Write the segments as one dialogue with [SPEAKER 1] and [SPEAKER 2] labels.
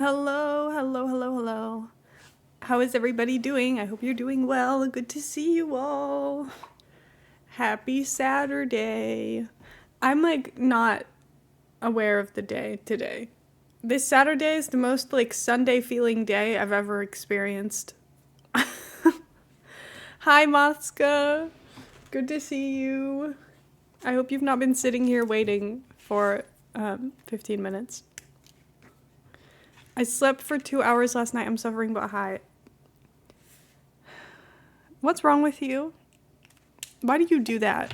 [SPEAKER 1] Hello, hello, hello, hello. How is everybody doing? I hope you're doing well. Good to see you all. Happy Saturday. I'm not aware of the day today. This Saturday is the most Sunday feeling day I've ever experienced. Hi, Moska. Good to see you. I hope you've not been sitting here waiting for 15 minutes. I slept for 2 hours last night. I'm suffering but high. What's wrong with you? Why do you do that?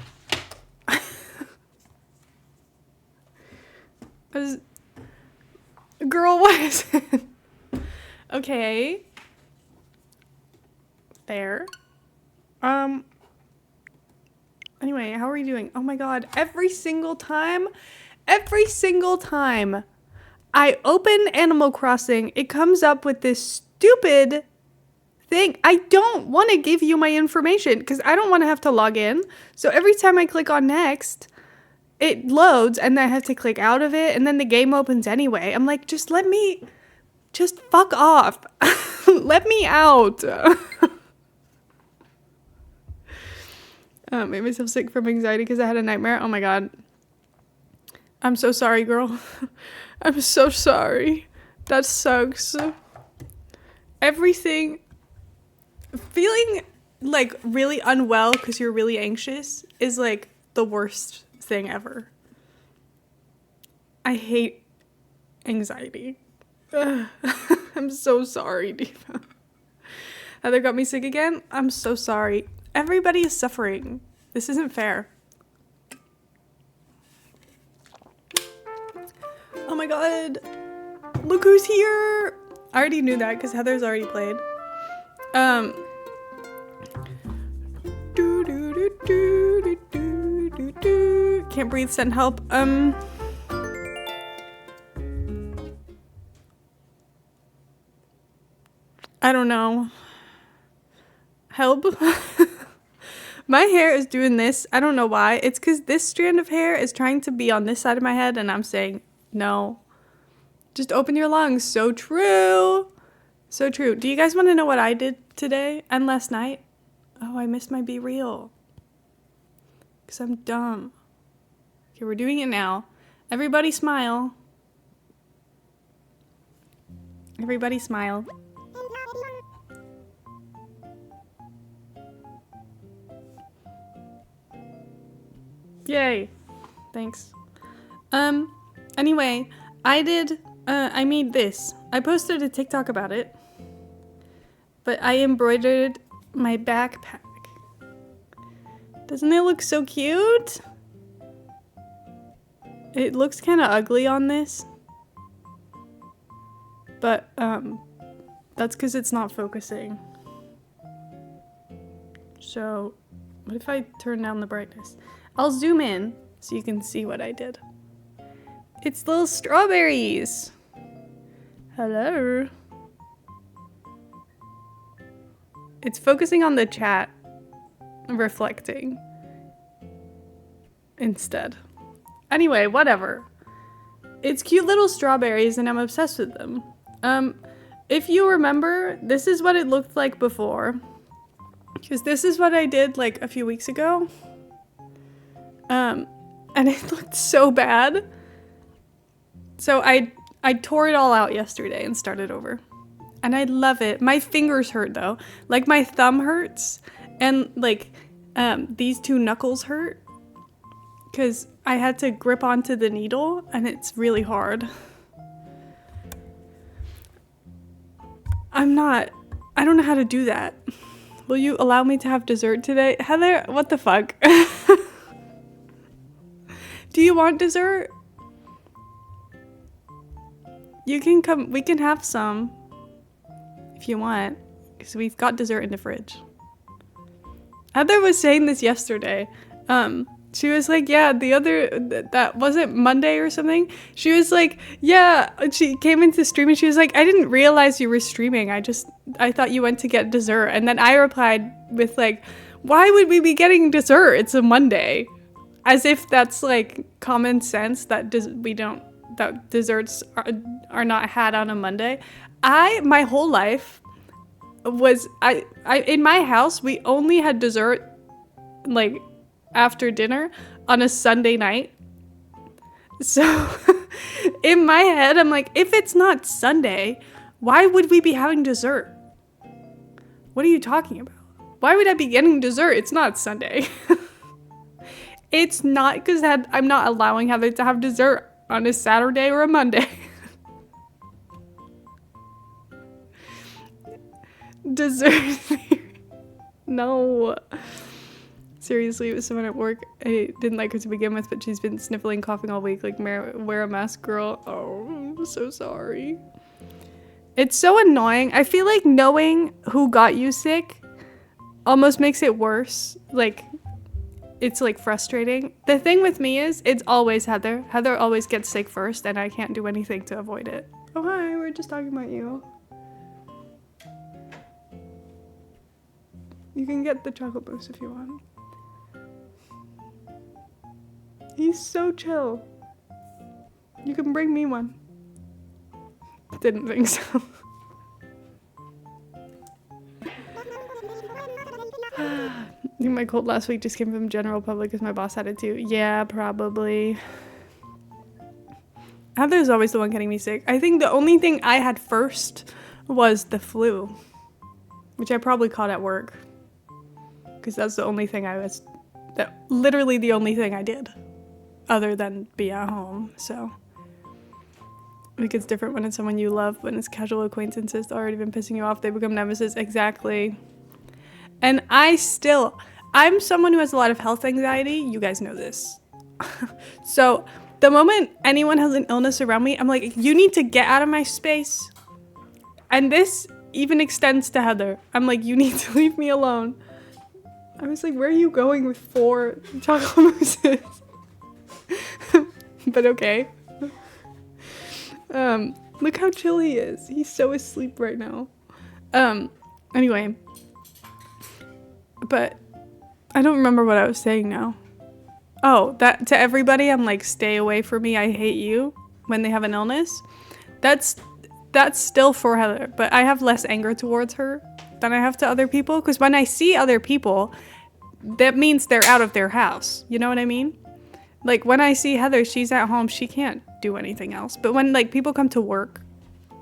[SPEAKER 1] Girl, what is it? Okay. There. Anyway, how are you doing? Oh my god, every single time I open Animal Crossing, it comes up with this stupid thing. I don't want to give you my information because I don't want to have to log in. So every time I click on next, it loads and then I have to click out of it and then the game opens anyway. I'm like, just fuck off. Let me out. Made myself sick from anxiety because I had a nightmare. Oh my god. I'm so sorry, girl. I'm so sorry. That sucks. Everything. Feeling really unwell because you're really anxious is the worst thing ever. I hate anxiety. Ugh. I'm so sorry, Diva. Heather got me sick again? I'm so sorry. Everybody is suffering. This isn't fair. Oh my god. Look who's here. I already knew that because Heather's already played. Can't breathe, send help. I don't know. Help. My hair is doing this. I don't know why. It's because this strand of hair is trying to be on this side of my head and I'm saying, no. Just open your lungs. So true. So true. Do you guys want to know what I did today and last night? Oh, I missed my Be Real. Because I'm dumb. Okay, we're doing it now. Everybody smile. Everybody smile. Yay. Thanks. Anyway, I made this. I posted a TikTok about it. But I embroidered my backpack. Doesn't it look so cute? It looks kind of ugly on this. But, that's because it's not focusing. So, what if I turn down the brightness? I'll zoom in so you can see what I did. It's little strawberries. Hello. It's focusing on the chat, reflecting instead. Anyway, whatever. It's cute little strawberries and I'm obsessed with them. If you remember, this is what it looked like before. Because this is what I did a few weeks ago. And it looked so bad. So I tore it all out yesterday and started over. And I love it. My fingers hurt though. My thumb hurts. And these two knuckles hurt. Because I had to grip onto the needle and it's really hard. I don't know how to do that. Will you allow me to have dessert today? Heather, what the fuck? Do you want dessert? You can come, we can have some. If you want. Because we've got dessert in the fridge. Heather was saying this yesterday. She was like, yeah, that wasn't Monday or something. She was like, yeah, she came into stream and she was like, I didn't realize you were streaming. I thought you went to get dessert. And then I replied with why would we be getting dessert? It's a Monday. As if that's common sense that we don't that desserts are not had on a Monday. My whole life was I in my house we only had dessert like after dinner on a Sunday night. So in my head I'm like, if it's not Sunday, why would we be having dessert? What are you talking about? Why would I be getting dessert? It's not Sunday. It's not because I'm not allowing Heather to have dessert on a Saturday or a Monday. Dessert. No. Seriously, it was someone at work. I didn't like her to begin with, but she's been sniffling, coughing all week. Like, wear a mask, girl. Oh, I'm so sorry. It's so annoying. I feel like knowing who got you sick almost makes it worse. Like, it's like frustrating. The thing with me is it's always Heather. Heather always gets sick first, and I can't do anything to avoid it. Oh, hi. We're just talking about you. You can get the chocolate mousse if you want. He's so chill. You can bring me one. Didn't think so. I think my cold last week just came from general public because my boss had it too. Yeah, probably. Heather's always the one getting me sick. I think the only thing I had first was the flu, which I probably caught at work. Because that's the only thing literally the only thing I did other than be at home. So I think it's different when it's someone you love. When it's casual acquaintances that already been pissing you off, they become nemesis. Exactly. And I'm someone who has a lot of health anxiety. You guys know this. So the moment anyone has an illness around me, I'm like, you need to get out of my space. And this even extends to Heather. I'm like, you need to leave me alone. I was like, where are you going with 4 chocolate mousses? But okay. Look how chill he is. He's so asleep right now. Anyway. But I don't remember what I was saying now. Oh, that to everybody, I'm like, stay away from me. I hate you when they have an illness. That's still for Heather, but I have less anger towards her than I have to other people. Because when I see other people, that means they're out of their house. You know what I mean? Like when I see Heather, she's at home. She can't do anything else. But when like people come to work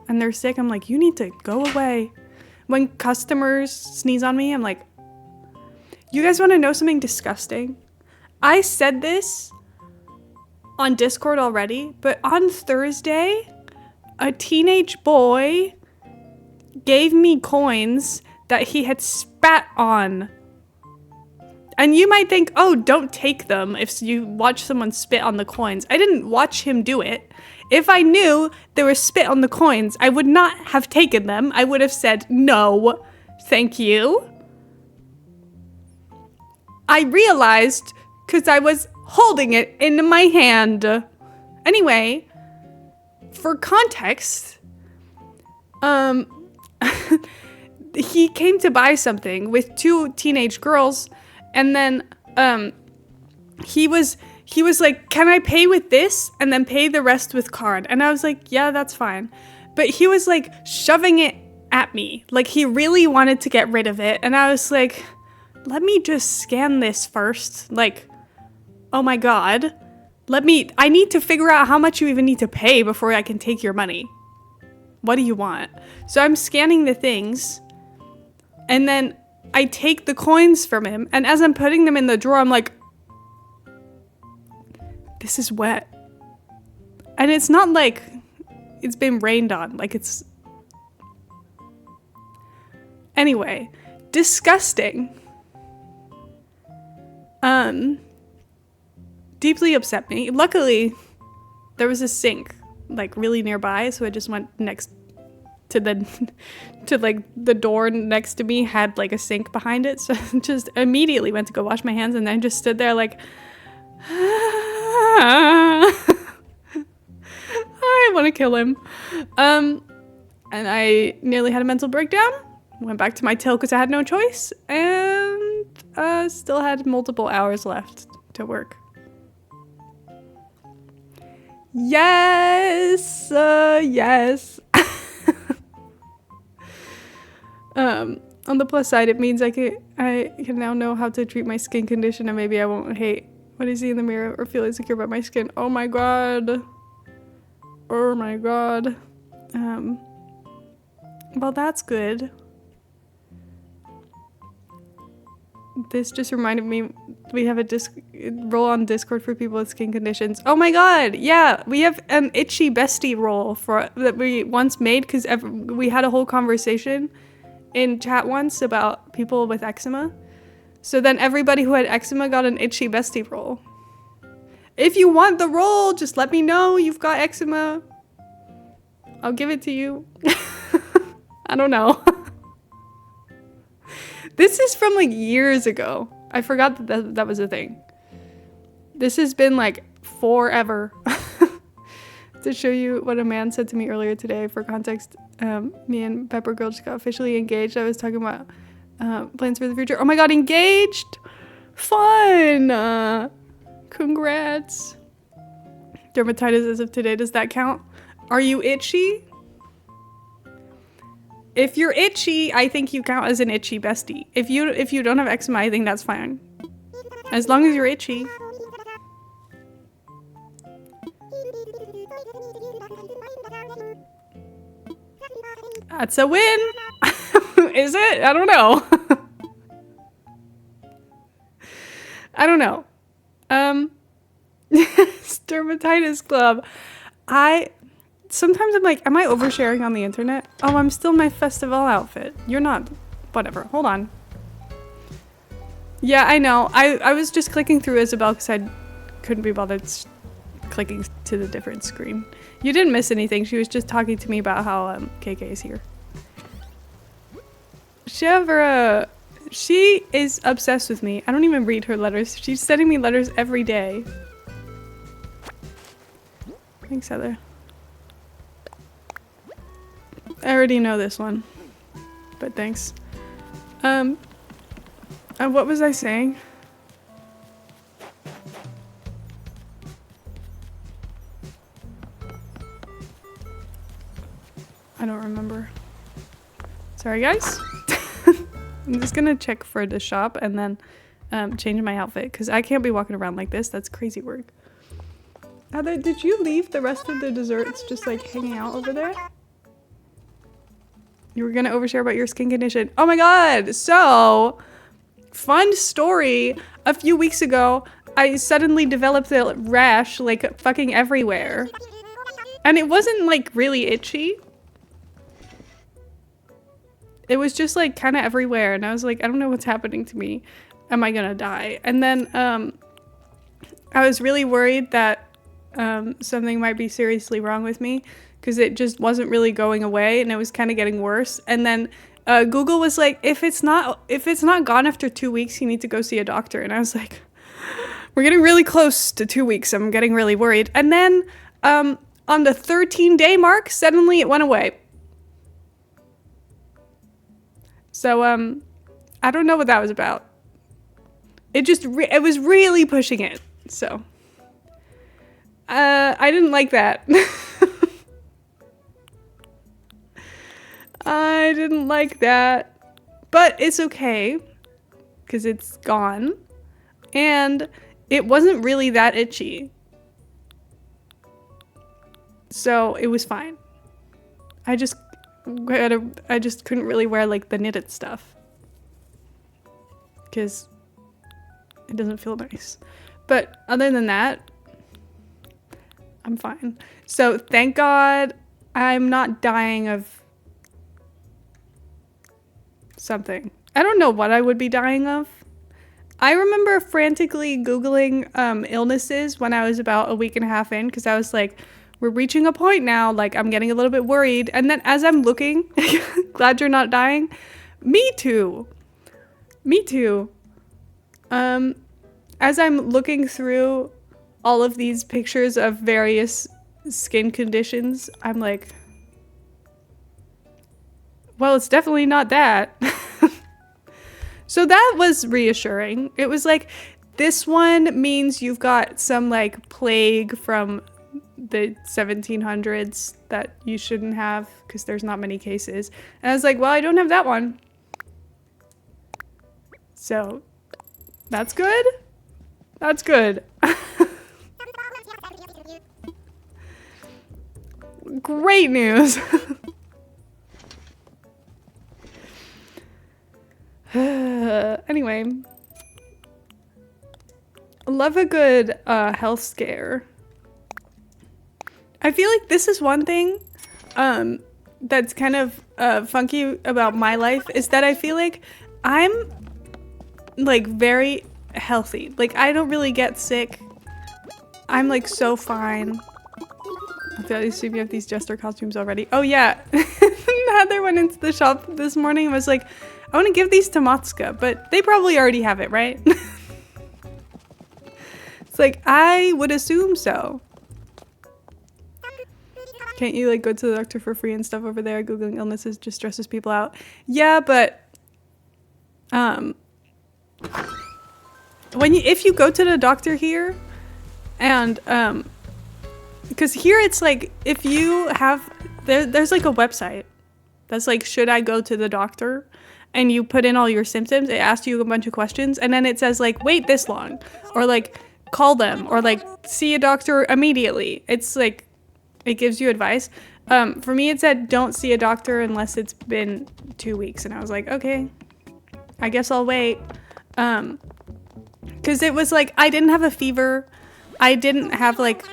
[SPEAKER 1] and they're sick, I'm like, you need to go away. When customers sneeze on me, I'm like, you guys want to know something disgusting? I said this on Discord already, but on Thursday, a teenage boy gave me coins that he had spat on. And you might think, oh, don't take them if you watch someone spit on the coins. I didn't watch him do it. If I knew there was spit on the coins, I would not have taken them. I would have said, no, thank you. I realized because I was holding it in my hand. Anyway, for context, he came to buy something with 2 teenage girls, and then he was like, can I pay with this and then pay the rest with card? And I was like, yeah, that's fine. But he was like shoving it at me, like he really wanted to get rid of it, and I was like, let me just scan this first. Like, oh my god, I need to figure out how much you even need to pay before I can take your money. What do you want? So I'm scanning the things, and then I take the coins from him, and as I'm putting them in the drawer, I'm like, this is wet. And it's not like it's been rained on, like it's... Anyway, disgusting. Deeply upset me. Luckily, there was a sink like really nearby, so I just went next to the door next to me had like a sink behind it, so I just immediately went to go wash my hands, and then just stood there like I want to kill him. And I nearly had a mental breakdown. Went back to my till because I had no choice, and still had multiple hours left to work. Yes, yes. On the plus side, it means I can now know how to treat my skin condition, and maybe I won't hate what I see in the mirror or feel insecure about my skin. Oh my god. Oh my god. Well, that's good. This just reminded me, we have a role on Discord for people with skin conditions. Oh my god, yeah, we have an itchy bestie role that we once made because we had a whole conversation in chat once about people with eczema. So then everybody who had eczema got an itchy bestie role. If you want the role, just let me know you've got eczema. I'll give it to you. I don't know. This is from like years ago. I forgot that was a thing. This has been like forever. To show you what a man said to me earlier today, for context, me and Pepper Girl just got officially engaged. I was talking about plans for the future. Oh my god, engaged! Fun! Congrats. Dermatitis as of today, does that count? Are you itchy? If you're itchy, I think you count as an itchy bestie. If you don't have eczema, I think that's fine. As long as you're itchy. That's a win! Is it? I don't know. I don't know. Dermatitis Club. Sometimes I'm like, am I oversharing on the internet? Oh, I'm still in my festival outfit. You're not. Whatever. Hold on. Yeah, I know. I was just clicking through Isabel because I couldn't be bothered clicking to the different screen. You didn't miss anything. She was just talking to me about how KK is here. She is obsessed with me. I don't even read her letters. She's sending me letters every day. Thanks, Heather. I already know this one, but thanks. What was I saying? I don't remember. Sorry, guys. I'm just gonna check for the shop and then change my outfit because I can't be walking around like this. That's crazy work. Heather, did you leave the rest of the desserts just like hanging out over there? You were gonna overshare about your skin condition. Oh my god! So, fun story. A few weeks ago, I suddenly developed a rash like fucking everywhere. And it wasn't like really itchy. It was just like kind of everywhere. And I was like, I don't know what's happening to me. Am I gonna die? And then I was really worried that something might be seriously wrong with me, because it just wasn't really going away and it was kind of getting worse. And then Google was like, if it's not gone after 2 weeks, you need to go see a doctor. And I was like, we're getting really close to 2 weeks. I'm getting really worried. And then on the 13-day mark, suddenly it went away. So I don't know what that was about. It was really pushing it. So I didn't like that. I didn't like that, but it's okay because it's gone and it wasn't really that itchy. So it was fine. I just couldn't really wear like the knitted stuff because it doesn't feel nice. But other than that, I'm fine. So thank God I'm not dying of something. I don't know what I would be dying of. I remember frantically Googling illnesses when I was about a week and a half in, because I was like, we're reaching a point now, like I'm getting a little bit worried. And then as I'm looking, glad you're not dying. Me too. As I'm looking through all of these pictures of various skin conditions, I'm like, well, it's definitely not that. So that was reassuring. It was like, this one means you've got some like plague from the 1700s that you shouldn't have because there's not many cases. And I was like, well, I don't have that one. So that's good. That's good. Great news. Anyway, love a good health scare. I feel like this is one thing that's kind of funky about my life is that I feel like I'm like very healthy. Like I don't really get sick. I'm like so fine. I thought you see me have these jester costumes already. Oh yeah, Heather went into the shop this morning and was like, I want to give these to Matsuka, but they probably already have it, right? It's like, I would assume so. Can't you like go to the doctor for free and stuff over there? Googling illnesses just stresses people out. Yeah, but if you go to the doctor here and because here it's like if you have there's like a website that's like, should I go to the doctor? And you put in all your symptoms, it asks you a bunch of questions, and then it says like, wait this long, or like call them, or like see a doctor immediately. It's like, it gives you advice. For me, it said don't see a doctor unless it's been 2 weeks. And I was like, okay, I guess I'll wait. Because it was like, I didn't have a fever. I didn't have like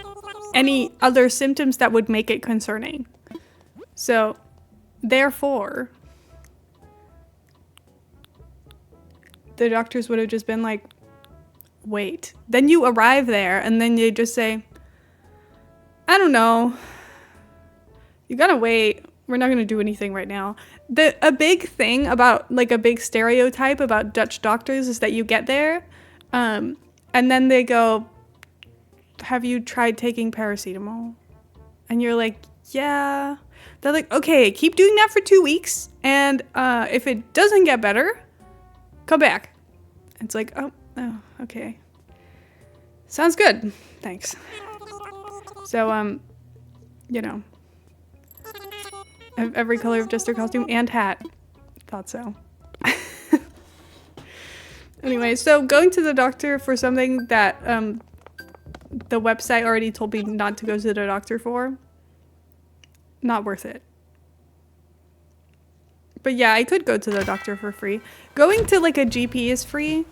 [SPEAKER 1] any other symptoms that would make it concerning. So therefore, the doctors would have just been like, wait. Then you arrive there and then they just say, I don't know. You gotta wait. We're not gonna do anything right now. A big thing about, like a big stereotype about Dutch doctors is that you get there and then they go, have you tried taking paracetamol? And you're like, yeah. They're like, okay, keep doing that for 2 weeks. And if it doesn't get better, come back. It's like, oh, okay. Sounds good. Thanks. So, you know, I have every color of jester costume and hat. Thought so. Anyway, so going to the doctor for something that the website already told me not to go to the doctor for, not worth it. But yeah, I could go to the doctor for free. Going to like a GP is free.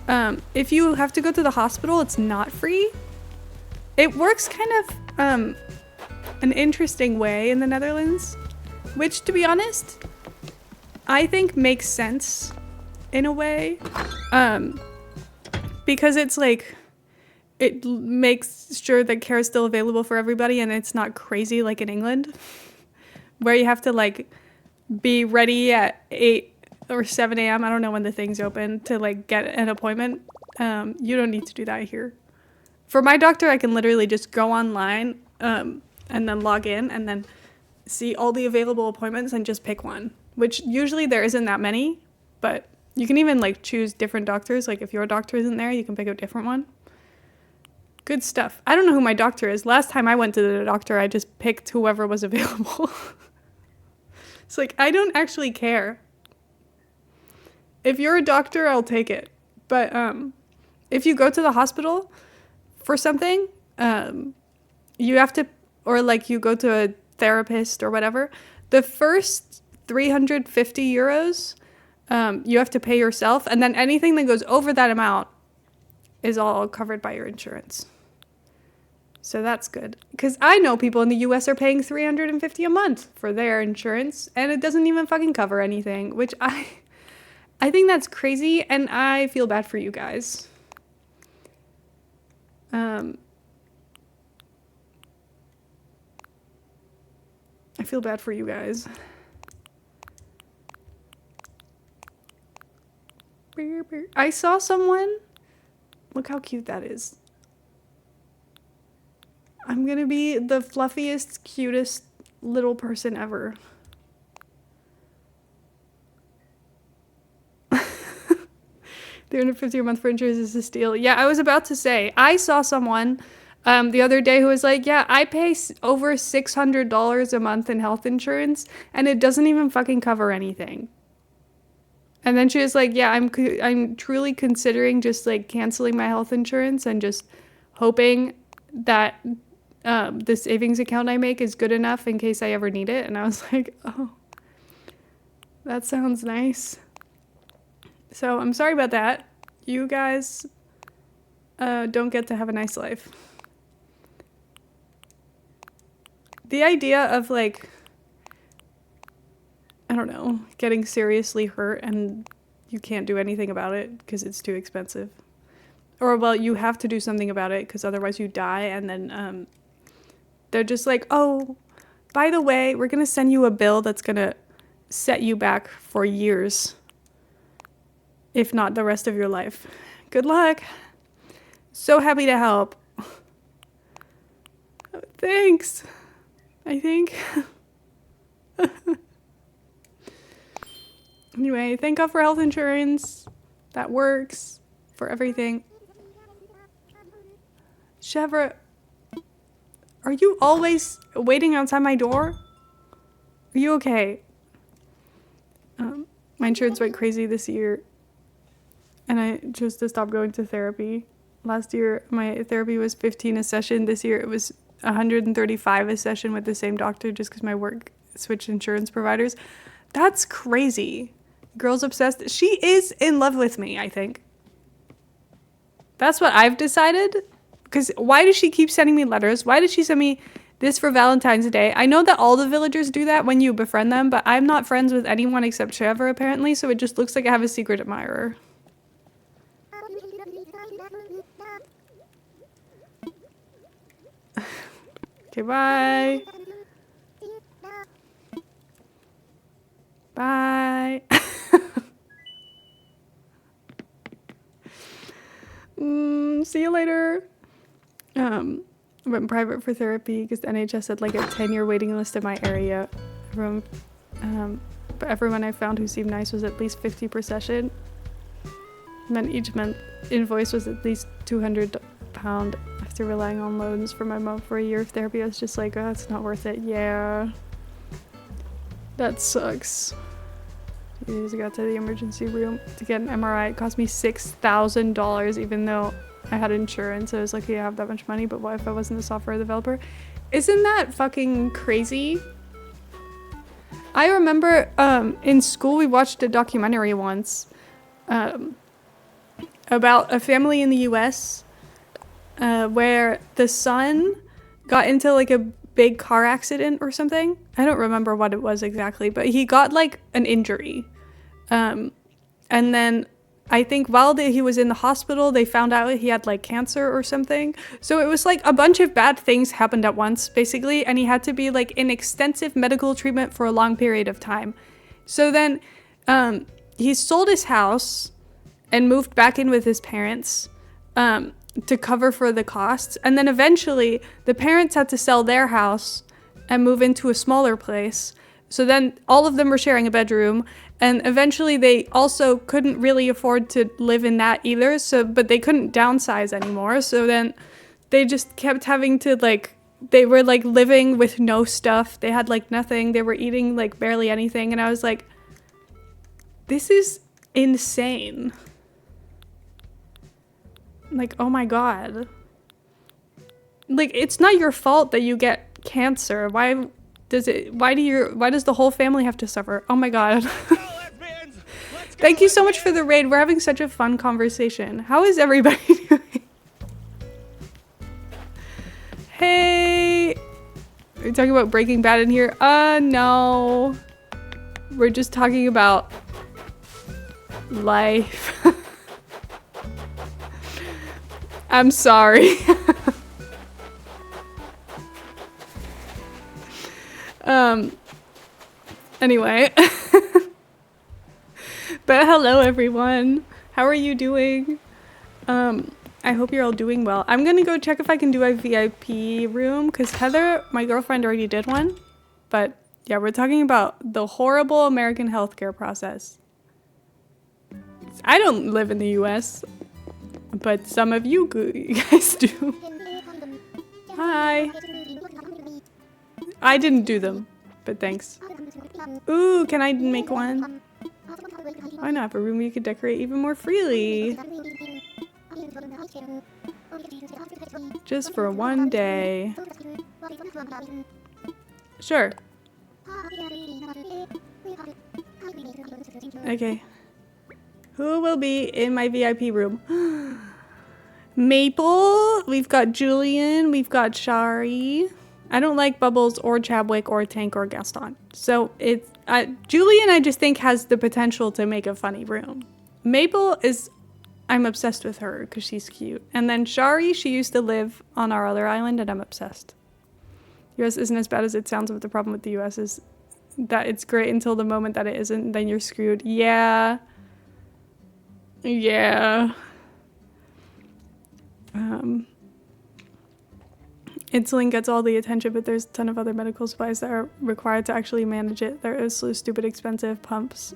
[SPEAKER 1] If you have to go to the hospital, it's not free. It works kind of an interesting way in the Netherlands, which to be honest, I think makes sense in a way. Because it's like, it makes sure that care is still available for everybody and it's not crazy like in England, where you have to like be ready at 8 or 7 a.m. I don't know when the thing's open to like get an appointment. You don't need to do that here. For my doctor, I can literally just go online and then log in and then see all the available appointments and just pick one, which usually there isn't that many, but you can even like choose different doctors. Like if your doctor isn't there, you can pick a different one. Good stuff. I don't know who my doctor is. Last time I went to the doctor, I just picked whoever was available. It's like, I don't actually care. If you're a doctor, I'll take it. But if you go to the hospital for something, you have to, or like you go to a therapist or whatever, the first 350 euros, you have to pay yourself. And then anything that goes over that amount is all covered by your insurance. So that's good. Because I know people in the US are paying $350 a month for their insurance, and it doesn't even fucking cover anything, which I think that's crazy, and I feel bad for you guys. I feel bad for you guys. I saw someone. Look how cute that is. I'm gonna be the fluffiest, cutest little person ever. $350 a month for insurance is a steal. Yeah, I was about to say, I saw someone the other day who was like, yeah, I pay over $600 a month in health insurance and it doesn't even fucking cover anything. And then she was like, yeah, I'm truly considering just like canceling my health insurance and just hoping that the savings account I make is good enough in case I ever need it. And I was like, oh, that sounds nice. So I'm sorry about that. You guys don't get to have a nice life. The idea of like, I don't know, getting seriously hurt and you can't do anything about it because it's too expensive. Or, well, you have to do something about it because otherwise you die. And then they're just like, oh, by the way, we're going to send you a bill that's going to set you back for years, if not the rest of your life. Good luck. So happy to help. Thanks. I think. Anyway, thank God for health insurance. That works for everything. Chevra, are you always waiting outside my door? Are you okay? My insurance went crazy this year, and I chose to stop going to therapy. Last year, my therapy was $15 a session. This year, it was $135 a session with the same doctor just because my work switched insurance providers. That's crazy. Girl's obsessed. She is in love with me, I think. That's what I've decided. Because why does she keep sending me letters? Why did she send me this for Valentine's Day? I know that all the villagers do that when you befriend them, but I'm not friends with anyone except Trevor, apparently, so it just looks like I have a secret admirer. Okay, bye. Bye. See you later. I went private for therapy because the NHS had like a 10-year waiting list in my area. But everyone I found who seemed nice was at least 50 per session. And then each month invoice was at least £200 after relying on loans from my mom for a year of therapy. I was just like, oh, it's not worth it. Yeah. That sucks. I got to the emergency room to get an MRI. It cost me $6,000 even though I had insurance. I was like, yeah, I have that much money, but what if I wasn't a software developer? Isn't that fucking crazy? I remember in school we watched a documentary once about a family in the US where the son got into like a big car accident or something. I don't remember what it was exactly, but he got like an injury. And then I think while he was in the hospital, they found out he had like cancer or something. So it was like a bunch of bad things happened at once, basically. And he had to be like in extensive medical treatment for a long period of time. So then he sold his house and moved back in with his parents to cover for the costs. And then eventually the parents had to sell their house and move into a smaller place. So then all of them were sharing a bedroom, and eventually they also couldn't really afford to live in that either. But they couldn't downsize anymore. So then they just kept having to they were like living with no stuff. They had like nothing. They were eating like barely anything. And I was like, this is insane. Like, oh my God. Like, it's not your fault that you get cancer. Why does the whole family have to suffer? Oh my God. Thank you so much for the raid. We're having such a fun conversation. How is everybody doing? Hey. Are we talking about Breaking Bad in here? No. We're just talking about life. I'm sorry. Anyway. But hello everyone. How are you doing? I hope you're all doing well. I'm gonna go check if I can do a VIP room because Heather, my girlfriend, already did one. But yeah, we're talking about the horrible American healthcare process. I don't live in the US, but some of you guys do. Hi. I didn't do them, but thanks. Ooh, can I make one? Why not have a room you could decorate even more freely? Just for one day. Sure. Okay. Who will be in my VIP room? Maple. We've got Julian. We've got Shari. I don't like Bubbles or Chadwick or Tank or Gaston. So it's Julian, I just think has the potential to make a funny room. Maple is, I'm obsessed with her because she's cute. And then Shari, she used to live on our other island and I'm obsessed. US isn't as bad as it sounds, but the problem with the US is that it's great until the moment that it isn't, then you're screwed. Yeah. Yeah. Insulin gets all the attention, but there's a ton of other medical supplies that are required to actually manage it. There is so stupid expensive pumps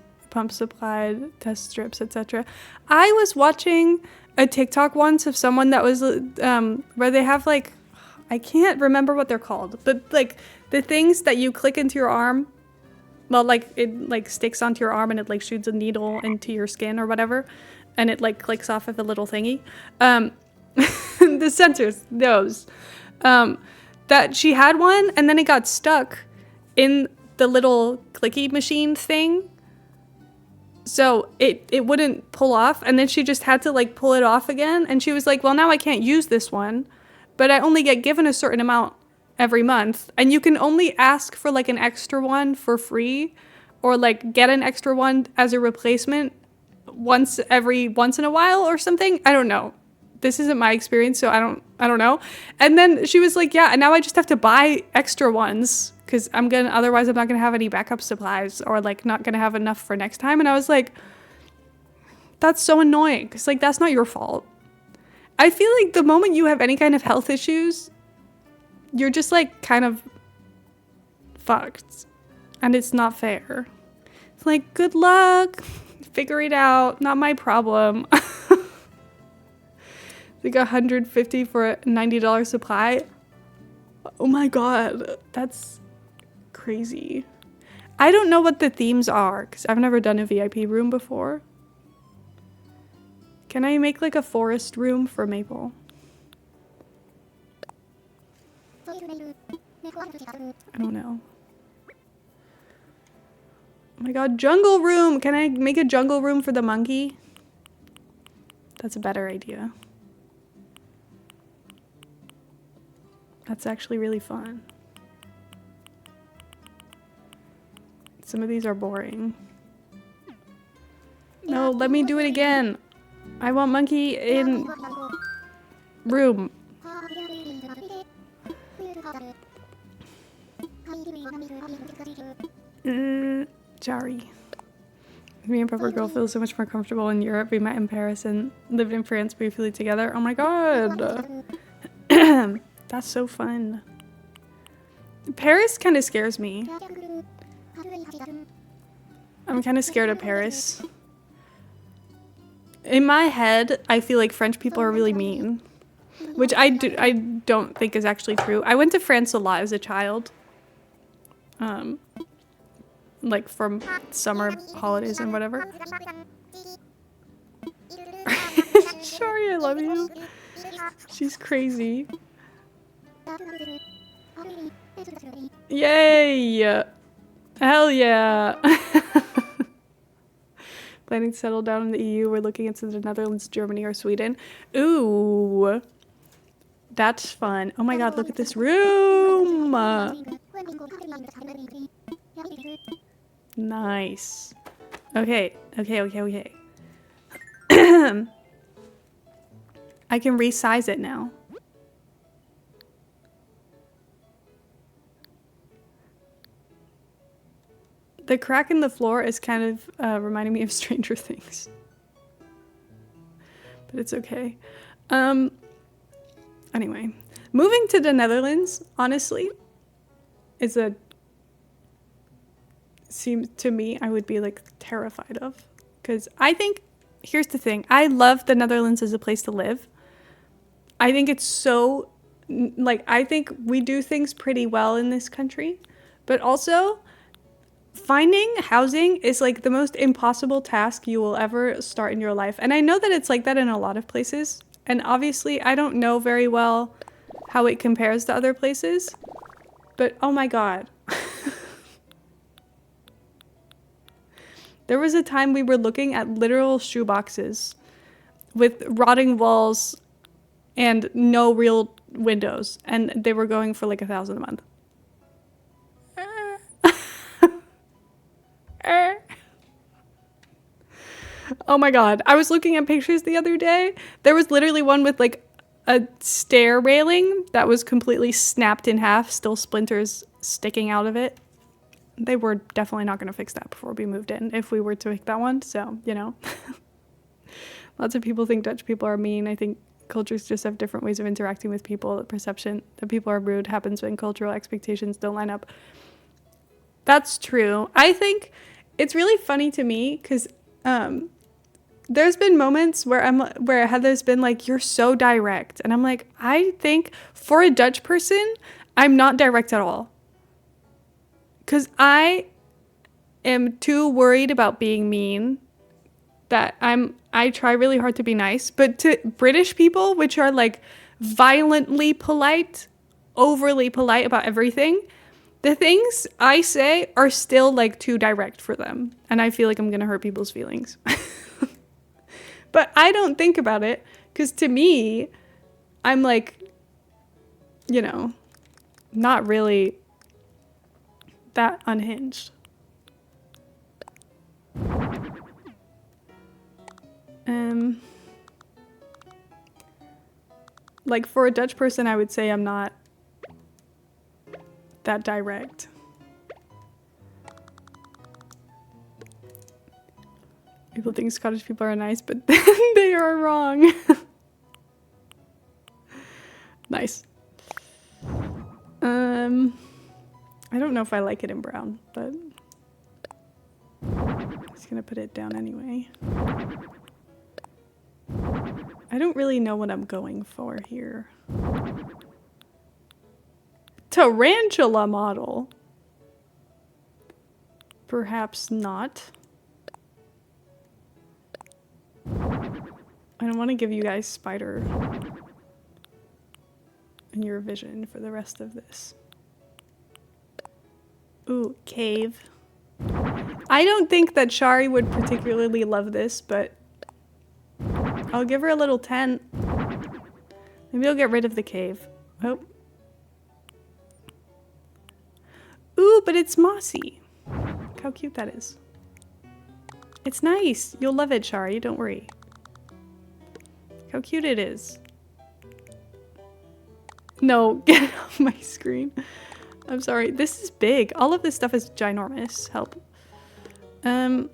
[SPEAKER 1] supplied, test strips, etc. I was watching a TikTok once of someone that was where they have like, I can't remember what they're called, but like the things that you click into your arm, well, like it like sticks onto your arm and it like shoots a needle into your skin or whatever, and it like clicks off of a little thingy. The sensors, those. That she had one and then it got stuck in the little clicky machine thing. So it wouldn't pull off, and then she just had to like pull it off again, and she was like, well, now I can't use this one, but I only get given a certain amount every month, and you can only ask for like an extra one for free or like get an extra one as a replacement once in a while or something. I don't know. This isn't my experience, so I don't know. And then she was like, yeah, and now I just have to buy extra ones because otherwise I'm not gonna have any backup supplies or like not gonna have enough for next time. And I was like, that's so annoying because like that's not your fault. I feel like the moment you have any kind of health issues, you're just like kind of fucked, and it's not fair. It's like, good luck, figure it out, not my problem. Like $150 for a $90 supply. Oh my god, that's crazy. I don't know what the themes are because I've never done a VIP room before. Can I make like a forest room for Maple? I don't know. Oh my god, jungle room! Can I make a jungle room for the monkey? That's a better idea. That's actually really fun. Some of these are boring. No, let me do it again. I want monkey in room. Sorry. Me and Pepper Girl feel so much more comfortable in Europe. We met in Paris and lived in France briefly together. Oh my god. That's so fun. Paris kind of scares me. I'm kind of scared of Paris. In my head, I feel like French people are really mean, which I don't think is actually true. I went to France a lot as a child. Like from summer holidays and whatever. Sorry, I love you. She's crazy. Yay! Hell yeah! Planning to settle down in the EU. We're looking into the Netherlands, Germany, or Sweden. Ooh! That's fun. Oh my god, look at this room! Nice. Okay. I can resize it now. The crack in the floor is kind of reminding me of Stranger Things. But it's okay. Anyway, moving to the Netherlands, honestly, seems to me I would be like terrified of. Because I think, here's the thing, I love the Netherlands as a place to live. I think it's so like, I think we do things pretty well in this country, but also finding housing is like the most impossible task you will ever start in your life. And I know that it's like that in a lot of places. And obviously, I don't know very well how it compares to other places, but oh my God. There was a time we were looking at literal shoeboxes with rotting walls and no real windows, and they were going for like $1,000 a month. Oh my God. I was looking at pictures the other day. There was literally one with like a stair railing that was completely snapped in half, still splinters sticking out of it. They were definitely not going to fix that before we moved in if we were to pick that one. So, you know, lots of people think Dutch people are mean. I think cultures just have different ways of interacting with people. The perception that people are rude happens when cultural expectations don't line up. That's true. I think it's really funny to me because there's been moments where Heather's been like, "You're so direct," and I'm like, I think for a Dutch person, I'm not direct at all. Because I am too worried about being mean that I try really hard to be nice. But to British people, which are like violently polite, overly polite about everything, the things I say are still like too direct for them. And I feel like I'm going to hurt people's feelings. But I don't think about it because to me, I'm like, you know, not really that unhinged. Like for a Dutch person, I would say I'm not that direct. People think Scottish people are nice, but they are wrong. Nice. I don't know if I like it in brown, but I'm just gonna put it down anyway. I don't really know what I'm going for here. Tarantula model. Perhaps not. I don't want to give you guys spider in your vision for the rest of this. Ooh, cave. I don't think that Shari would particularly love this, but I'll give her a little tent. Maybe I'll get rid of the cave. Oh. Ooh, but it's mossy. Look how cute that is. It's nice. You'll love it, Shari. Don't worry. Look how cute it is. No, get off my screen. I'm sorry. This is big. All of this stuff is ginormous. Help. Okay.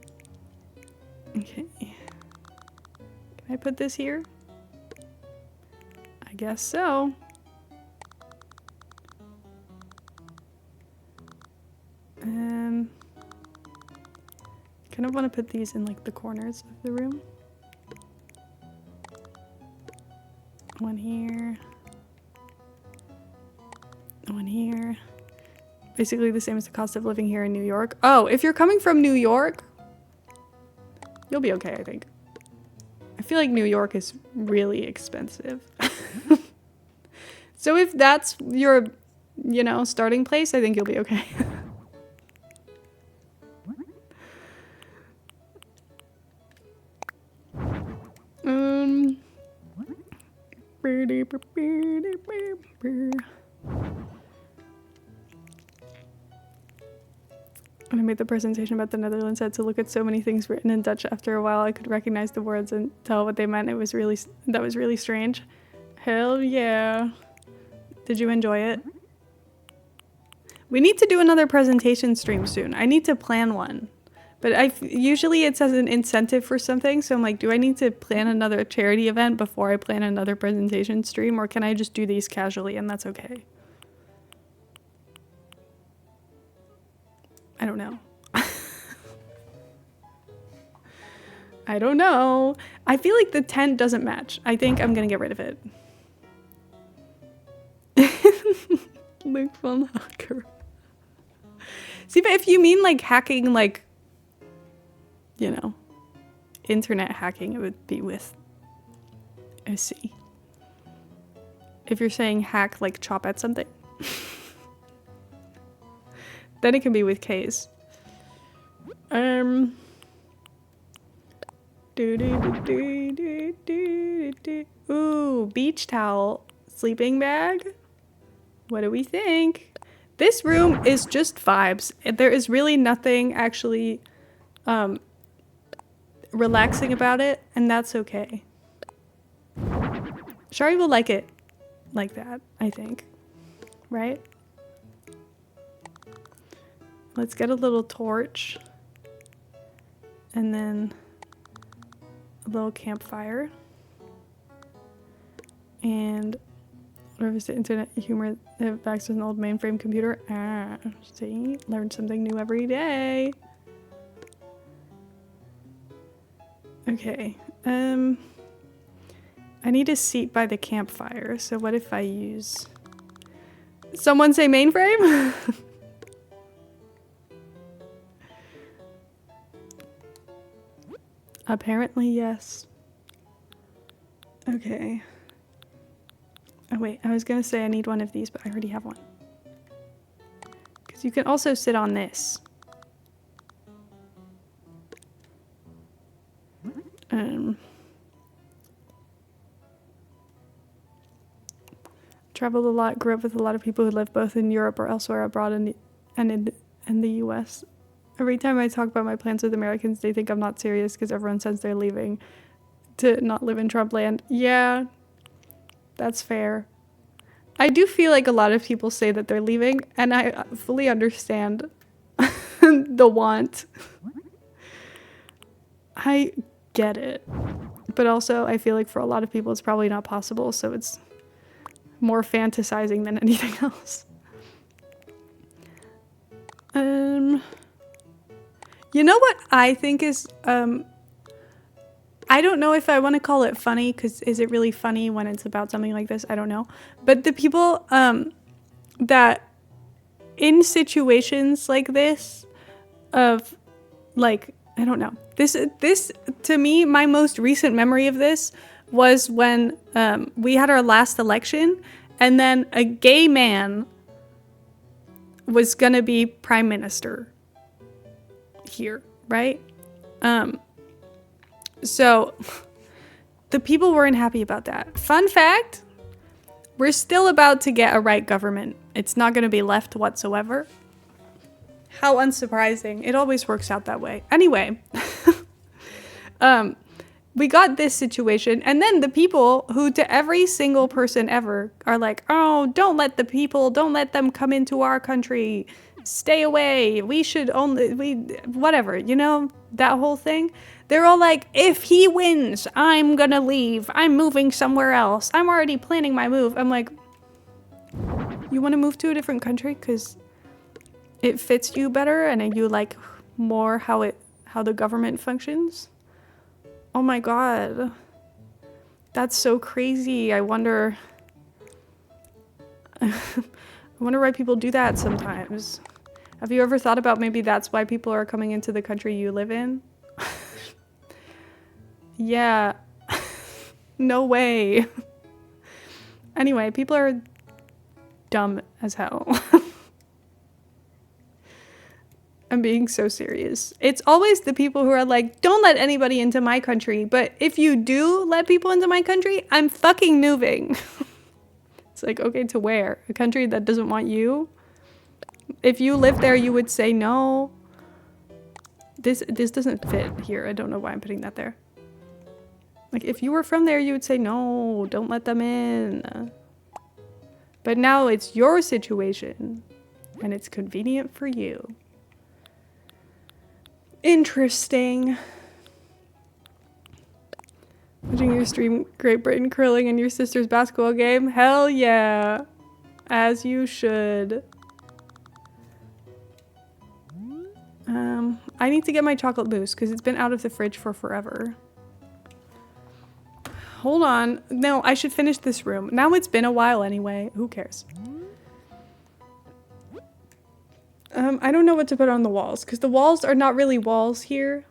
[SPEAKER 1] Can I put this here? I guess so. Kind of want to put these in like the corners of the room. One here. One here. Basically the same as the cost of living here in New York. Oh, if you're coming from New York, you'll be okay, I think. I feel like New York is really expensive. So if that's your, you know, starting place, I think you'll be okay. When I made the presentation about the Netherlands, I had to look at so many things written in Dutch. After a while, I could recognize the words and tell what they meant. That was really strange. Hell yeah. Did you enjoy it? We need to do another presentation stream soon. I need to plan one. But usually it says an incentive for something, so I'm like, do I need to plan another charity event before I plan another presentation stream, or can I just do these casually and that's okay? I don't know. I don't know. I feel like the tent doesn't match. I think I'm gonna get rid of it. Link phone hacker. See, but if you mean like hacking, like, you know, internet hacking, it would be with a C. If you're saying hack, like chop at something, then it can be with K's. Ooh, beach towel, sleeping bag. What do we think? This room is just vibes. There is really nothing actually relaxing about it, and that's okay. Shari will like it like that, I think. Right? Let's get a little torch. And then a little campfire. And whatever is the internet humor that backs with an old mainframe computer. Ah, see? Learn something new every day. Okay. I need a seat by the campfire, so what if I use... Someone say mainframe? Apparently, yes. Okay. Oh wait, I was gonna say I need one of these, but I already have one. Because you can also sit on this. Traveled a lot, grew up with a lot of people who live both in Europe or elsewhere abroad and in the US. Every time I talk about my plans with Americans, they think I'm not serious because everyone says they're leaving to not live in Trump land. Yeah, that's fair. I do feel like a lot of people say that they're leaving, and I fully understand the want. I get it. But also, I feel like for a lot of people, it's probably not possible, so it's more fantasizing than anything else. You know what I think is, I don't know if I want to call it funny, because is it really funny when it's about something like this? I don't know. But the people that in situations like this of, like, I don't know. This to me, my most recent memory of this was when we had our last election, and then a gay man was gonna be prime minister here, right? So the people weren't happy about that. Fun fact, we're still about to get a right government. It's not gonna be left whatsoever. How unsurprising. It always works out that way. Anyway, we got this situation, and then the people who to every single person ever are like, oh, don't let them come into our country. Stay away. Whatever, you know, that whole thing. They're all like, if he wins, I'm gonna leave. I'm moving somewhere else. I'm already planning my move. I'm like, you want to move to a different country because it fits you better and you like more how the government functions? Oh my god. That's so crazy. I wonder why people do that sometimes. Have you ever thought about maybe that's why people are coming into the country you live in? Yeah. No way. Anyway, people are dumb as hell. I'm being so serious. It's always the people who are like, don't let anybody into my country. But if you do let people into my country, I'm fucking moving. It's like, okay, to where? A country that doesn't want you? If you live there, you would say no. This doesn't fit here. I don't know why I'm putting that there. Like, if you were from there, you would say no, don't let them in. But now it's your situation, and it's convenient for you. Interesting. Watching your stream Great Britain curling and your sister's basketball game? Hell yeah. As you should. I need to get my chocolate mousse because it's been out of the fridge for forever. Hold on. No, I should finish this room. Now it's been a while anyway. Who cares? I don't know what to put on the walls because the walls are not really walls here.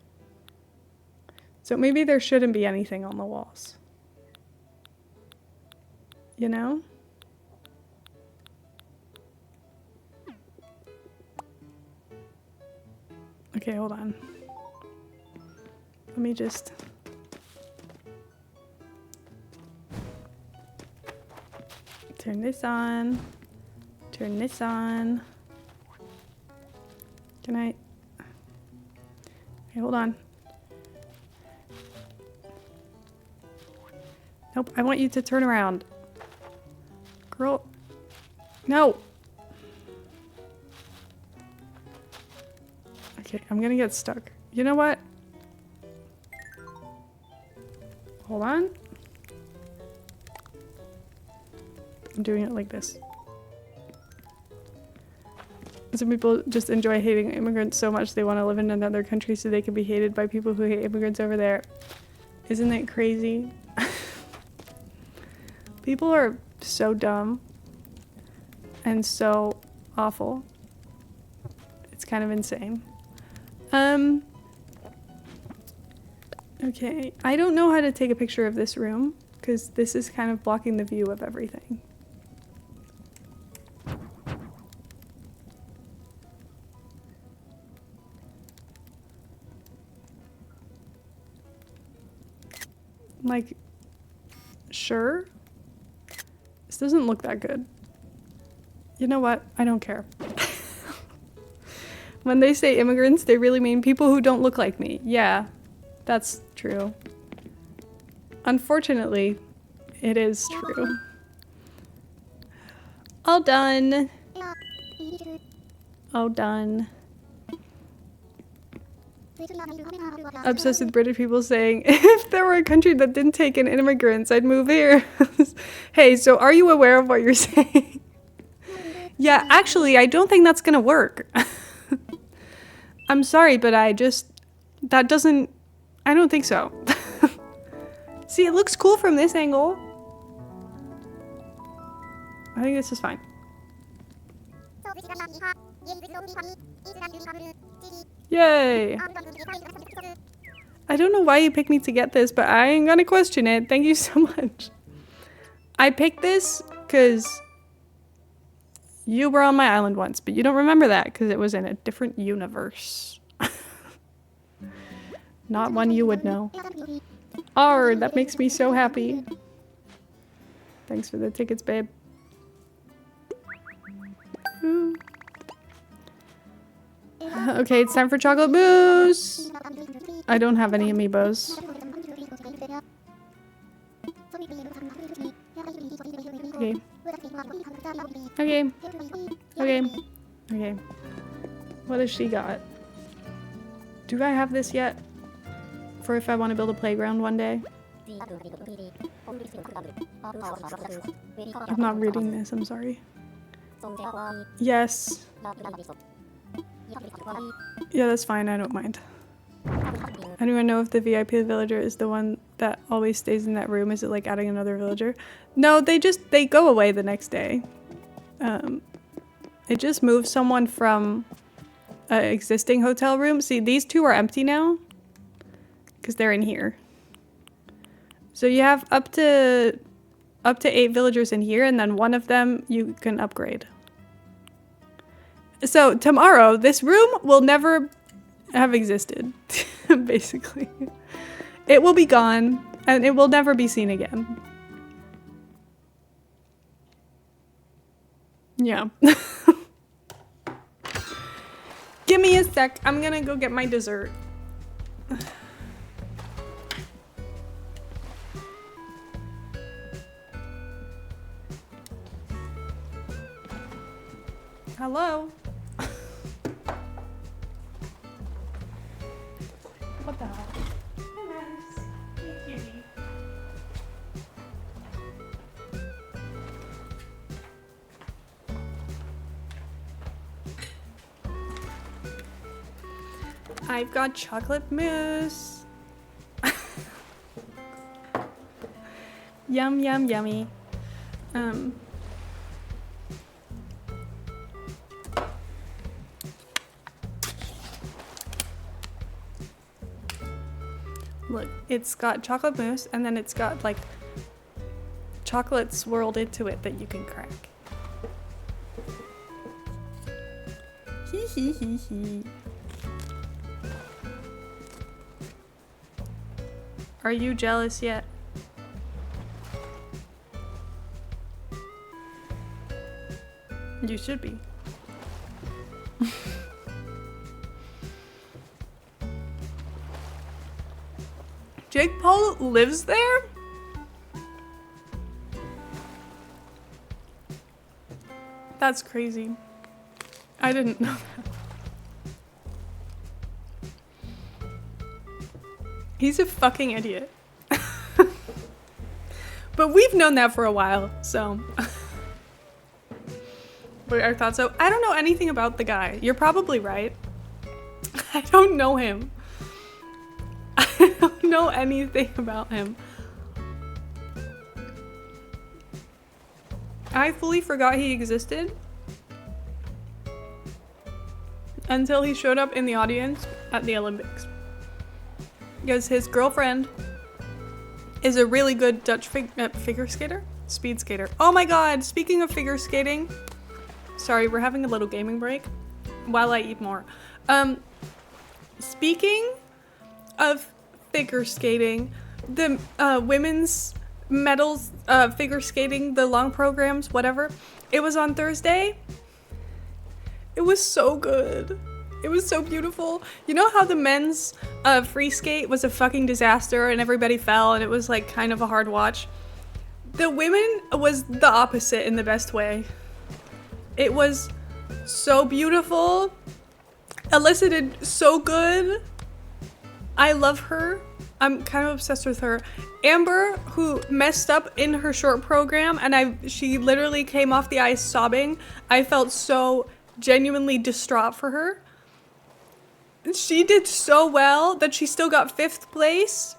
[SPEAKER 1] So maybe there shouldn't be anything on the walls. You know? Okay, hold on. Let me just... turn this on. Turn this on. Can I... okay, hold on. Nope, I want you to turn around. Girl. No! Okay, I'm gonna get stuck. You know what? Hold on. I'm doing it like this. Some people just enjoy hating immigrants so much they want to live in another country so they can be hated by people who hate immigrants over there. Isn't it crazy? People are so dumb and so awful. It's kind of insane. Okay, I don't know how to take a picture of this room because this is kind of blocking the view of everything. Like, sure. This doesn't look that good. You know what? I don't care. When they say immigrants, they really mean people who don't look like me. Yeah, that's true. Unfortunately, it is true. All done. All done. Obsessed with British people saying, if there were a country that didn't take in immigrants, I'd move here. Hey, so are you aware of what you're saying? Yeah, actually, I don't think that's gonna work. I'm sorry, but I don't think so. See, it looks cool from this angle. I think this is fine. Yay! I don't know why you picked me to get this, but I ain't gonna question it. Thank you so much. I picked this because you were on my island once, but you don't remember that because it was in a different universe. Not one you would know. Arr, that makes me so happy. Thanks for the tickets, babe. Okay, it's time for chocolate mousse. I don't have any amiibos. Okay. Okay. Okay. Okay. What has she got? Do I have this yet? For if I want to build a playground one day? I'm not reading this, I'm sorry. Yes. Yeah, that's fine, I don't mind. Anyone know if the VIP villager is the one that always stays in that room? Is it like adding another villager? No, they go away the next day. It just moves someone from an existing hotel room. See, these two are empty now because they're in here. So you have up to 8 villagers in here, and then one of them you can upgrade. So tomorrow, this room will never have existed, basically. It will be gone, and it will never be seen again. Yeah. Give me a sec. I'm gonna go get my dessert. Hello? What the hell? Hey, Max. Hey, cutie. I've got chocolate mousse. Yum, yum, yummy. Look, it's got chocolate mousse and then it's got like chocolate swirled into it that you can crack. Hee hee hee hee. Are you jealous yet? You should be. Jake Paul lives there? That's crazy. I didn't know that. He's a fucking idiot. But we've known that for a while, so. What are our thoughts? So I don't know anything about the guy. You're probably right. I don't know him. I don't know anything about him. I fully forgot he existed until he showed up in the audience at the Olympics. Because his girlfriend is a really good Dutch figure skater? Speed skater. Oh my god, speaking of figure skating. Sorry, we're having a little gaming break while I eat more. Speaking of figure skating, the women's medals, figure skating, the long programs, whatever, it was on Thursday. It was so good. It was so beautiful. You know how the men's free skate was a fucking disaster and everybody fell and it was like kind of a hard watch? The women was the opposite in the best way. It was so beautiful. Alyssa did so good. I love her. I'm kind of obsessed with her. Amber, who messed up in her short program, and she literally came off the ice sobbing. I felt so genuinely distraught for her. She did so well that she still got 5th place.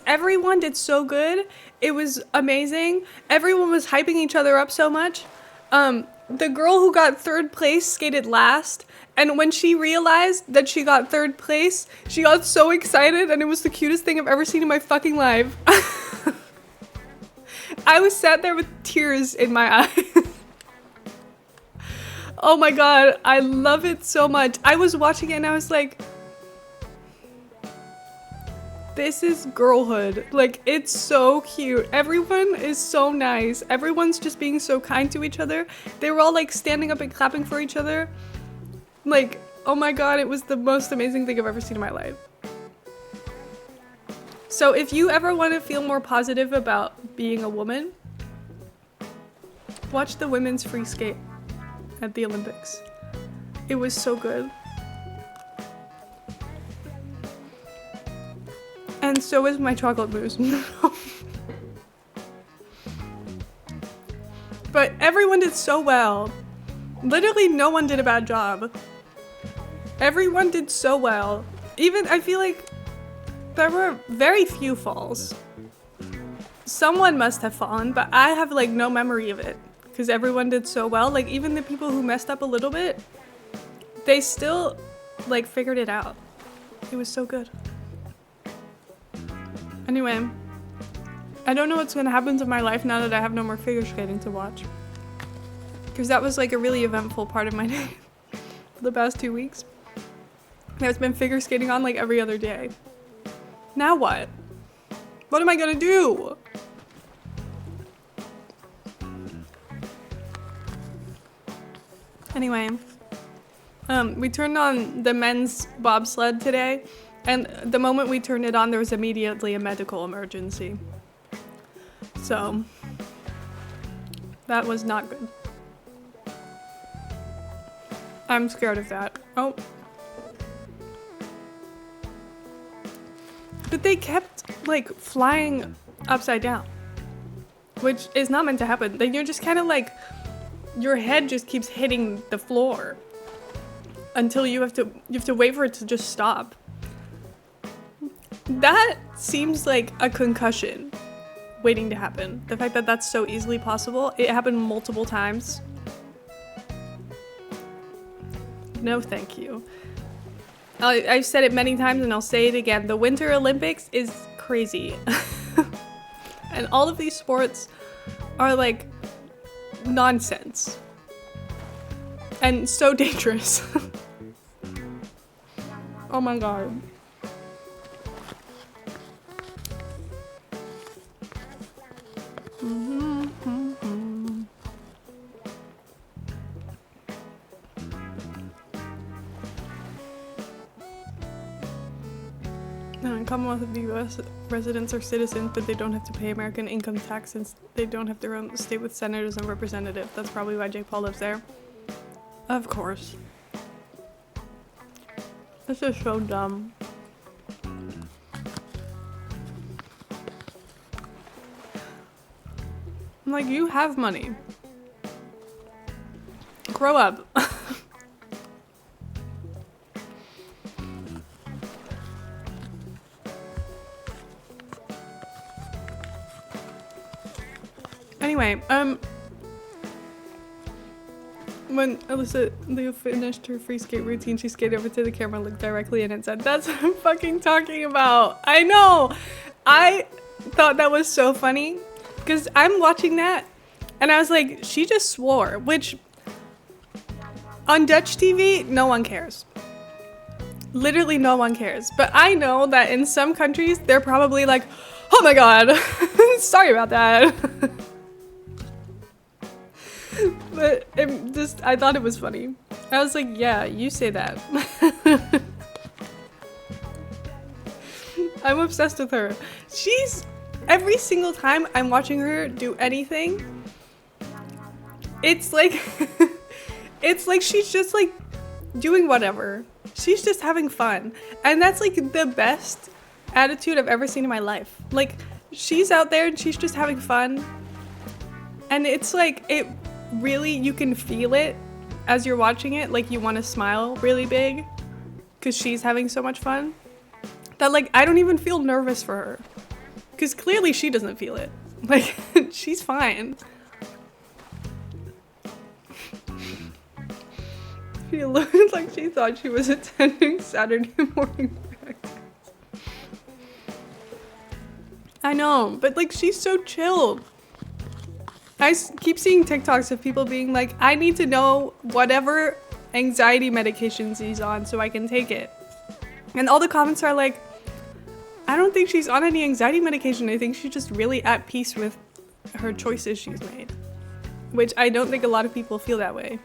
[SPEAKER 1] Everyone did so good. It was amazing. Everyone was hyping each other up so much. The girl who got 3rd place skated last, and when she realized that she got 3rd place, she got so excited, and it was the cutest thing I've ever seen in my fucking life. I was sat there with tears in my eyes. Oh my god, I love it so much. I was watching it and I was like, this is girlhood. Like, it's so cute. Everyone is so nice. Everyone's just being so kind to each other. They were all like standing up and clapping for each other. Like, oh my god, it was the most amazing thing I've ever seen in my life. So if you ever want to feel more positive about being a woman, watch the women's free skate at the Olympics. It was so good. And so is my chocolate mousse. But everyone did so well. Literally no one did a bad job. Everyone did so well. Even, I feel like there were very few falls. Someone must have fallen, but I have like no memory of it. Because everyone did so well. Like, even the people who messed up a little bit, they still like figured it out. It was so good. Anyway, I don't know what's gonna happen to my life now that I have no more figure skating to watch. Because that was like a really eventful part of my day for the past 2 weeks. I've been figure skating on like every other day. Now what? What am I gonna do? Anyway, we turned on the men's bobsled today, and the moment we turned it on, there was immediately a medical emergency. So, that was not good. I'm scared of that. Oh. But they kept, like, flying upside down, which is not meant to happen. Then you're just kind of like, your head just keeps hitting the floor until you have to wait for it to just stop. That seems like a concussion waiting to happen. The fact that that's so easily possible. It happened multiple times. No, thank you. I've said it many times and I'll say it again. The Winter Olympics is crazy. And all of these sports are like nonsense. And so dangerous. Oh my god. Commonwealth of the U.S. residents are citizens, but they don't have to pay American income tax since they don't have their own state with senators and representatives. That's probably why Jake Paul lives there. Of course. This is so dumb. I'm like, you have money. Grow up. Anyway, when Alyssa Leo finished her free skate routine, she skated over to the camera, looked directly in and said, "That's what I'm fucking talking about." I know. I thought that was so funny because I'm watching that and I was like, she just swore, which on Dutch TV, no one cares. Literally no one cares. But I know that in some countries, they're probably like, "Oh my god, sorry about that." But I thought it was funny. I was like, yeah, you say that. I'm obsessed with her. Every single time I'm watching her do anything, it's like, it's like she's just like doing whatever. She's just having fun. And that's like the best attitude I've ever seen in my life. Like, she's out there and she's just having fun. And it's like, really, you can feel it as you're watching it, like you want to smile really big because she's having so much fun that like I don't even feel nervous for her because clearly she doesn't feel it. Like, she's fine. She looked like she thought she was attending Saturday morning practice. I know, but like she's so chilled. I keep seeing TikToks of people being like, I need to know whatever anxiety medications he's on so I can take it. And all the comments are like, I don't think she's on any anxiety medication. I think she's just really at peace with her choices she's made. Which I don't think a lot of people feel that way.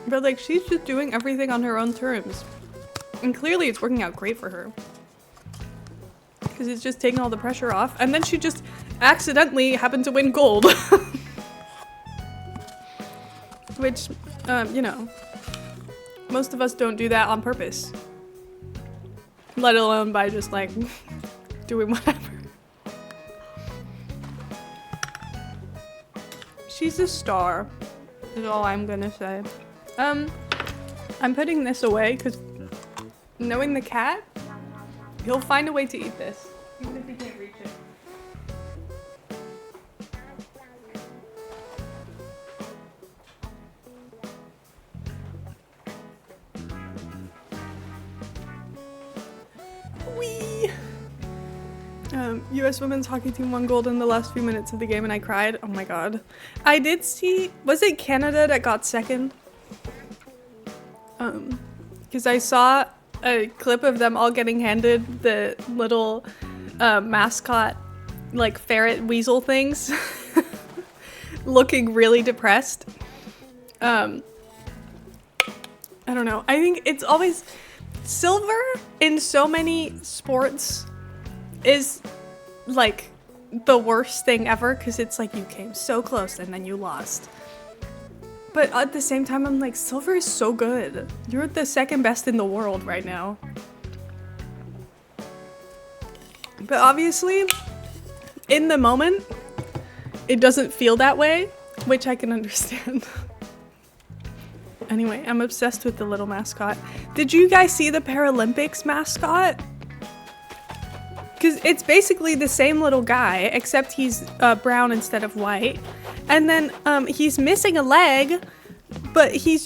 [SPEAKER 1] But like, she's just doing everything on her own terms. And clearly it's working out great for her. Because it's just taking all the pressure off. And then she just accidentally happened to win gold. Which, you know, most of us don't do that on purpose. Let alone by just like doing whatever. She's a star, is all I'm gonna say. I'm putting this away because knowing the cat, he'll find a way to eat this, even if he can't reach it. Whee! U.S. women's hockey team won gold in the last few minutes of the game and I cried. Oh my god. I did see, was it Canada that got second? Because I saw a clip of them all getting handed the little mascot, like ferret weasel things, looking really depressed. I don't know. I think it's always silver in so many sports is like the worst thing ever because it's like you came so close and then you lost. But at the same time, I'm like, silver is so good. You're the second best in the world right now. But obviously, in the moment, it doesn't feel that way, which I can understand. Anyway, I'm obsessed with the little mascot. Did you guys see the Paralympics mascot? Because it's basically the same little guy, except he's brown instead of white. And then he's missing a leg But he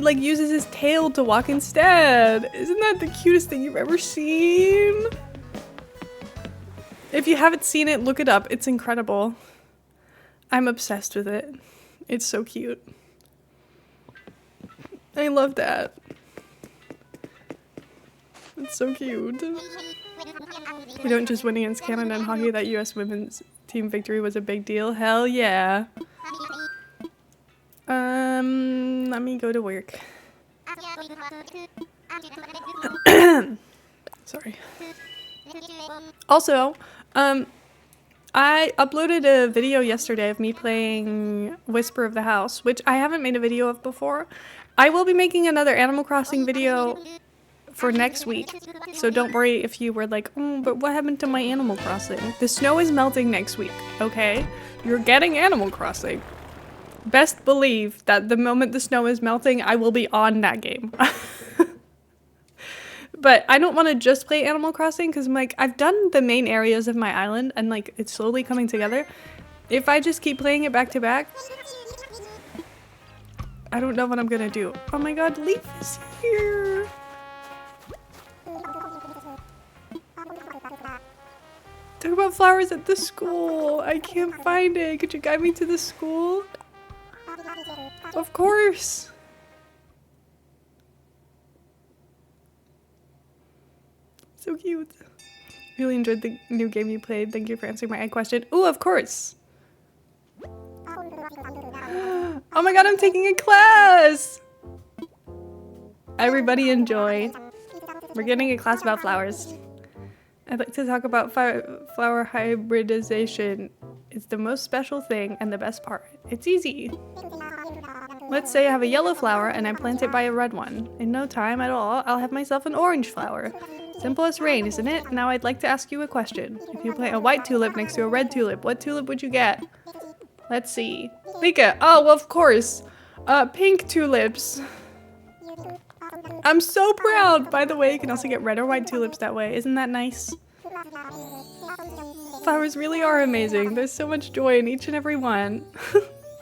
[SPEAKER 1] like uses his tail to walk instead. Isn't that the cutest thing you've ever seen? If you haven't seen it, look it up. It's incredible. I'm obsessed with it. It's so cute. I love that. It's so cute. We don't just win against Canada in hockey. That US women's team victory was a big deal. Hell yeah. Let me go to work. Sorry. Also, I uploaded a video yesterday of me playing Whisper of the House, which I haven't made a video of before. I will be making another Animal Crossing video for next week, so don't worry if you were like, oh, but what happened to my Animal Crossing? The snow is melting next week, okay? You're getting Animal Crossing. Best believe that the moment the snow is melting, I will be on that game. But I don't want to just play Animal Crossing because I'm like, I've done the main areas of my island and like it's slowly coming together. If I just keep playing it back to back, I don't know what I'm gonna do. Oh my god, Leaf is here! Talk about flowers at the school. I can't find it. Could you guide me to the school? Of course! So cute. Really enjoyed the new game you played. Thank you for answering my egg question. Ooh, of course! Oh my god, I'm taking a class! Everybody enjoy. We're getting a class about flowers. I'd like to talk about flower hybridization. It's the most special thing and the best part. It's easy. Let's say I have a yellow flower and I plant it by a red one. In no time at all, I'll have myself an orange flower. Simple as rain, isn't it? Now I'd like to ask you a question. If you plant a white tulip next to a red tulip, what tulip would you get? Let's see. Lika, oh, well, of course. Pink tulips. I'm so proud. By the way, you can also get red or white tulips that way. Isn't that nice? Flowers really are amazing. There's so much joy in each and every one.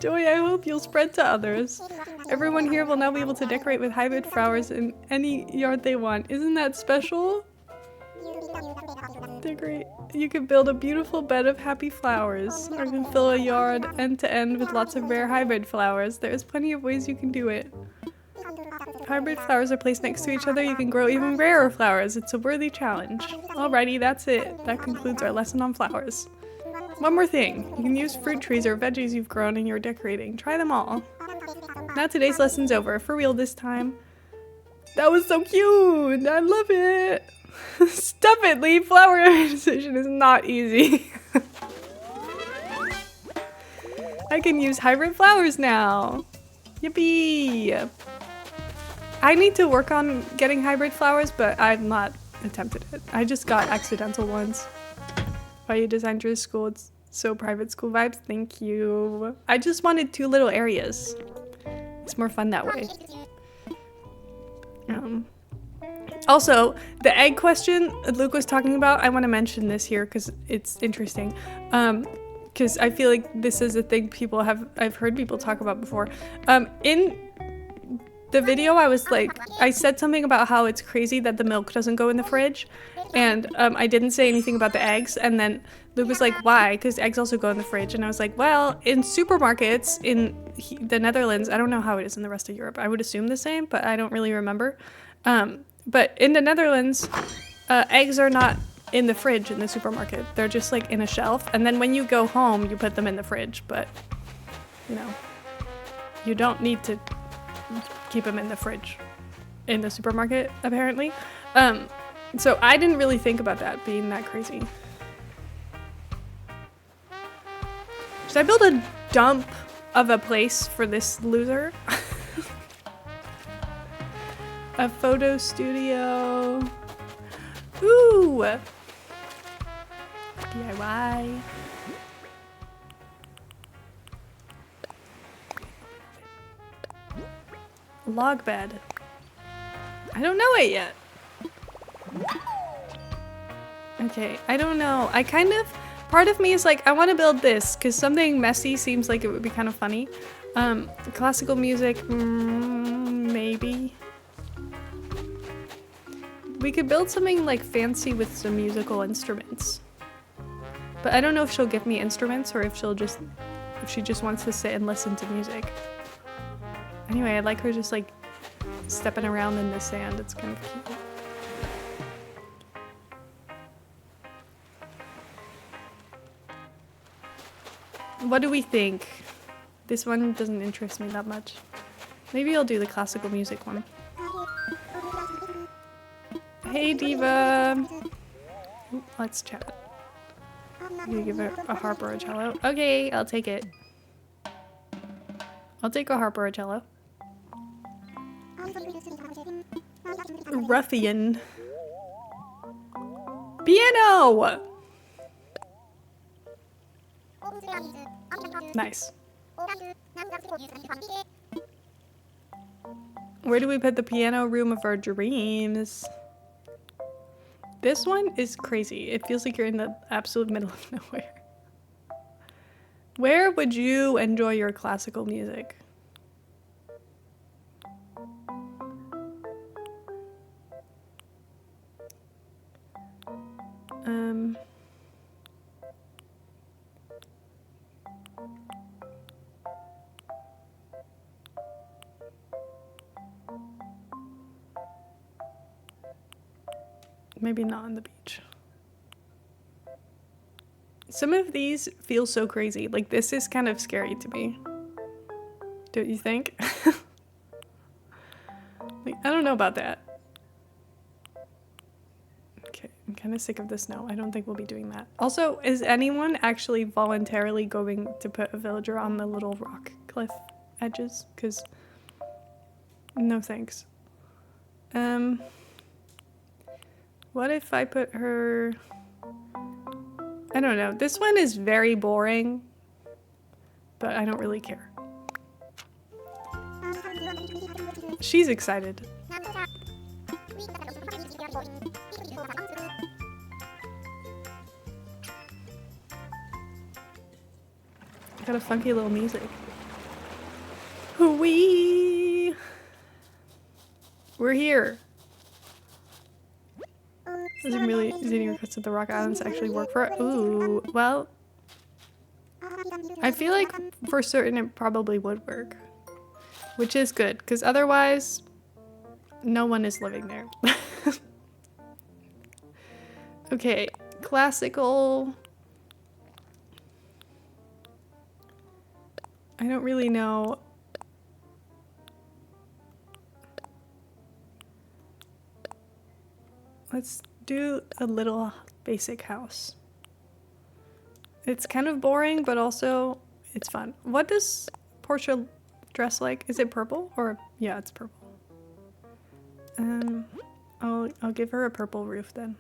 [SPEAKER 1] Joy I hope you'll spread to others. Everyone here will now be able to decorate with hybrid flowers in any yard they want. Isn't that special? They're great. You can build a beautiful bed of happy flowers, or you can fill a yard end to end with lots of rare hybrid flowers. There's plenty of ways you can do it. Hybrid flowers are placed next to each other. You can grow even rarer flowers. It's a worthy challenge. Alrighty, that's it. That concludes our lesson on flowers. One more thing. You can use fruit trees or veggies you've grown in your decorating. Try them all. Now today's lesson's over. For real this time. That was so cute! I love it! Stop it, Lee! Flower decision is not easy. I can use hybrid flowers now! Yippee! I need to work on getting hybrid flowers, but I've not attempted it. I just got accidental ones. Why you designed your school? It's so private school vibes. Thank you. I just wanted 2 little areas. It's more fun that way. Also, the egg question Luke was talking about, I want to mention this here because it's interesting. Because I feel like this is a thing I've heard people talk about before. In the video, I said something about how it's crazy that the milk doesn't go in the fridge, and I didn't say anything about the eggs, and then Luke was like, why? Because eggs also go in the fridge, and I was like, well, in supermarkets in the Netherlands, I don't know how it is in the rest of Europe, I would assume the same, but I don't really remember, but in the Netherlands, eggs are not in the fridge in the supermarket, they're just like in a shelf, and then when you go home, you put them in the fridge, but, you know, you don't need to keep them in the fridge in the supermarket, apparently. So I didn't really think about that being that crazy. Should I build a dump of a place for this loser? A photo studio. Ooh! DIY. Log bed. I don't know it yet. Okay, I don't know. Part of me is like, I want to build this because something messy seems like it would be kind of funny. Classical music, maybe. We could build something like fancy with some musical instruments. But I don't know if she'll give me instruments or if she just wants to sit and listen to music. Anyway, I like her just like stepping around in the sand. It's kind of cute. What do we think? This one doesn't interest me that much. Maybe I'll do the classical music one. Hey, Diva! Ooh, let's chat. You give her a harp or a cello? Okay, I'll take it. I'll take a harp or a cello. Ruffian. Piano! Nice. Where do we put the piano room of our dreams? This one is crazy. It feels like you're in the absolute middle of nowhere. Where would you enjoy your classical music? Maybe not on the beach. Some of these feel so crazy. Like, this is kind of scary to me. Don't you think? Like, I don't know about that. Okay, I'm kind of sick of the snow. I don't think we'll be doing that. Also, is anyone actually voluntarily going to put a villager on the little rock cliff edges? Because, no thanks. What if I put her... I don't know. This one is very boring, but I don't really care. She's excited. Got a funky little music. Hoo-wee! We're here. Doesn't really zany requests at the Rock Islands actually work for it? Ooh, well, I feel like for certain it probably would work, which is good because otherwise no one is living there. Okay, classical. I don't really know. Let's do a little basic house. It's kind of boring, but also it's fun. What does Portia dress like? Is it purple or yeah, it's purple. I'll give her a purple roof then.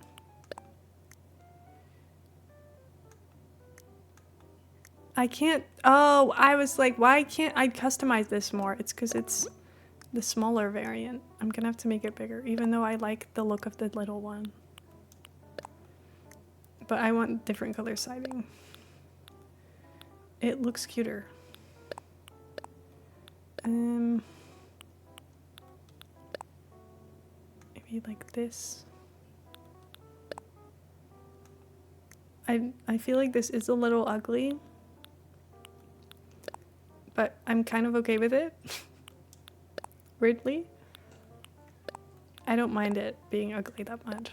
[SPEAKER 1] I can't. Oh, I was like, why can't I customize this more? It's because it's the smaller variant. I'm gonna have to make it bigger, even though I like the look of the little one. But I want different color siding. It looks cuter. Maybe like this. I feel like this is a little ugly, but I'm kind of okay with it. Weirdly. I don't mind it being ugly that much.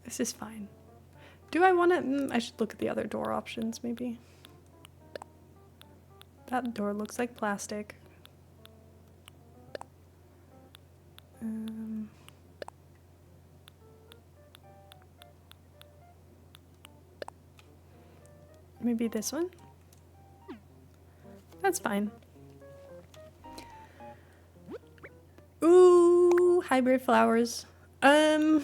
[SPEAKER 1] This is fine. Do I want to? I should look at the other door options, maybe. That door looks like plastic. Maybe this one? That's fine. Ooh, hybrid flowers. Oh,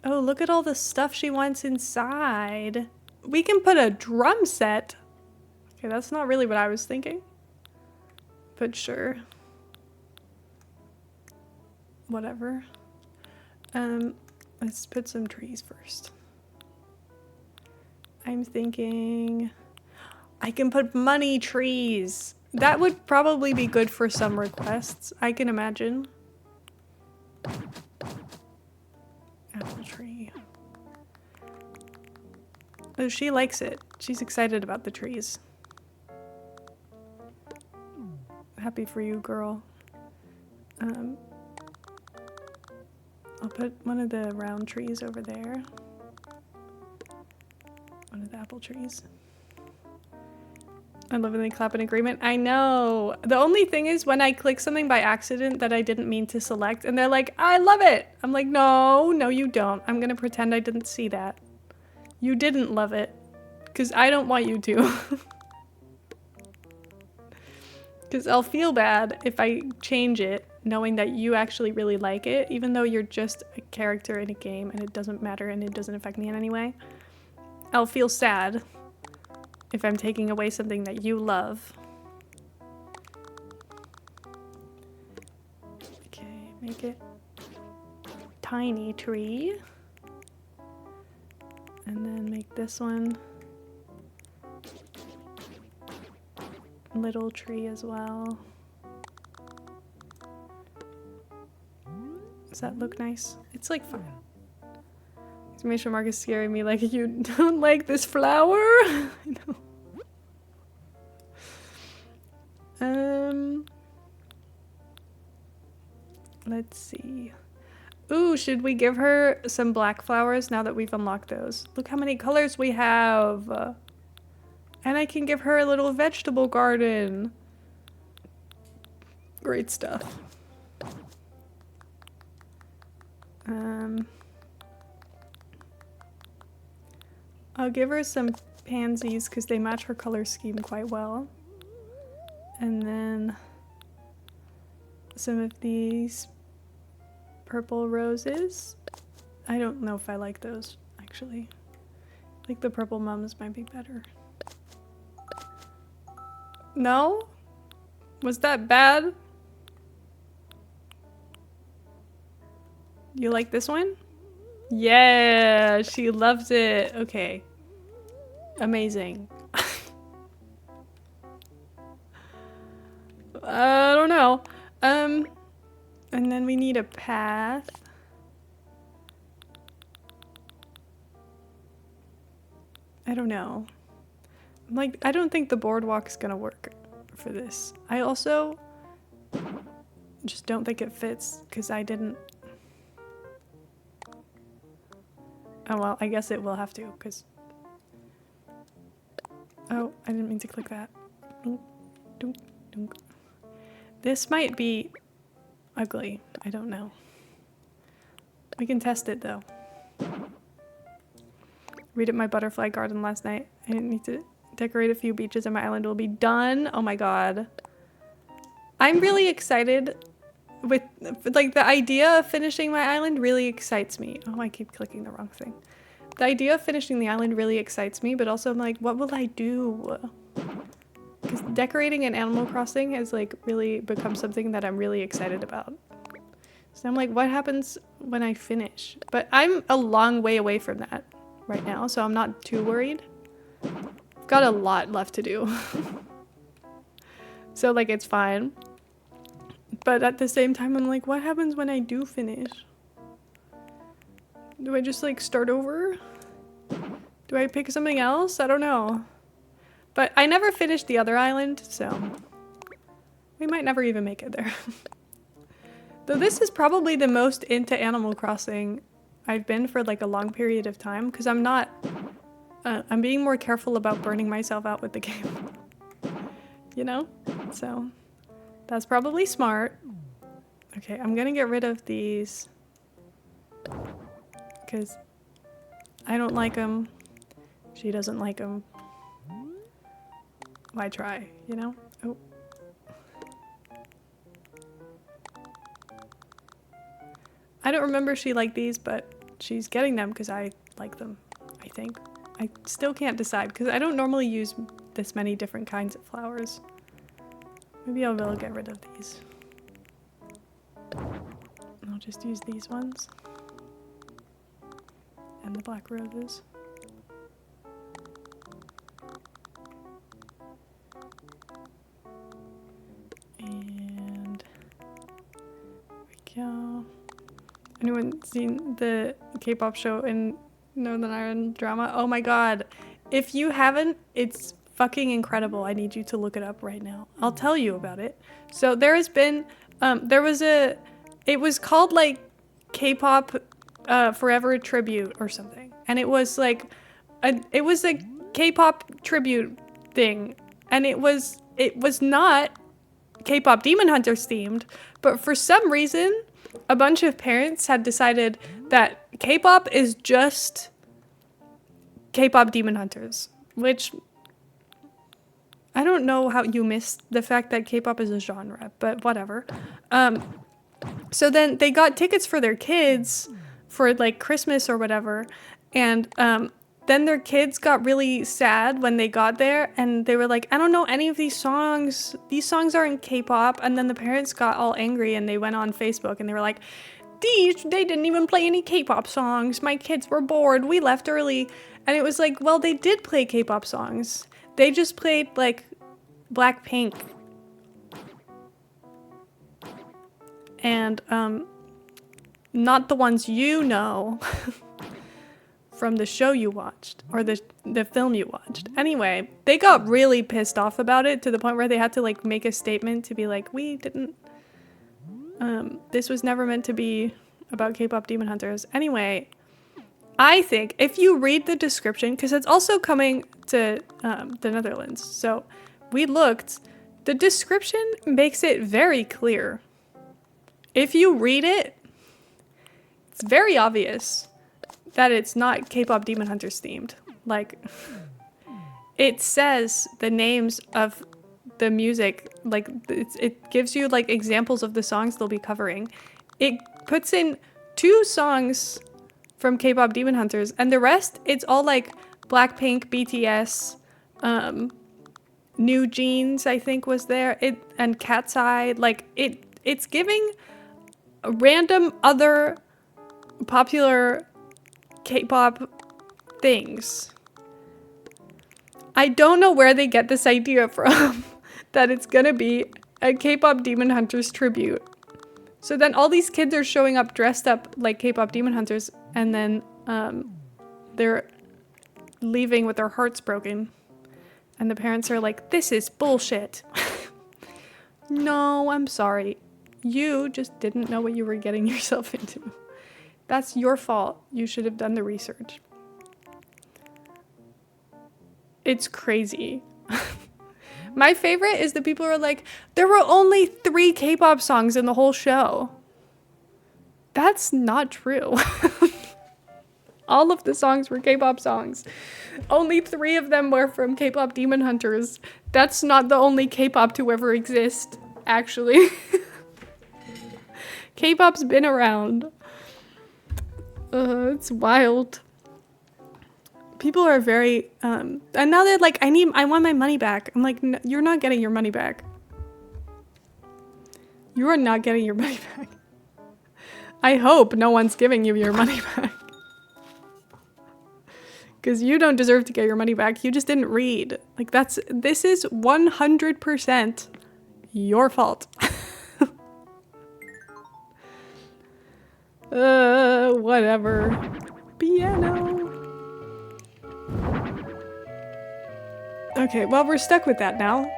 [SPEAKER 1] look at all the stuff she wants inside. We can put a drum set. Okay, that's not really what I was thinking. But sure. Whatever. Let's put some trees first. I'm thinking I can put money trees. That would probably be good for some requests, I can imagine. Apple tree. Oh, she likes it. She's excited about the trees. Happy for you, girl. I'll put one of the round trees over there. One of the apple trees. I love when they clap in agreement. I know. The only thing is when I click something by accident that I didn't mean to select and they're like, I love it. I'm like, no, no, you don't. I'm gonna pretend I didn't see that. You didn't love it. Because I don't want you to. Because I'll feel bad if I change it knowing that you actually really like it, even though you're just a character in a game and it doesn't matter and it doesn't affect me in any way. I'll feel sad if I'm taking away something that you love. Okay, make it tiny tree. And then make this one little tree as well. Does that look nice? It's like fun. Exclamation mark is scaring me like you don't like this flower? I know. Let's see. Ooh, should we give her some black flowers now that we've unlocked those? Look how many colors we have. And I can give her a little vegetable garden. Great stuff. I'll give her some pansies because they match her color scheme quite well. And then some of these purple roses. I don't know if I like those, actually. I think the purple mums might be better. No? Was that bad? You like this one? Yeah, she loves it. Okay. Amazing. I don't know. And then we need a path. I don't know. Like, I don't think the boardwalk's gonna work for this. I also just don't think it fits because I didn't. Oh well, I guess it will have to because. Oh, I didn't mean to click that. Dunk, dunk, dunk. This might be ugly. I don't know. We can test it though. Read at my butterfly garden last night. I didn't need to decorate a few beaches and my island will be done. Oh my god. I'm really excited with like the idea of finishing my island really excites me. Oh, I keep clicking the wrong thing. The idea of finishing the island really excites me, but also I'm like, what will I do? Because decorating in Animal Crossing has like really become something that I'm really excited about. So I'm like, what happens when I finish? But I'm a long way away from that right now, so I'm not too worried. I've got a lot left to do. So like, it's fine. But at the same time, I'm like, what happens when I do finish? Do I just like start over? Do I pick something else? I don't know. But I never finished the other island, so we might never even make it there. Though this is probably the most into Animal Crossing I've been for like a long period of time because I'm not, I'm being more careful about burning myself out with the game. You know? So that's probably smart. Okay, I'm gonna get rid of these because I don't like them. She doesn't like them. Why try, you know? Oh. I don't remember she liked these, but she's getting them because I like them, I think. I still can't decide because I don't normally use this many different kinds of flowers. Maybe I will get rid of these. I'll just use these ones. And the black roses. Yeah. Anyone seen the K-pop show in Northern Ireland drama? Oh my god. If you haven't, it's fucking incredible. I need you to look it up right now. I'll tell you about it. So there has been, it was called like K-pop Forever Tribute or something. And it was like, it was a K-pop tribute thing. And it was not K-pop Demon Hunters themed, but for some reason, a bunch of parents had decided that K-pop is just K-pop Demon Hunters, which I don't know how you missed the fact that K-pop is a genre, but whatever. So then they got tickets for their kids for like Christmas or whatever, and then their kids got really sad when they got there, and they were like, I don't know any of these songs. These songs aren't K-pop. And then the parents got all angry and they went on Facebook and they were like, they didn't even play any K-pop songs. My kids were bored. We left early. And it was like, well, they did play K-pop songs. They just played like Blackpink. And not the ones you know from the show you watched or the film you watched. Anyway, they got really pissed off about it to the point where they had to like make a statement to be like, we didn't, this was never meant to be about K-pop Demon Hunters. Anyway, I think if you read the description, because it's also coming to the Netherlands, so we looked, the description makes it very clear. If you read it, it's very obvious that it's not K-pop Demon Hunters themed. Like, it says the names of the music, like it gives you like examples of the songs they'll be covering. It puts in 2 songs from K-pop Demon Hunters, and the rest, it's all like Blackpink, BTS, New Jeans, I think was there, and Cat's Eye. Like it's giving random other popular K-pop things. I don't know where they get this idea from that it's gonna be a K-pop Demon Hunters tribute. So then all these kids are showing up dressed up like K-pop Demon Hunters, and then they're leaving with their hearts broken. And the parents are like, this is bullshit. No, I'm sorry. You just didn't know what you were getting yourself into. That's your fault. You should have done the research. It's crazy. My favorite is the people who are like, there were only 3 K-pop songs in the whole show. That's not true. All of the songs were K-pop songs. Only 3 of them were from K-pop Demon Hunters. That's not the only K-pop to ever exist, actually. K-pop's been around. It's wild. People are very, and now they're like, I want my money back. I'm like, no, you're not getting your money back. You are not getting your money back. I hope no one's giving you your money back. Because you don't deserve to get your money back. You just didn't read. Like, this is 100% your fault. Whatever. Piano. Okay, well, we're stuck with that now.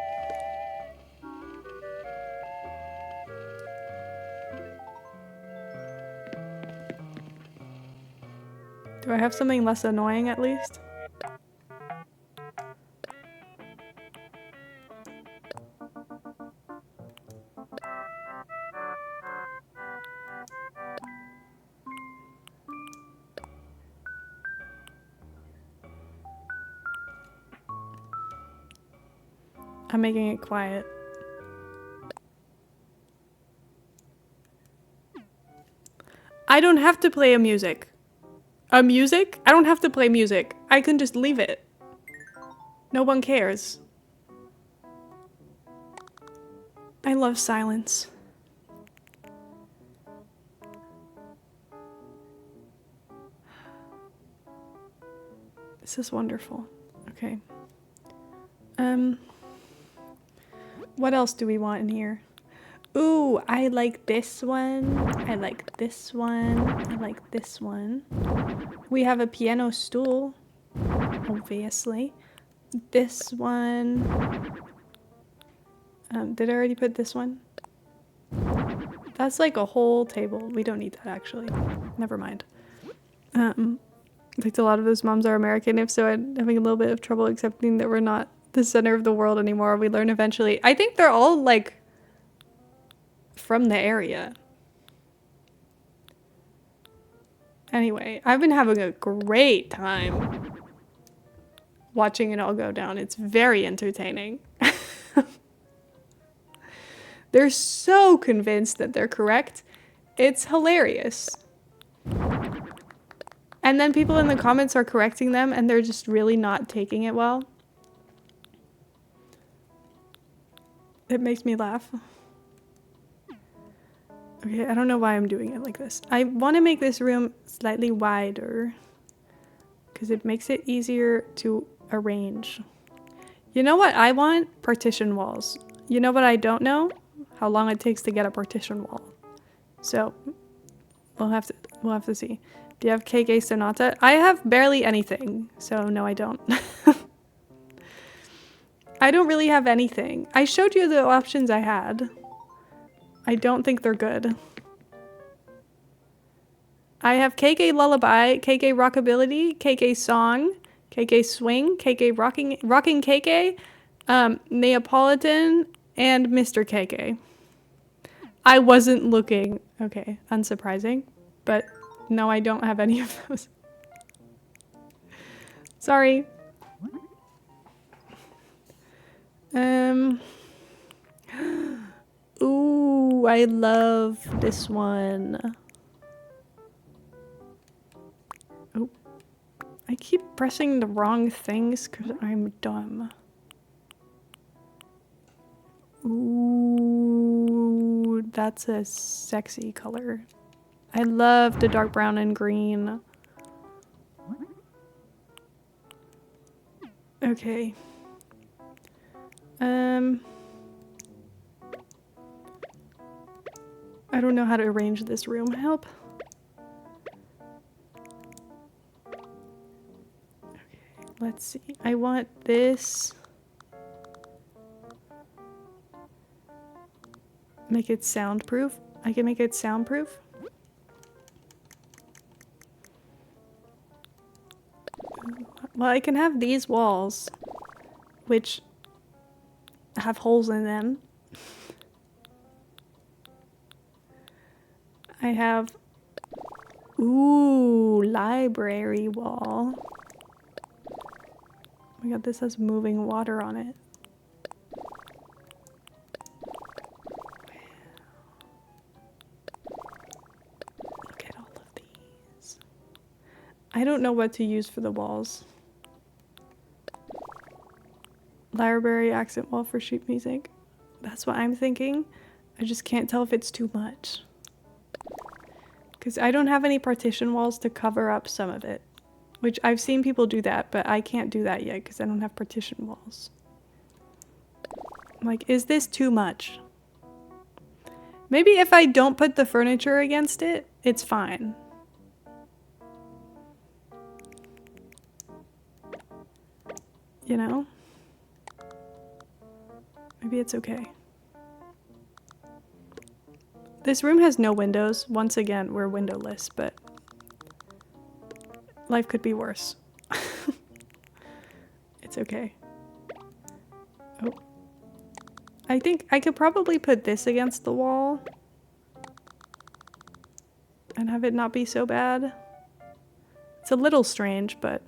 [SPEAKER 1] Do I have something less annoying at least? I'm making it quiet. I don't have to play a music. A music? I don't have to play music. I can just leave it. No one cares. I love silence. This is wonderful. Okay. What else do we want in here? Ooh, I like this one. I like this one. I like this one. We have a piano stool, obviously. This one. Did I already put this one? That's like a whole table. We don't need that actually. Never mind. I think a lot of those moms are American. If so, I'm having a little bit of trouble accepting that we're not the center of the world anymore. We learn eventually. I think they're all like from the area. Anyway, I've been having a great time watching it all go down. It's very entertaining. They're so convinced that they're correct. It's hilarious. And then people in the comments are correcting them and they're just really not taking it well. It makes me laugh. Okay, I don't know why I'm doing it like this. I want to make this room slightly wider because it makes it easier to arrange. You know what I want? Partition walls. You know what I don't know? How long it takes to get a partition wall. So we'll have to see. Do you have KK Sonata? I have barely anything, so no, I don't. I don't really have anything. I showed you the options I had. I don't think they're good. I have KK Lullaby, KK Rockability, KK Song, KK Swing, KK Rocking KK, Neapolitan, and Mr. KK. I wasn't looking. Okay, unsurprising, but no, I don't have any of those. Sorry. Ooh, I love this one. Oh, I keep pressing the wrong things because I'm dumb. Ooh, that's a sexy color. I love the dark brown and green. Okay. I don't know how to arrange this room. Help. Okay, let's see. I want this. Make it soundproof. I can make it soundproof. Well, I can have these walls, which have holes in them. I have, ooh, library wall. Oh my god, this has moving water on it. Look at all of these. I don't know what to use for the walls. Library accent wall for sheet music. That's what I'm thinking. I just can't tell if it's too much. Because I don't have any partition walls to cover up some of it. Which I've seen people do that, but I can't do that yet because I don't have partition walls. I'm like, is this too much? Maybe if I don't put the furniture against it, it's fine. You know? Maybe it's okay. This room has no windows. Once again, we're windowless, but life could be worse. It's okay. Oh. I think I could probably put this against the wall and have it not be so bad. It's a little strange, but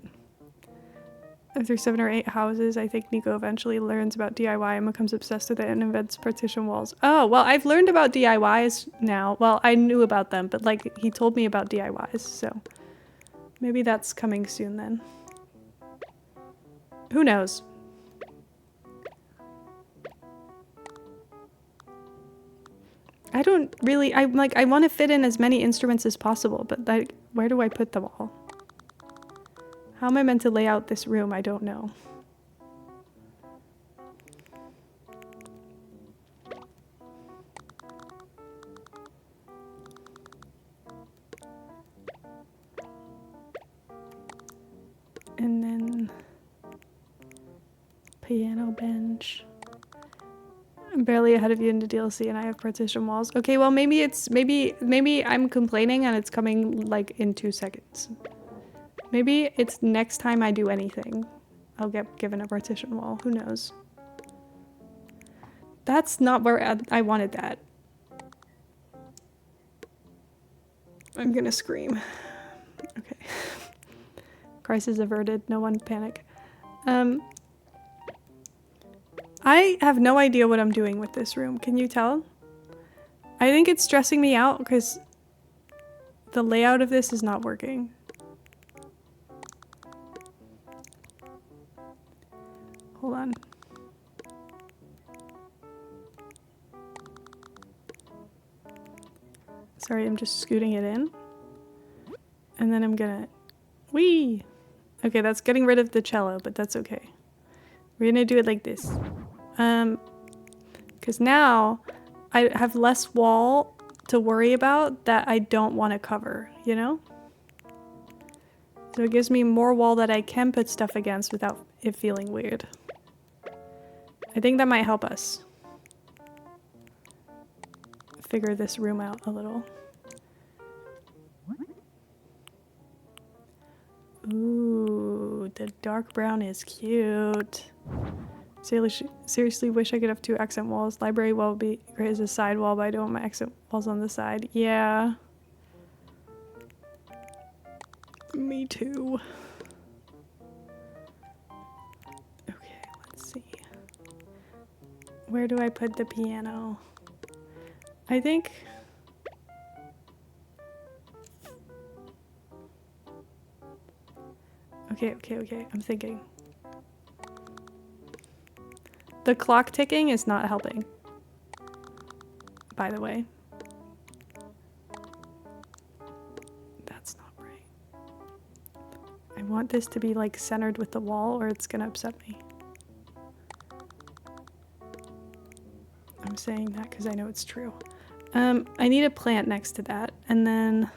[SPEAKER 1] after 7 or 8 houses, I think Nico eventually learns about DIY and becomes obsessed with it and invents partition walls. Oh, well, I've learned about DIYs now. Well, I knew about them, but like he told me about DIYs, so maybe that's coming soon then. Who knows? I don't really, I'm like, I want to fit in as many instruments as possible, but like, where do I put them all? How am I meant to lay out this room? I don't know. Piano bench. I'm barely ahead of you into DLC and I have partition walls. Okay, well maybe I'm complaining and it's coming like in 2 seconds. Maybe it's next time I do anything, I'll get given a partition wall. Who knows? That's not where I wanted that. I'm gonna scream. Okay. Crisis averted. No one panic. I have no idea what I'm doing with this room. Can you tell? I think it's stressing me out because the layout of this is not working. Hold on. Sorry, I'm just scooting it in. And then I'm gonna... Whee! Okay, that's getting rid of the cello, but that's okay. We're gonna do it like this. Because now I have less wall to worry about that I don't want to cover, you know? So it gives me more wall that I can put stuff against without it feeling weird. I think that might help us figure this room out a little. Ooh, the dark brown is cute. Seriously wish I could have 2 accent walls. Library wall would be great as a side wall, but I don't want my accent walls on the side. Yeah. Me too. Okay, let's see. Where do I put the piano? I think... Okay. I'm thinking. The clock ticking is not helping. By the way. That's not right. I want this to be like centered with the wall or it's gonna upset me. I'm saying that because I know it's true. I need a plant next to that, and then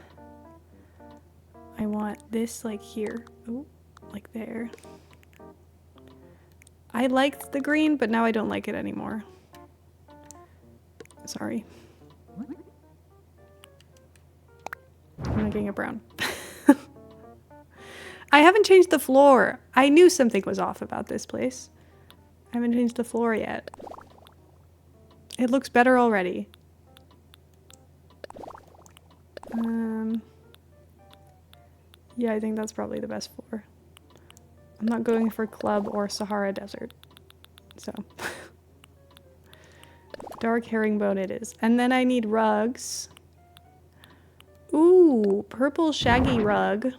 [SPEAKER 1] I want this like here. Ooh, like there. I liked the green, but now I don't like it anymore. Sorry. I'm making it brown. I haven't changed the floor. I knew something was off about this place. I haven't changed the floor yet. It looks better already. Yeah, I think that's probably the best floor. I'm not going for club or Sahara Desert. So. Dark herringbone it is. And then I need rugs. Ooh, purple shaggy rug.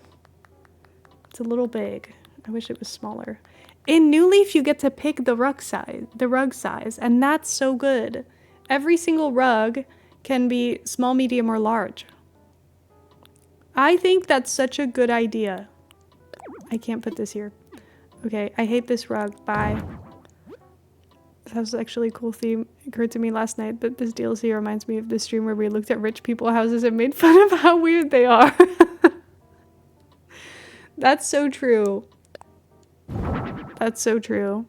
[SPEAKER 1] It's a little big. I wish it was smaller. In New Leaf, you get to pick the rug size, and that's so good. Every single rug can be small, medium, or large. I think that's such a good idea. I can't put this here. Okay, I hate this rug. Bye. That was actually a cool theme. It occurred to me last night that this DLC reminds me of the stream where we looked at rich people houses and made fun of how weird they are. That's so true. That's so true.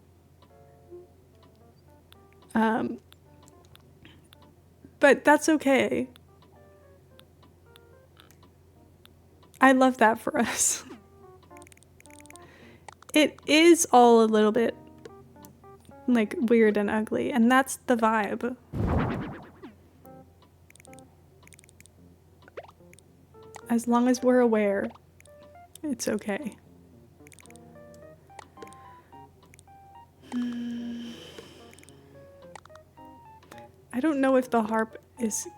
[SPEAKER 1] But that's okay. I love that for us. It is all a little bit like weird and ugly, and that's the vibe. As long as we're aware, it's okay. I don't know if the harp is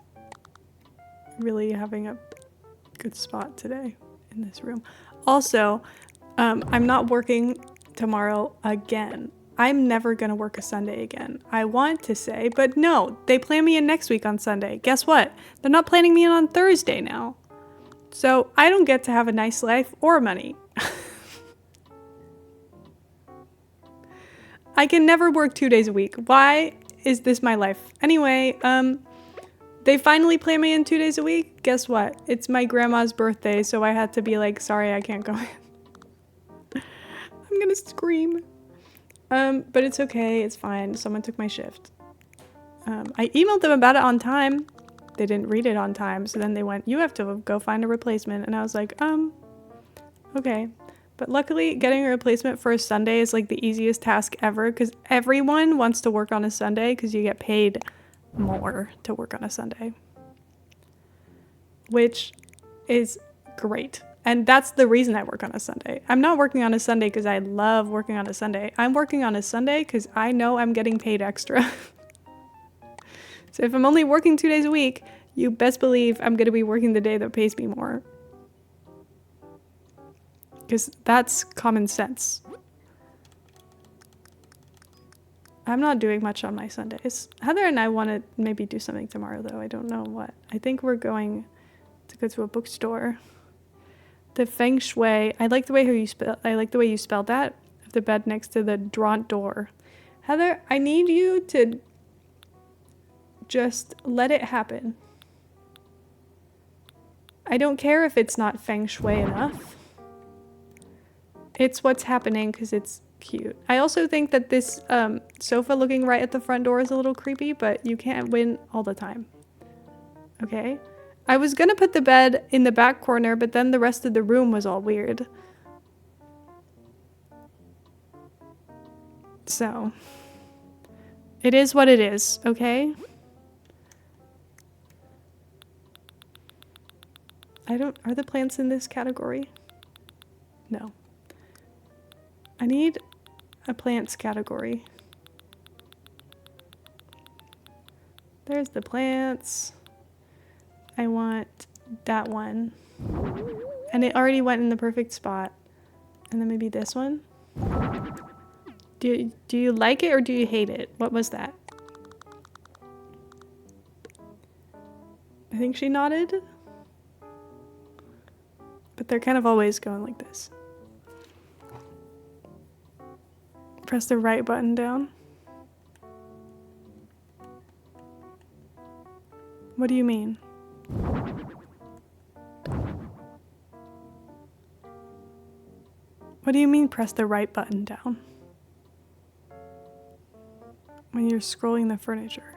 [SPEAKER 1] really having a good spot today in this room. Also, I'm not working tomorrow again. I'm never gonna work a Sunday again. I want to say, but no, they plan me in next week on Sunday. Guess what? They're not planning me in on Thursday now. So I don't get to have a nice life or money. I can never work 2 days a week. Why is this my life? Anyway, they finally play me in 2 days a week. Guess what? It's my grandma's birthday, so I had to be like, sorry, I can't go in. I'm gonna scream. But it's okay. It's fine. Someone took my shift. I emailed them about it on time. They didn't read it on time. So then they went, you have to go find a replacement. And I was like, okay. But luckily, getting a replacement for a Sunday is like the easiest task ever because everyone wants to work on a Sunday because you get paid more to work on a Sunday, which is great. And that's the reason I work on a Sunday. I'm not working on a Sunday because I love working on a Sunday. I'm working on a Sunday because I know I'm getting paid extra. So if I'm only working 2 days a week, you best believe I'm going to be working the day that pays me more. Because that's common sense. I'm not doing much on my Sundays. Heather and I want to maybe do something tomorrow, though. I don't know what. I think we're going to go to a bookstore. The feng shui. I like the way you spelled that. The bed next to the drawn door. Heather, I need you to just let it happen. I don't care if it's not feng shui enough. It's what's happening because it's cute. I also think that this sofa looking right at the front door is a little creepy, but you can't win all the time. Okay? I was gonna put the bed in the back corner, but then the rest of the room was all weird. So, it is what it is, okay? Are the plants in this category? No. I need a plants category. There's the plants. I want that one. And it already went in the perfect spot. And then maybe this one. Do you like it or do you hate it? What was that? I think she nodded. But they're kind of always going like this. Press the right button down. What do you mean? What do you mean press the right button down? When you're scrolling the furniture.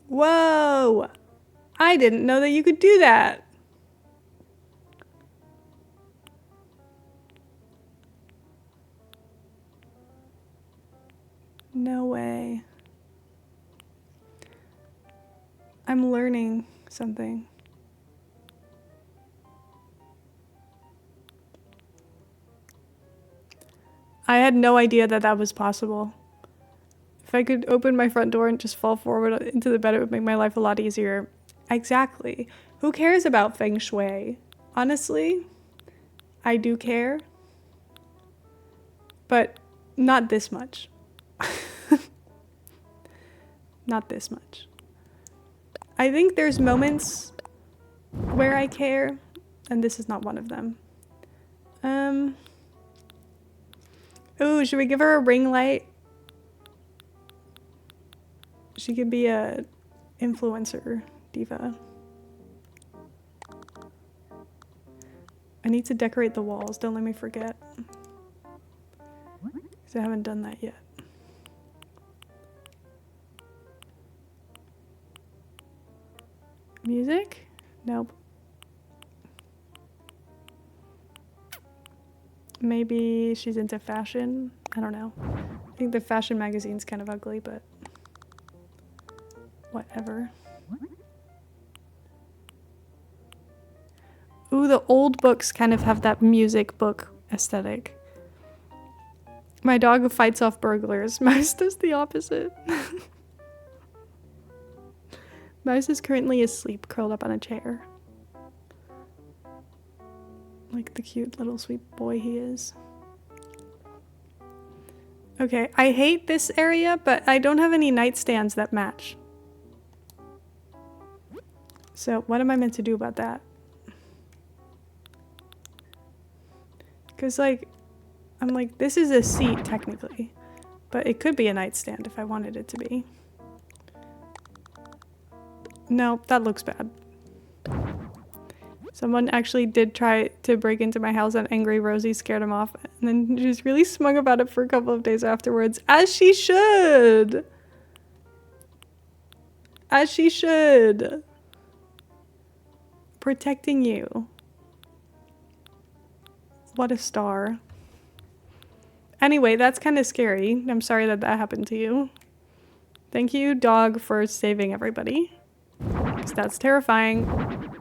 [SPEAKER 1] Whoa! I didn't know that you could do that. No way. I'm learning something. I had no idea that that was possible. If I could open my front door and just fall forward into the bed, it would make my life a lot easier. Exactly. Who cares about feng shui? Honestly, I do care. But not this much. Not this much. I think there's moments where I care, and this is not one of them. Ooh, should we give her a ring light? She could be a influencer diva. I need to decorate the walls. Don't let me forget. Because I haven't done that yet. Music? Nope. Maybe she's into fashion. I don't know. I think the fashion magazine's kind of ugly, but whatever. Ooh, the old books kind of have that music book aesthetic. My dog fights off burglars. Mouse does the opposite. Mouse is currently asleep, curled up on a chair. Like the cute little sweet boy he is. Okay, I hate this area, but I don't have any nightstands that match. So what am I meant to do about that? Because like, I'm like, this is a seat technically, but it could be a nightstand if I wanted it to be. No, that looks bad. Someone actually did try to break into my house and Angry Rosie scared him off. And then she was really smug about it for a couple of days afterwards. As she should! As she should! Protecting you. What a star. Anyway, that's kind of scary. I'm sorry that that happened to you. Thank you, dog, for saving everybody. Because that's terrifying.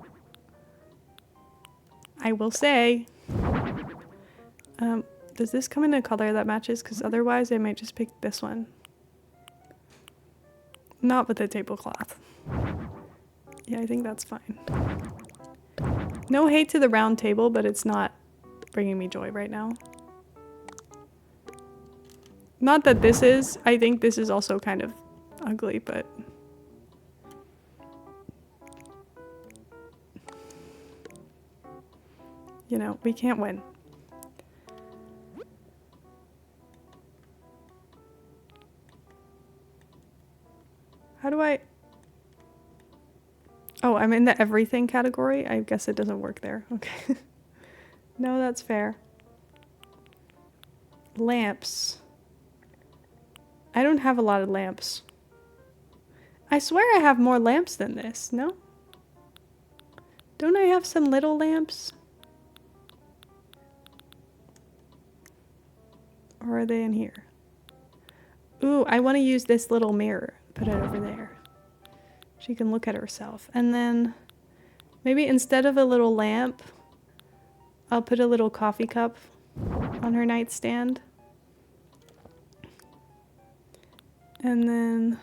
[SPEAKER 1] I will say. Does this come in a color that matches? Because otherwise I might just pick this one. Not with the tablecloth. Yeah, I think that's fine. No hate to the round table, but it's not bringing me joy right now. Not that this is. I think this is also kind of ugly, but... You know, we can't win. How do I... Oh, I'm in the everything category? I guess it doesn't work there. Okay. No, that's fair. Lamps. I don't have a lot of lamps. I swear I have more lamps than this, no? Don't I have some little lamps? Or are they in here? Ooh, I want to use this little mirror. Put it over there. She can look at herself. And then maybe instead of a little lamp, I'll put a little coffee cup on her nightstand. And then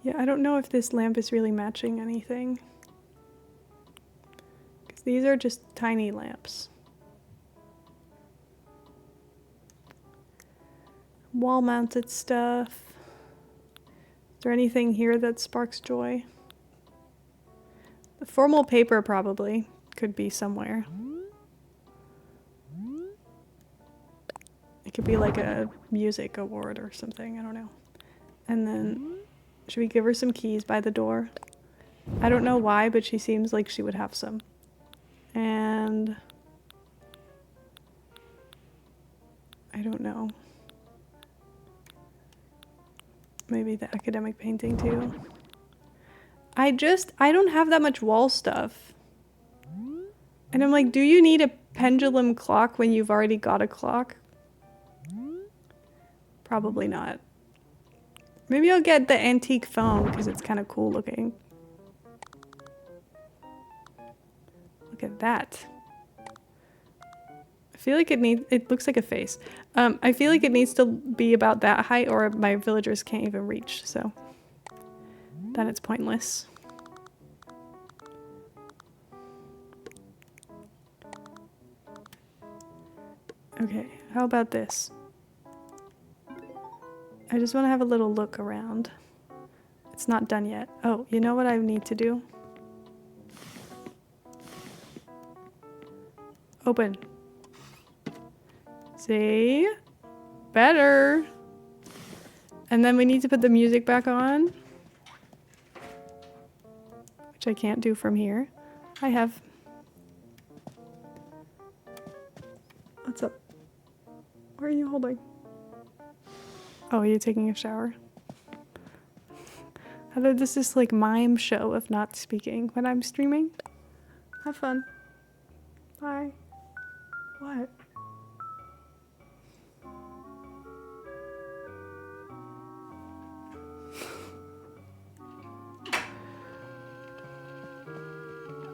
[SPEAKER 1] yeah, I don't know if this lamp is really matching anything. Because these are just tiny lamps. Wall-mounted stuff. Is there anything here that sparks joy? The formal paper probably could be somewhere. It could be like a music award or something, I don't know. And then, should we give her some keys by the door? I don't know why, but she seems like she would have some. And... I don't know. Maybe the academic painting too. I don't have that much wall stuff. And I'm like, do you need a pendulum clock when you've already got a clock? Probably not. Maybe I'll get the antique phone because it's kind of cool looking. Look at that. I feel like it looks like a face. I feel like it needs to be about that height or my villagers can't even reach, so then it's pointless. Okay, how about this? I just want to have a little look around. It's not done yet. Oh, you know what I need to do? Open. See? Better. And then we need to put the music back on. Which I can't do from here. I have... What's up? What are you holding? Oh, are you taking a shower? How did this like mime show of not speaking when I'm streaming? Have fun. Bye. What?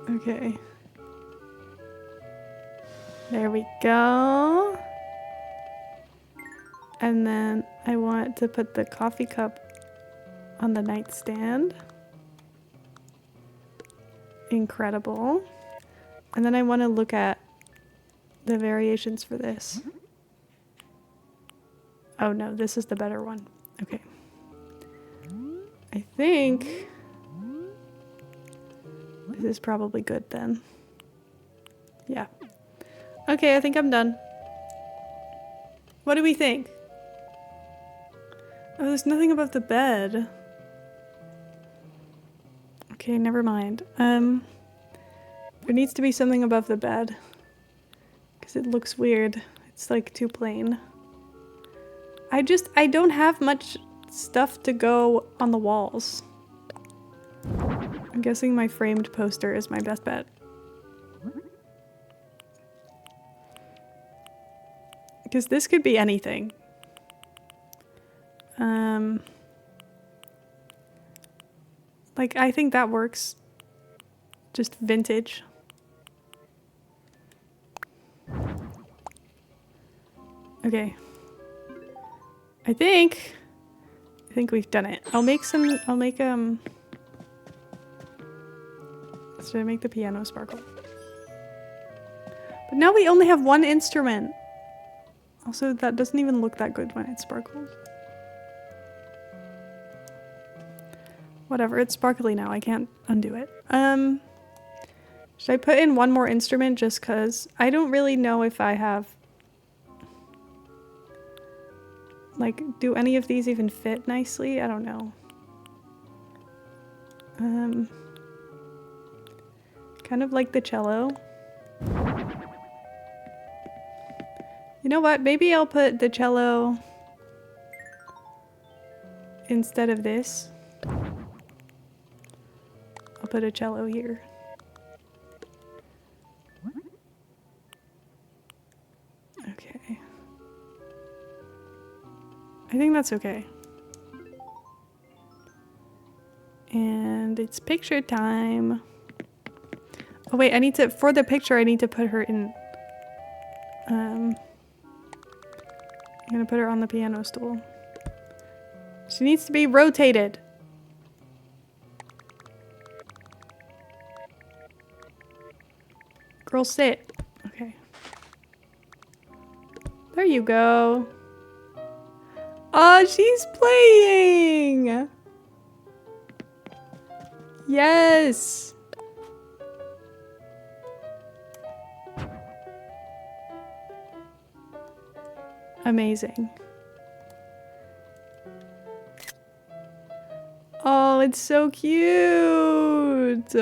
[SPEAKER 1] Okay. There we go. And then I want to put the coffee cup on the nightstand. Incredible. And then I want to look at the variations for this. Oh no, this is the better one. Okay. I think this is probably good then. Yeah. Okay, I think I'm done. What do we think? Oh, there's nothing above the bed. Okay, never mind. There needs to be something above the bed. Because it looks weird. It's like too plain. I don't have much stuff to go on the walls. I'm guessing my framed poster is my best bet. Because this could be anything. Like, I think that works. Just vintage. Okay. I think we've done it. I'll make, should I make the piano sparkle? But now we only have one instrument. Also, that doesn't even look that good when it sparkles. Whatever, it's sparkly now. I can't undo it. Should I put in one more instrument just cause I don't really know if I have... Like, do any of these even fit nicely? I don't know. Kind of like the cello. You know what? Maybe I'll put the cello instead of this. I'll put a cello here. Okay. I think that's okay. And it's picture time. Oh wait, I need to, for the picture, I need to put her in, I'm gonna put her on the piano stool. She needs to be rotated. Girl, sit. Okay. There you go. Oh, she's playing! Yes! Amazing. Oh, it's so cute!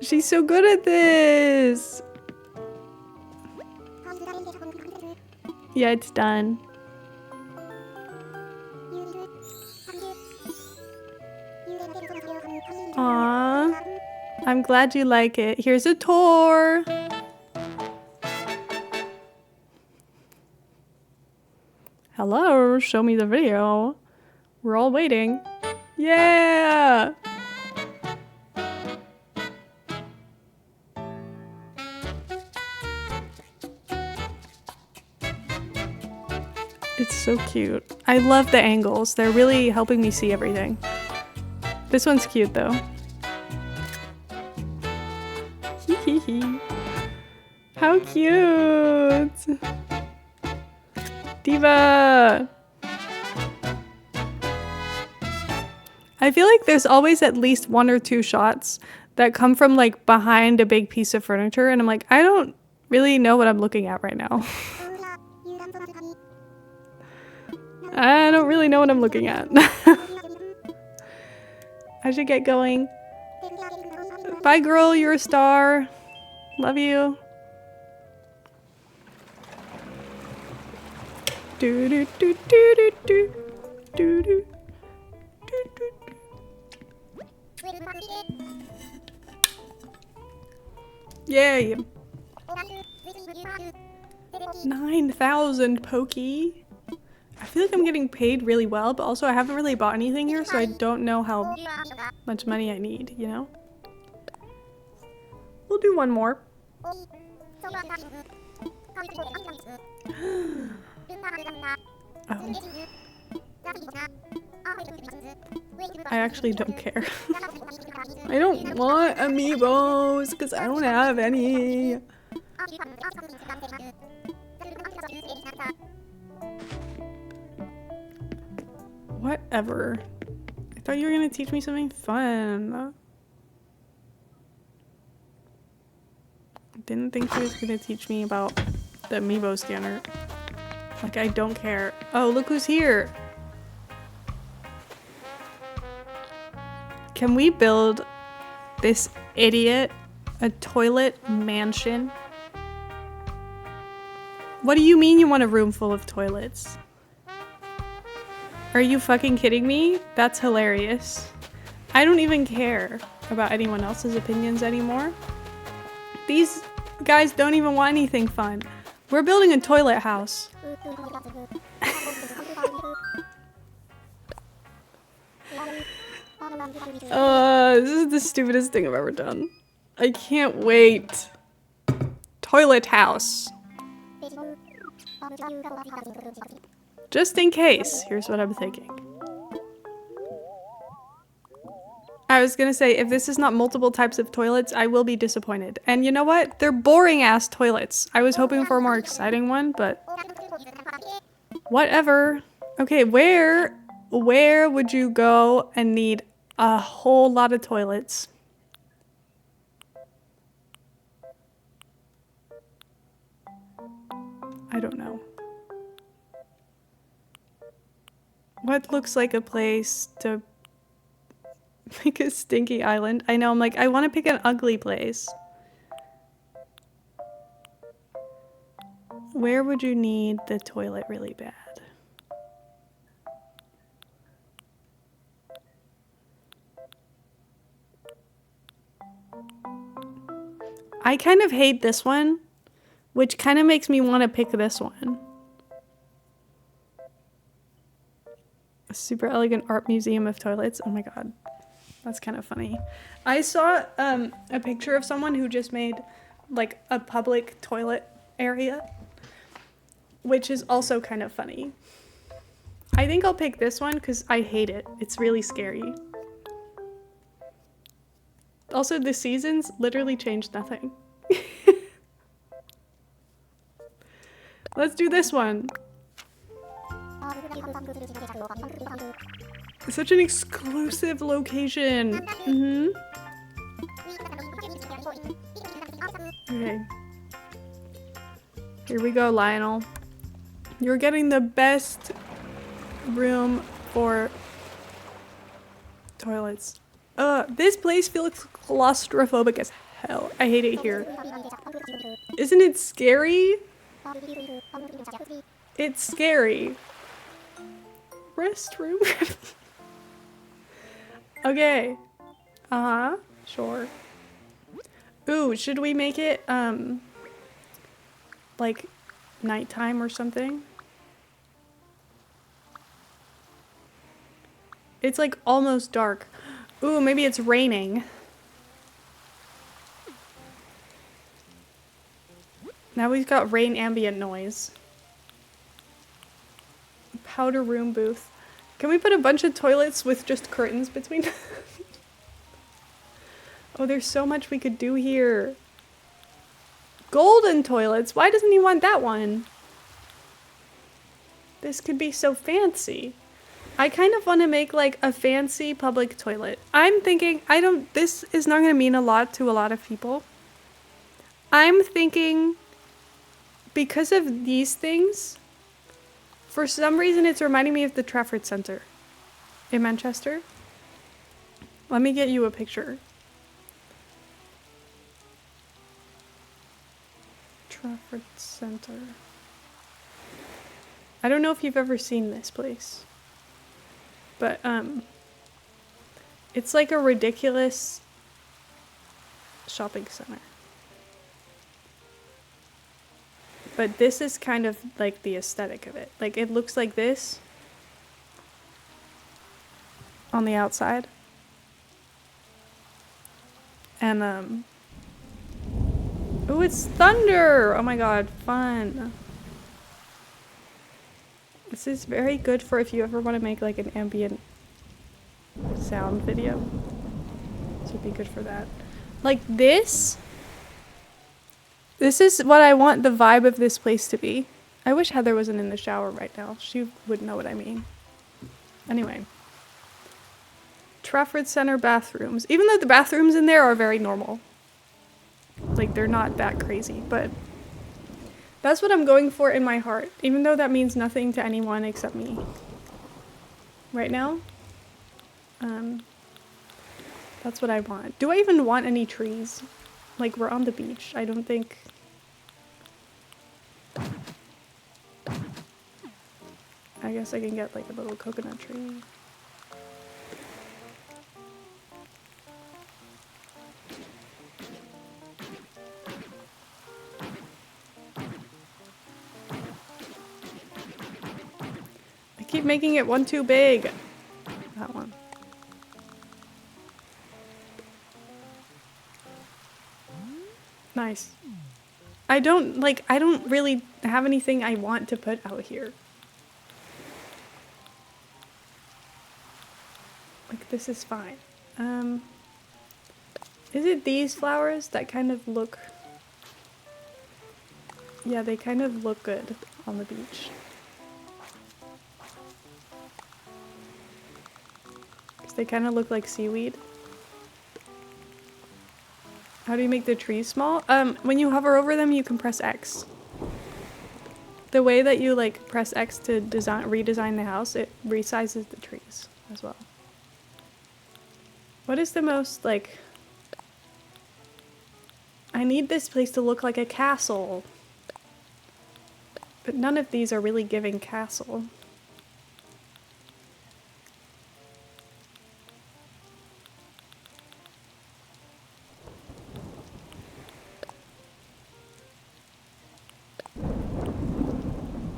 [SPEAKER 1] She's so good at this! Yeah, it's done. Aww. I'm glad you like it. Here's a tour! Hello, show me the video. We're all waiting. Yeah! It's so cute. I love the angles. They're really helping me see everything. This one's cute though. Hee hee hee. How cute! Diva! I feel like there's always at least 1 or 2 shots that come from like behind a big piece of furniture and I'm like, I don't really know what I'm looking at right now. I don't really know what I'm looking at. I should get going. Bye girl, you're a star. Love you. Do do do do do do do do do. Yay! 9,000 Pokey. I feel like I'm getting paid really well, but also I haven't really bought anything here, so I don't know how much money I need, you know? We'll do one more. Oh. I actually don't care. I don't want amiibos because I don't have any. Whatever. I thought you were gonna teach me something fun. I didn't think she was gonna teach me about the amiibo scanner. Like, I don't care. Oh, look who's here. Can we build this idiot a toilet mansion? What do you mean you want a room full of toilets? Are you fucking kidding me? That's hilarious. I don't even care about anyone else's opinions anymore. These guys don't even want anything fun. We're building a toilet house. This is the stupidest thing I've ever done. I can't wait. Toilet house. Just in case, here's what I'm thinking. I was gonna say, if this is not multiple types of toilets, I will be disappointed. And you know what? They're boring ass toilets. I was hoping for a more exciting one, but whatever. Okay, where would you go and need a whole lot of toilets? I don't know. What looks like a place to pick a stinky island? I know, I'm like, I want to pick an ugly place. Where would you need the toilet really bad? I kind of hate this one, which kind of makes me want to pick this one. A super elegant art museum of toilets. Oh my god. That's kind of funny. I saw a picture of someone who just made like a public toilet area, which is also kind of funny. I think I'll pick this one because I hate it. It's really scary. Also, the seasons literally changed nothing. Let's do this one. Such an exclusive location. Okay. Here we go, Lionel. You're getting the best room for toilets. This place feels claustrophobic as hell. I hate it here. Isn't it scary? It's scary. Restroom. Okay. Sure. Ooh, should we make it, like, nighttime or something? It's, like, almost dark. Ooh, maybe it's raining. Now we've got rain ambient noise. Powder room booth. Can we put a bunch of toilets with just curtains between them? Oh, there's so much we could do here. Golden toilets? Why doesn't he want that one? This could be so fancy. I kind of want to make like a fancy public toilet. I'm thinking, this is not going to mean a lot to a lot of people. I'm thinking, because of these things, for some reason it's reminding me of the Trafford Centre in Manchester. Let me get you a picture. Trafford Centre. I don't know if you've ever seen this place, but it's like a ridiculous shopping center. But this is kind of like the aesthetic of it. Like it looks like this on the outside. And oh, it's thunder! Oh my god, fun. This is very good for if you ever want to make like an ambient sound video. This would be good for that. Like this is what I want the vibe of this place to be. I wish Heather wasn't in the shower right now. She would know what I mean. Anyway. Trafford Center bathrooms. Even though the bathrooms in there are very normal. Like, they're not that crazy, but That's what I'm going for in my heart, even though that means nothing to anyone except me. Right now, that's what I want. Do I even want any trees? Like, we're on the beach. I don't think... I guess I can get like a little coconut tree. I keep making it one too big. That one. Nice. I don't really have anything I want to put out here. Like, this is fine. Is it these flowers that kind of look... Yeah, they kind of look good on the beach. Because they kind of look like seaweed. How do you make the trees small? When you hover over them, you can press X. The way that you like press X to redesign the house, it resizes the trees as well. What is the most like... I need this place to look like a castle. But none of these are really giving castle.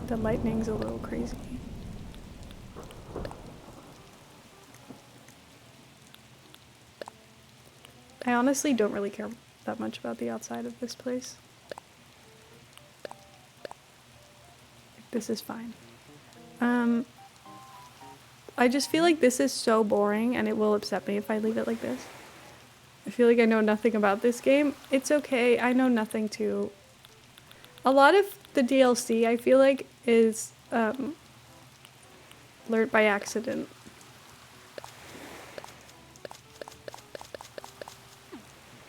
[SPEAKER 1] The lightning's a little crazy. I honestly don't really care that much about the outside of this place. This is fine. I just feel like this is so boring and it will upset me if I leave it like this. I feel like I know nothing about this game. It's okay, I know nothing too. A lot of the DLC I feel like is learned by accident.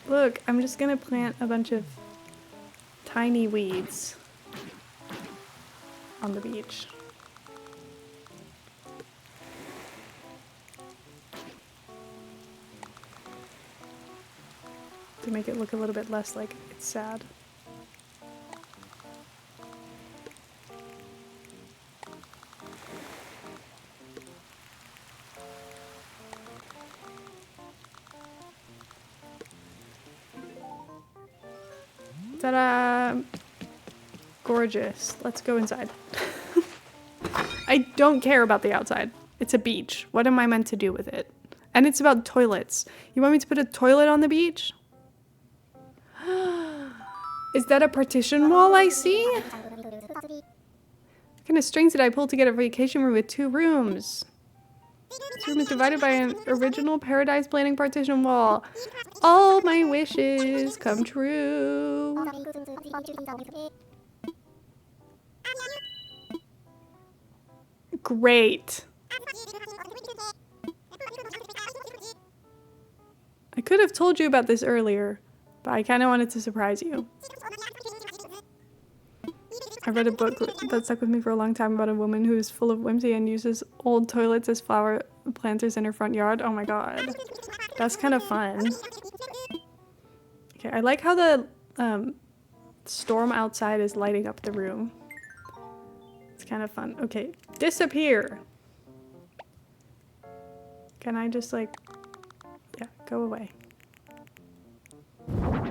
[SPEAKER 1] Look, I'm just gonna plant a bunch of tiny weeds on the beach. To make it look a little bit less like it's sad. Ta-da! Gorgeous. Let's go inside. I don't care about the outside. It's a beach. What am I meant to do with it? And it's about toilets. You want me to put a toilet on the beach? Is that a partition wall I see? What kind of strings did I pull to get a vacation room with 2 rooms? This room is divided by an original paradise planning partition wall. All my wishes come true. Great. I could have told you about this earlier, but I kind of wanted to surprise you. I read a book that stuck with me for a long time about a woman who is full of whimsy and uses old toilets as flower planters in her front yard. Oh my god. That's kind of fun. Okay, I like how the storm outside is lighting up the room. It's kind of fun. Okay, disappear. Can I just like... Yeah, go away.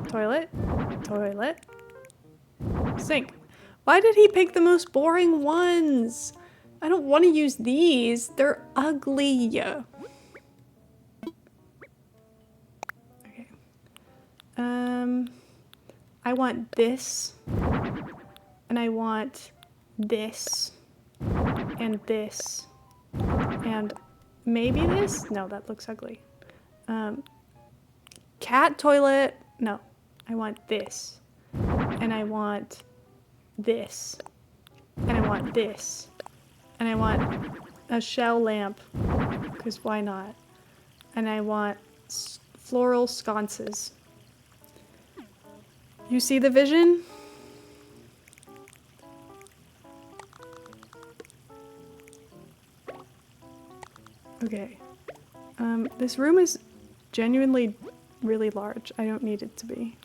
[SPEAKER 1] Toilet. Toilet. Sink. Why did he pick the most boring ones? I don't want to use these. They're ugly. Okay. I want this. And I want this. And this. And maybe this? No, that looks ugly. Cat toilet. No, I want this. And I want this. And I want this. And I want a shell lamp. Because why not? And I want floral sconces. You see the vision? Okay. This room is genuinely really large. I don't need it to be.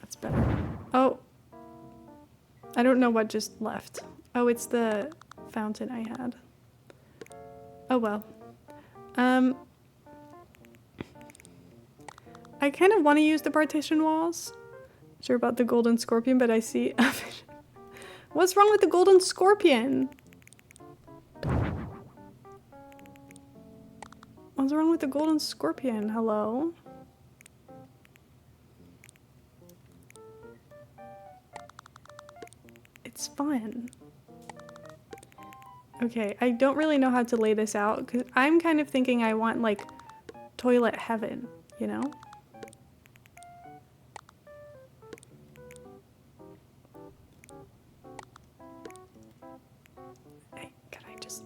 [SPEAKER 1] That's better. Oh. I don't know what just left. Oh, it's the fountain I had. Oh well. I kind of want to use the partition walls. Sure about the golden scorpion, but I see a vision. What's wrong with the golden scorpion? What's wrong with the golden scorpion? Hello? It's fun. Okay, I don't really know how to lay this out because I'm kind of thinking I want like toilet heaven, you know? Hey, can I just...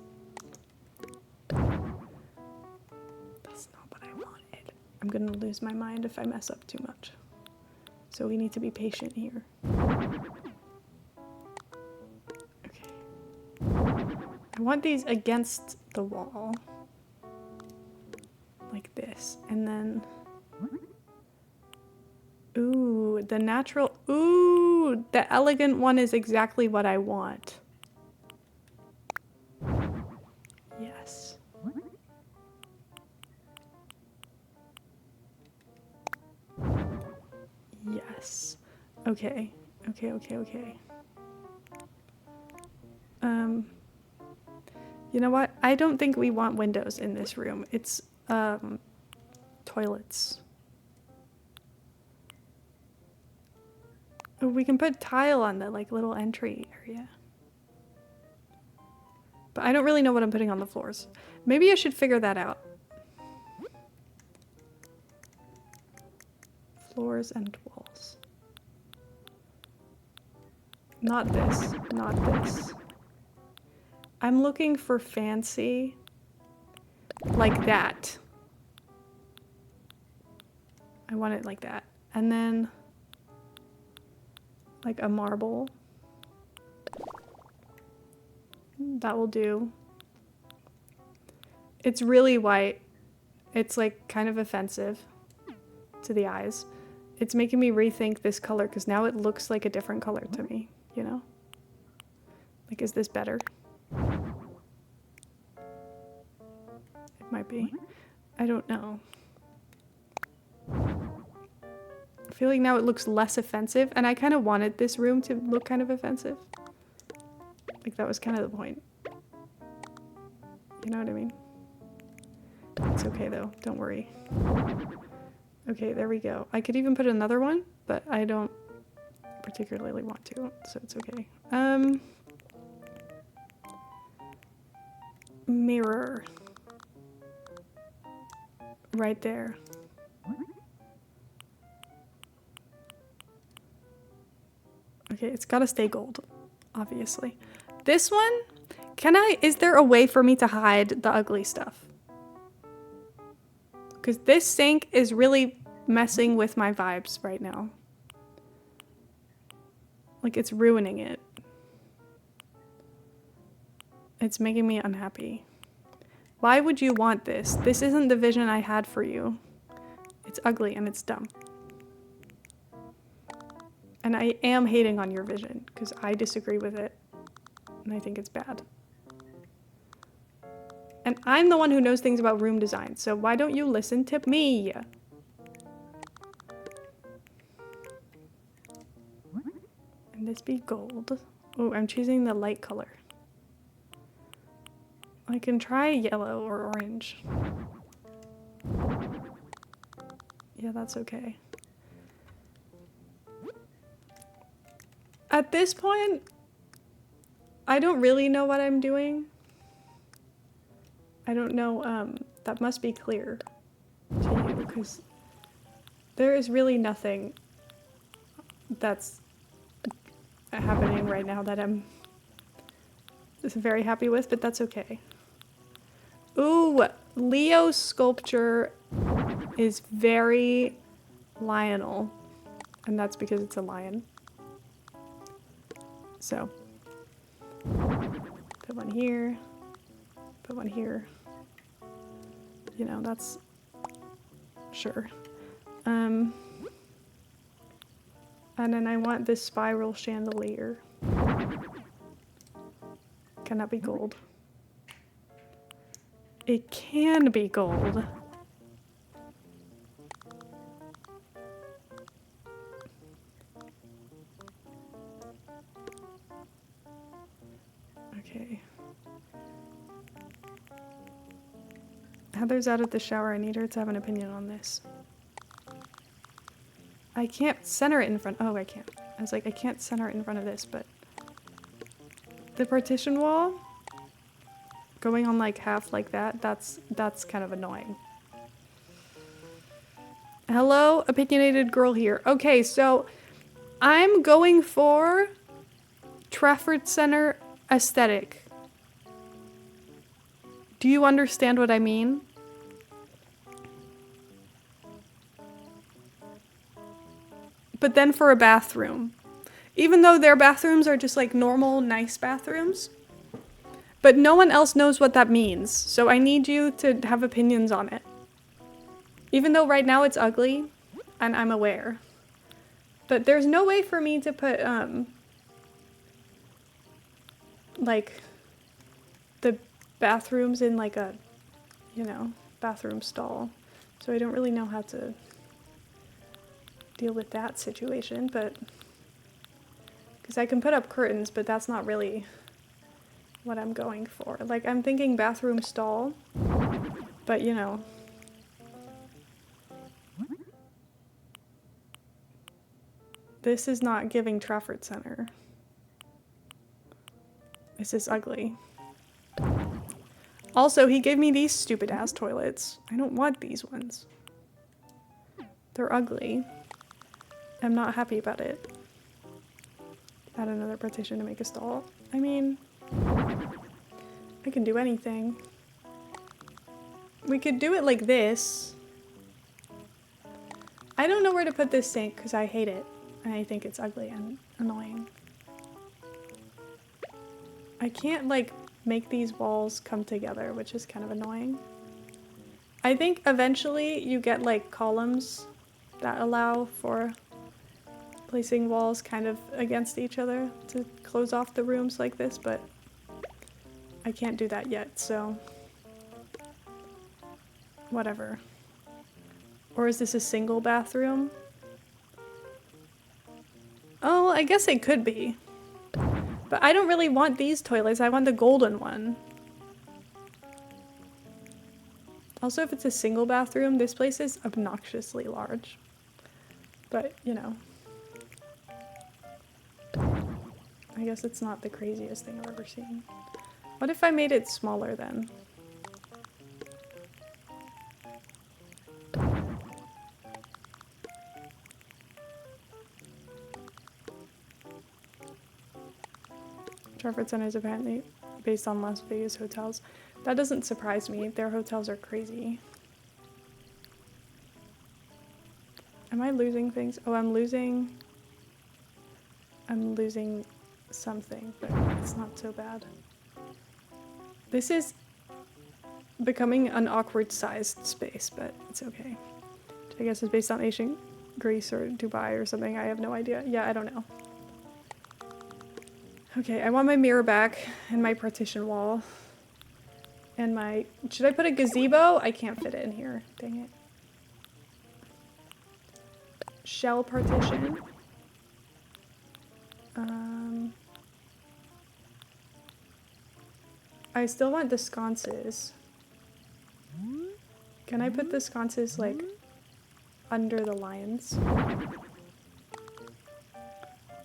[SPEAKER 1] That's not what I wanted. I'm gonna lose my mind if I mess up too much. So we need to be patient here. I want these against the wall. Like this. And then... Ooh, the natural... Ooh, the elegant one is exactly what I want. Yes. Yes. Okay. Okay, okay, okay. You know what? I don't think we want windows in this room. It's, toilets. Oh, we can put tile on the, like, little entry area. But I don't really know what I'm putting on the floors. Maybe I should figure that out. Floors and walls. Not this. Not this. I'm looking for fancy, like that. I want it like that. And then, like a marble. That will do. It's really white. It's like kind of offensive to the eyes. It's making me rethink this color because now it looks like a different color to me, you know? Like, is this better? It might be. I don't know. I feel like now it looks less offensive, and I kind of wanted this room to look kind of offensive. Like, that was kind of the point. You know what I mean? It's okay, though. Don't worry. Okay, there we go. I could even put another one, but I don't particularly want to, so it's okay. Mirror. Right there. Okay, it's gotta stay gold, obviously. This one, is there a way for me to hide the ugly stuff? Because this sink is really messing with my vibes right now. Like, it's ruining it. It's making me unhappy. Why would you want this? This isn't the vision I had for you. It's ugly and it's dumb. And I am hating on your vision because I disagree with it and I think it's bad. And I'm the one who knows things about room design, so why don't you listen to me? And this be gold. Oh, I'm choosing the light color. I can try yellow or orange. Yeah, that's okay. At this point, I don't really know what I'm doing. I don't know, that must be clear to you, because there is really nothing that's happening right now that I'm very happy with, but that's okay. Ooh, Leo's sculpture is very lionel, and that's because it's a lion. So, put one here. Put one here. You know, that's... Sure. And then I want this spiral chandelier. Can that be gold? It can be gold. Okay. Heather's out at the shower. I need her to have an opinion on this. I can't center it in front. Oh, I can't. I was like, I can't center it in front of this, but the partition wall going on like half like that, that's kind of annoying. Hello, opinionated girl here. Okay, so I'm going for Trafford Center aesthetic. Do you understand what I mean? But then for a bathroom. Even though their bathrooms are just like normal, nice bathrooms. But no one else knows what that means. So I need you to have opinions on it. Even though right now it's ugly, and I'm aware. But there's no way for me to put, like, the bathrooms in like a, you know, bathroom stall. So I don't really know how to deal with that situation, but... Because I can put up curtains, but that's not really what I'm going for. Like, I'm thinking bathroom stall, but you know. This is not giving Trafford Center. This is ugly. Also, he gave me these stupid ass toilets. I don't want these ones. They're ugly. I'm not happy about it. Add another partition to make a stall. I mean, I can do anything. We could do it like this. I don't know where to put this sink because I hate it. And I think it's ugly and annoying. I can't like make these walls come together, which is kind of annoying. I think eventually you get like columns that allow for placing walls kind of against each other to close off the rooms like this, but I can't do that yet, so whatever. Or is this a single bathroom? Oh, I guess it could be. But I don't really want these toilets, I want the golden one. Also, if it's a single bathroom, this place is obnoxiously large. But, you know. I guess it's not the craziest thing I've ever seen. What if I made it smaller then? Trafford Center is apparently based on Las Vegas hotels. That doesn't surprise me. Their hotels are crazy. Am I losing things? Oh, I'm losing something, but it's not so bad. This is becoming an awkward sized space, but it's okay. Which I guess is based on ancient Greece or Dubai or something. I have no idea. Yeah, I don't know. Okay, I want my mirror back and my partition wall. And my... Should I put a gazebo? I can't fit it in here. Dang it. Shell partition. I still want the sconces. Can I put the sconces, like, under the lions?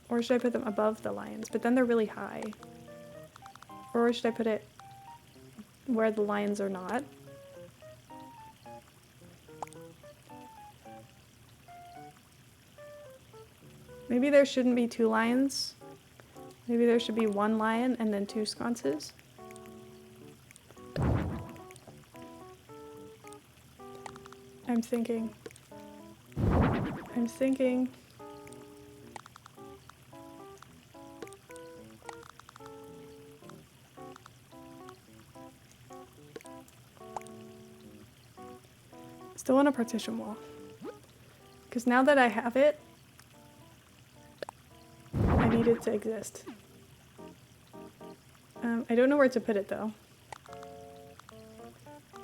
[SPEAKER 1] Or should I put them above the lions? But then they're really high. Or should I put it where the lions are not? Maybe there shouldn't be 2 lions. Maybe there should be 1 lion and then 2 sconces. I'm thinking. want a partition wall. Because now that I have it, I need it to exist. I don't know where to put it though.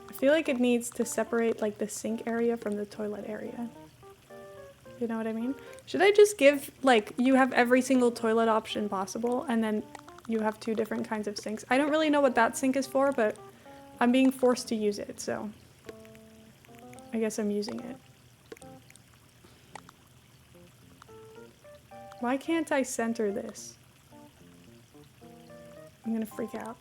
[SPEAKER 1] I feel like it needs to separate like the sink area from the toilet area. You know what I mean? Should I just give, like, you have every single toilet option possible and then you have 2 different kinds of sinks? I don't really know what that sink is for, but I'm being forced to use it, so I guess I'm using it. Why can't I center this? I'm gonna freak out.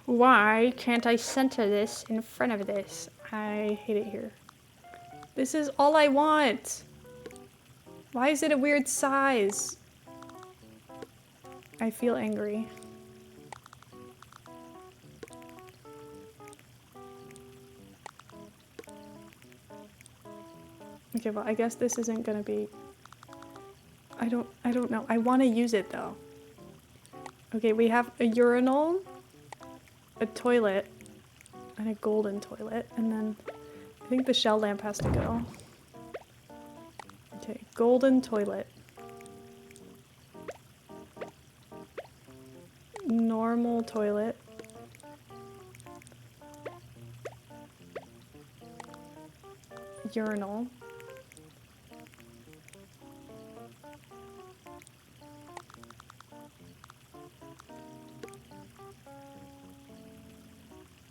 [SPEAKER 1] Why can't I center this in front of this? I hate it here. This is all I want. Why is it a weird size? I feel angry. Okay, well, I guess this isn't gonna be... I don't know. I want to use it though. Okay, we have a urinal, a toilet, and a golden toilet, and then I think the shell lamp has to go. Okay, golden toilet. Normal toilet. Urinal.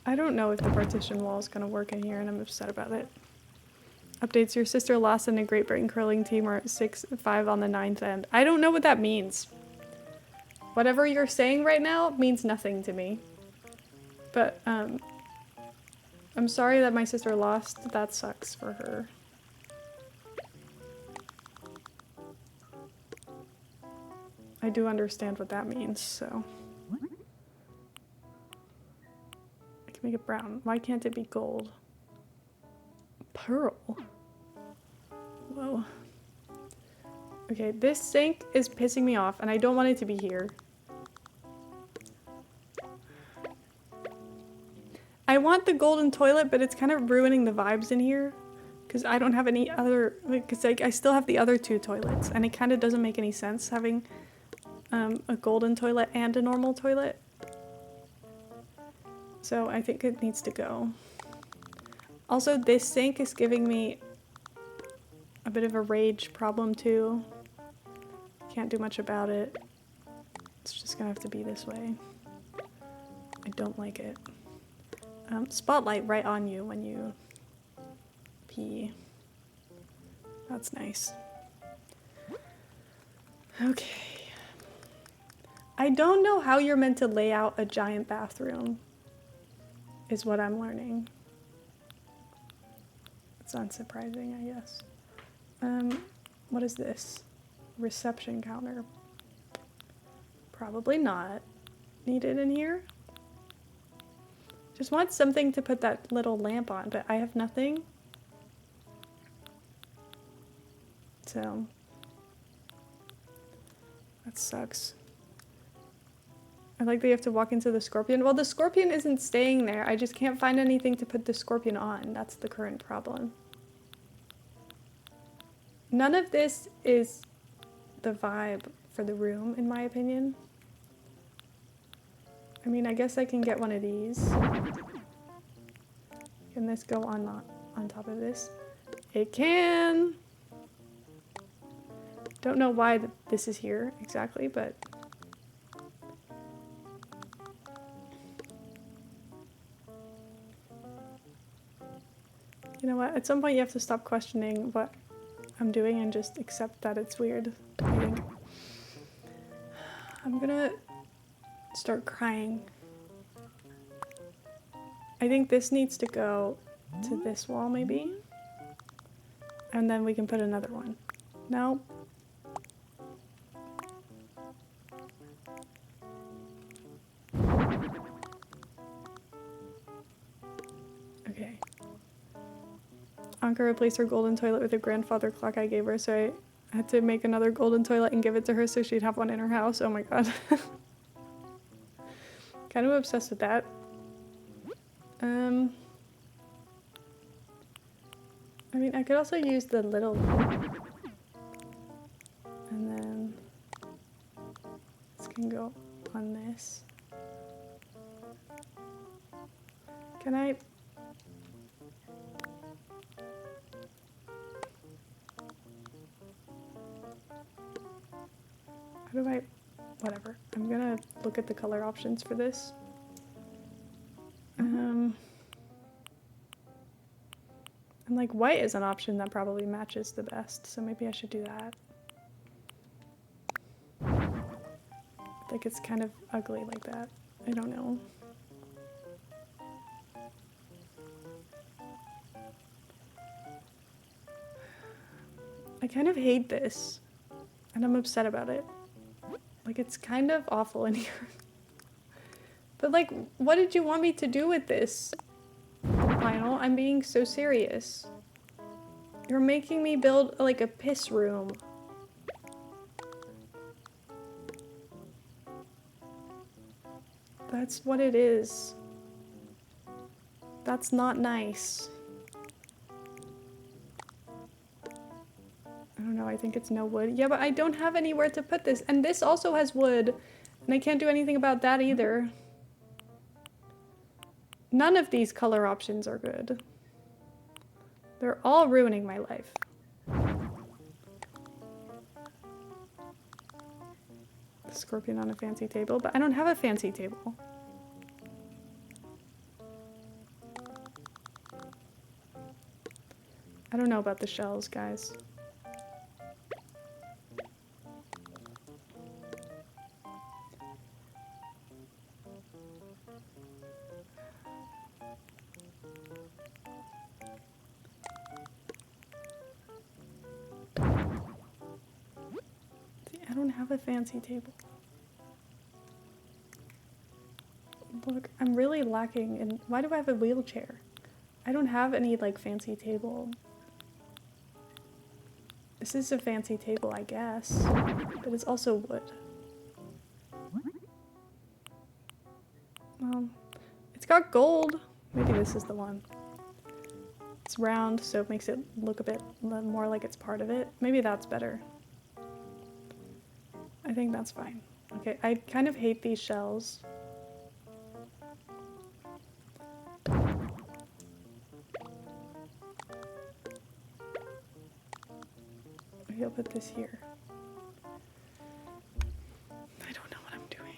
[SPEAKER 1] I don't know if the partition wall is going to work in here and I'm upset about it. Updates, your sister lost in a Great Britain curling team are at 6-5 on the 9th end. I don't know what that means. Whatever you're saying right now means nothing to me. But, I'm sorry that my sister lost. That sucks for her. I do understand what that means, so. I can make it brown. Why can't it be gold? Pearl. Whoa. Okay, this sink is pissing me off and I don't want it to be here. I want the golden toilet, but it's kind of ruining the vibes in here because I don't have any other, because I still have the other 2 toilets and it kind of doesn't make any sense having a golden toilet and a normal toilet. So I think it needs to go. Also, this sink is giving me a bit of a rage problem too. Can't do much about it. It's just gonna have to be this way. I don't like it. Spotlight right on you when you pee. That's nice. Okay. I don't know how you're meant to lay out a giant bathroom, is what I'm learning. It's unsurprising, I guess. What is this? Reception counter. Probably not needed in here. Just want something to put that little lamp on, but I have nothing. So that sucks. I like that you have to walk into the scorpion. Well, the scorpion isn't staying there. I just can't find anything to put the scorpion on. That's the current problem. None of this is the vibe for the room, in my opinion. I mean, I guess I can get one of these. Can this go on top of this? It can! Don't know why this is here exactly, but... You know what? At some point you have to stop questioning what I'm doing and just accept that it's weird, I think. I'm gonna start crying. I think this needs to go to this wall, maybe? And then we can put another one. No? Okay. Anka replaced her golden toilet with a grandfather clock I gave her, so I had to make another golden toilet and give it to her so she'd have one in her house. Oh my god. Kind of obsessed with that. I mean, I could also use the little one. And then this can go on this. Can I? How do I? Whatever. I'm gonna look at the color options for this. And like white is an option that probably matches the best, so maybe I should do that. Like it's kind of ugly like that. I don't know. I kind of hate this, and I'm upset about it. Like it's kind of awful in here. But like, what did you want me to do with this? Lionel, I'm being so serious. You're making me build like a piss room. That's what it is. That's not nice. I don't know, I think it's no wood. Yeah, but I don't have anywhere to put this. And this also has wood. And I can't do anything about that either. None of these color options are good. They're all ruining my life. Scorpion on a fancy table, but I don't have a fancy table. I don't know about the shells, guys. See, I don't have a fancy table. Look, I'm really lacking in... Why do I have a wheelchair? I don't have any, like, fancy table. This is a fancy table, I guess. But it's also wood. It's got gold. Maybe this is the one. It's round, so it makes it look a bit more like it's part of it. Maybe that's better. I think that's fine. Okay, I kind of hate these shells. Maybe I'll put this here. I don't know what I'm doing.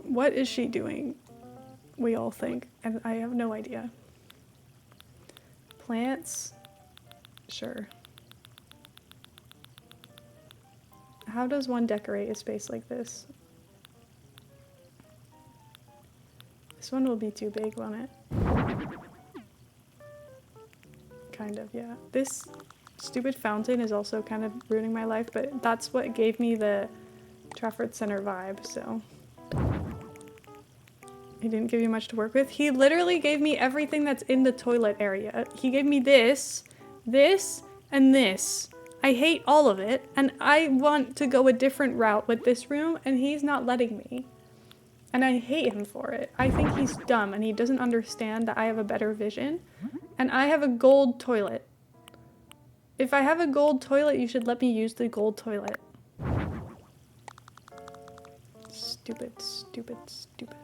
[SPEAKER 1] What is she doing? We all think, and I have no idea. Plants? Sure. How does one decorate a space like this? This one will be too big, won't it? Kind of, yeah. This stupid fountain is also kind of ruining my life, but that's what gave me the Trafford Center vibe, so... He didn't give you much to work with. He literally gave me everything that's in the toilet area. He gave me this, this, and this. I hate all of it, and I want to go a different route with this room, and he's not letting me. And I hate him for it. I think he's dumb, and he doesn't understand that I have a better vision, and I have a gold toilet. If I have a gold toilet, you should let me use the gold toilet. Stupid, stupid, stupid.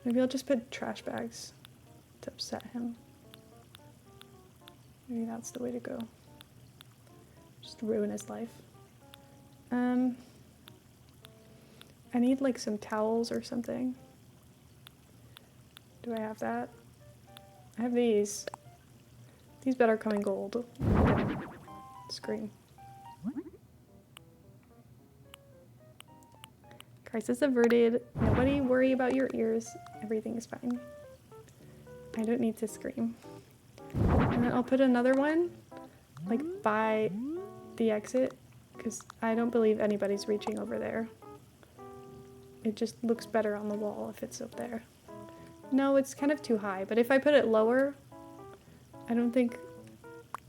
[SPEAKER 1] Maybe I'll just put trash bags to upset him. Maybe that's the way to go. Just ruin his life. I need like some towels or something. Do I have that? I have these. These better come in gold. Scream. Crisis averted. Nobody worry about your ears. Everything is fine. I don't need to scream. And then I'll put another one, like, by the exit, because I don't believe anybody's reaching over there. It just looks better on the wall if it's up there. No, it's kind of too high, but if I put it lower, I don't think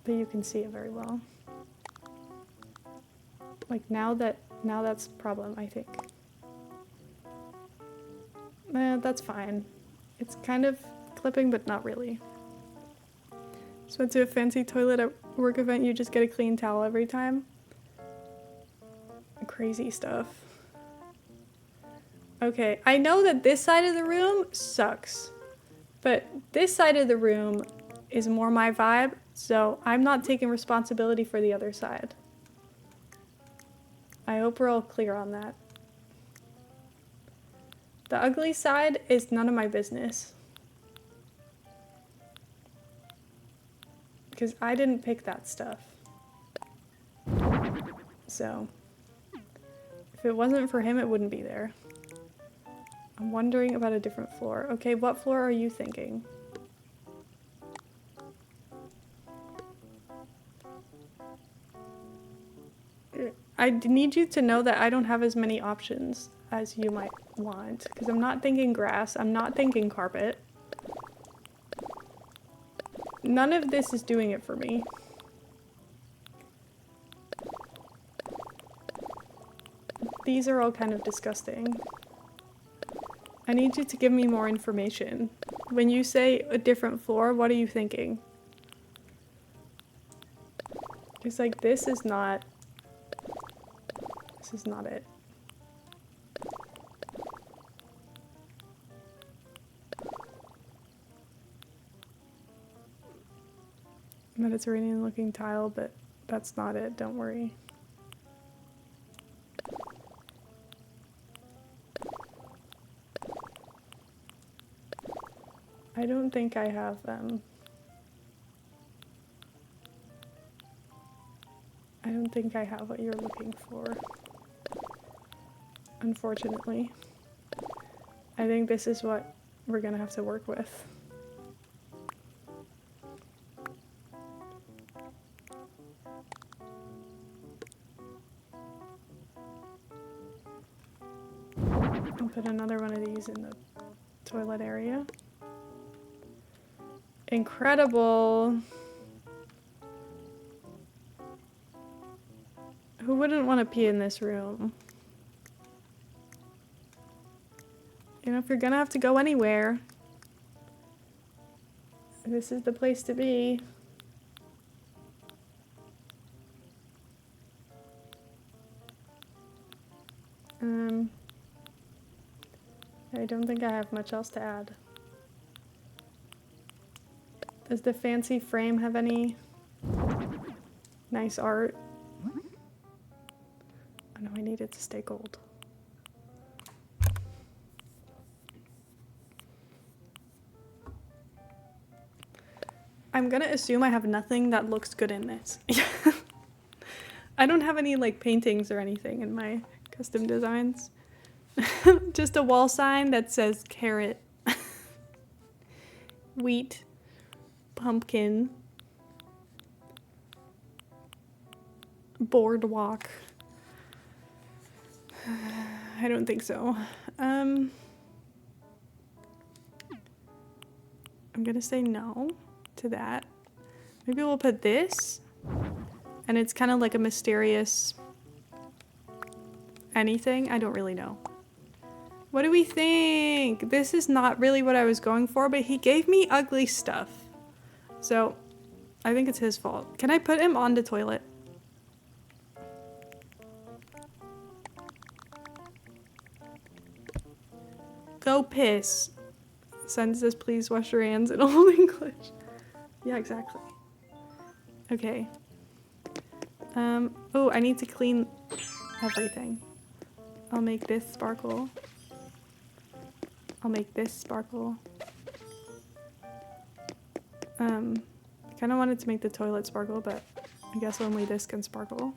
[SPEAKER 1] that you can see it very well. Like, now that's a problem, I think. That's fine. It's kind of clipping, but not really. So went to a fancy toilet at work event, you just get a clean towel every time. Crazy stuff. Okay, I know that this side of the room sucks, but this side of the room is more my vibe, so I'm not taking responsibility for the other side. I hope we're all clear on that. The ugly side is none of my business. Because I didn't pick that stuff. So, if it wasn't for him, it wouldn't be there. I'm wondering about a different floor. Okay, what floor are you thinking? I need you to know that I don't have as many options as you might want. Because I'm not thinking grass, I'm not thinking carpet. None of this is doing it for me. These are all kind of disgusting. I need you to give me more information. When you say a different floor, what are you thinking? It's like, this is not it. Mediterranean looking tile, but that's not it, don't worry. I don't think I have I don't think I have what you're looking for. Unfortunately. I think this is what we're gonna have to work with. I'll put another one of these in the toilet area. Incredible! Who wouldn't want to pee in this room? You know, if you're gonna have to go anywhere, this is the place to be. I don't think I have much else to add. Does the fancy frame have any nice art? Oh no, I need it to stay gold. I'm gonna assume I have nothing that looks good in this. I don't have any like paintings or anything in my custom designs. Just a wall sign that says carrot, wheat, pumpkin, boardwalk. I don't think so. I'm gonna say no to that. Maybe we'll put this, and it's kind of like a mysterious anything. I don't really know. What do we think? This is not really what I was going for, but he gave me ugly stuff. So I think it's his fault. Can I put him on the toilet? Go piss. Sign says please wash your hands in Old English. Yeah, exactly. Okay. Oh, I need to clean everything. I'll make this sparkle. I'll make this sparkle. I kind of wanted to make the toilet sparkle, but I guess only this can sparkle.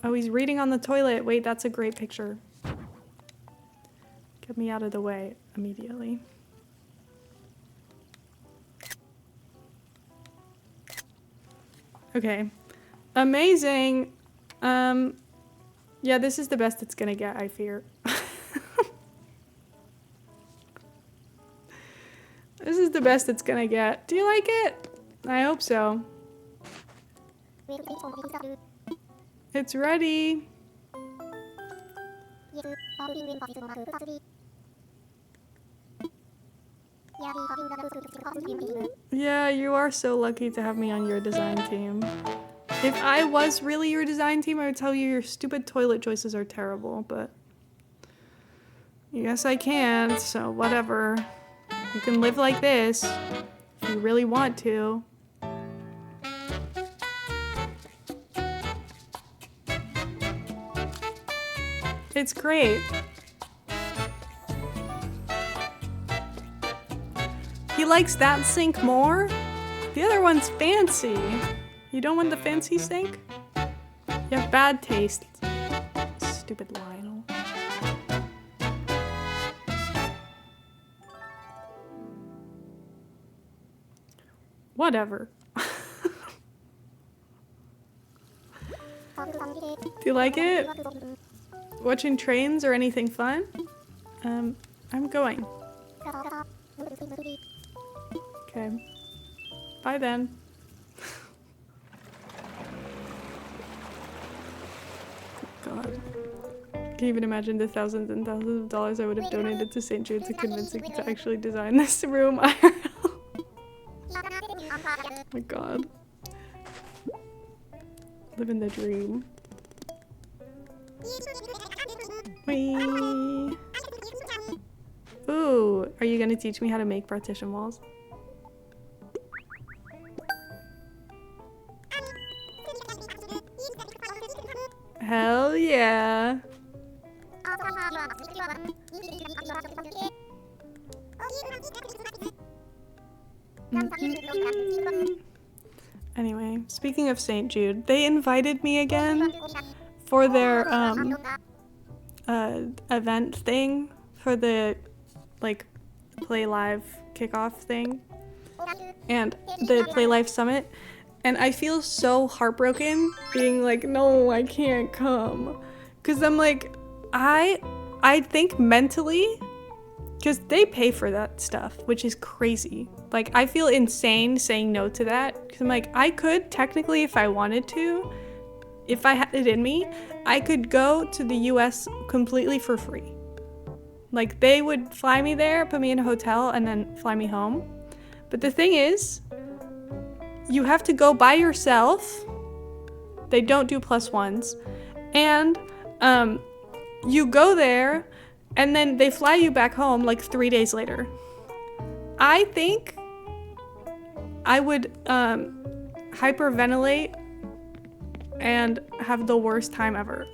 [SPEAKER 1] Oh, he's reading on the toilet. Wait, that's a great picture. Get me out of the way immediately. Okay. Amazing. Yeah, this is the best it's gonna get, I fear. This is the best it's gonna get. Do you like it? I hope so. It's ready. Yeah, you are so lucky to have me on your design team. If I was really your design team, I would tell you your stupid toilet choices are terrible, but yes, I can't, so whatever. You can live like this if you really want to. It's great. He likes that sink more? The other one's fancy. You don't want the fancy sink? You have bad taste. Stupid Lionel. Whatever. Do you like it? Watching trains or anything fun? I'm going. Okay. Bye then. God. Can you even imagine the thousands and thousands of dollars I would have donated to St. Jude to convince it to actually design this room? Oh my god. Living the dream. Whee! Ooh, are you gonna teach me how to make partition walls? Hell yeah! Anyway, speaking of St. Jude, they invited me again for their event thing for the like Play Live kickoff thing and the Play Live Summit, and I feel so heartbroken being like, no, I can't come, because I'm like, I think mentally, because they pay for that stuff, which is crazy. Like, I feel insane saying no to that, because I'm like, I could technically, if I wanted to, if I had it in me, I could go to the US completely for free. Like, they would fly me there, put me in a hotel, and then fly me home. But the thing is, you have to go by yourself. They don't do +1s. And you go there, and then they fly you back home like 3 days later. I think I would hyperventilate and have the worst time ever.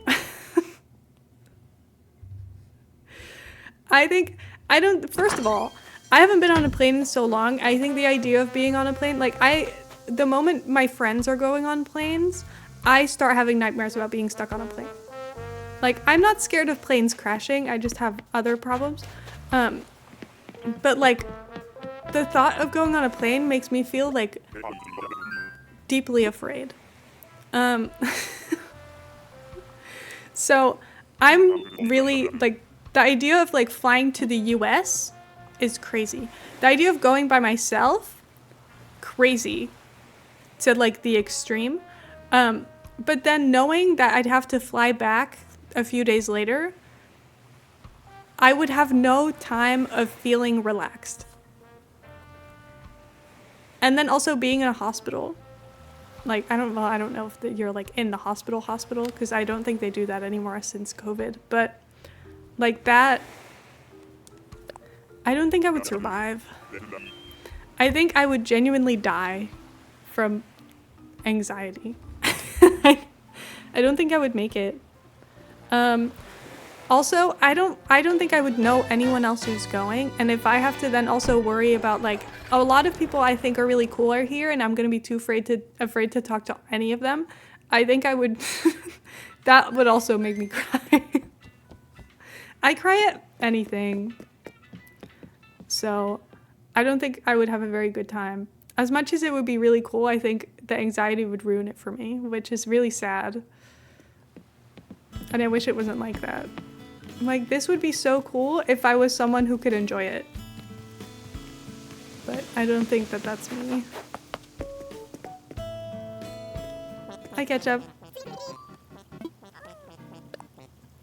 [SPEAKER 1] First of all, I haven't been on a plane in so long. I think the idea of being on a plane, the moment my friends are going on planes, I start having nightmares about being stuck on a plane. Like, I'm not scared of planes crashing, I just have other problems. But like, the thought of going on a plane makes me feel like deeply afraid. So I'm really like, the idea of like flying to the US is crazy. The idea of going by myself, crazy to like the extreme. But then knowing that I'd have to fly back a few days later, I would have no time of feeling relaxed. And then also being in a hospital. Like, I don't know if you're like in the hospital, because I don't think they do that anymore since COVID. But like that, I don't think I would survive. I think I would genuinely die from anxiety. I don't think I would make it. Also, I don't think I would know anyone else who's going, and if I have to then also worry about like, a lot of people I think are really cool are here, and I'm gonna be too afraid to talk to any of them, I think I would that would also make me cry. I cry at anything, so I don't think I would have a very good time. As much as it would be really cool, I think the anxiety would ruin it for me, which is really sad. And I wish it wasn't like that. Like, this would be so cool if I was someone who could enjoy it. But I don't think that that's me. Hi, Ketchup.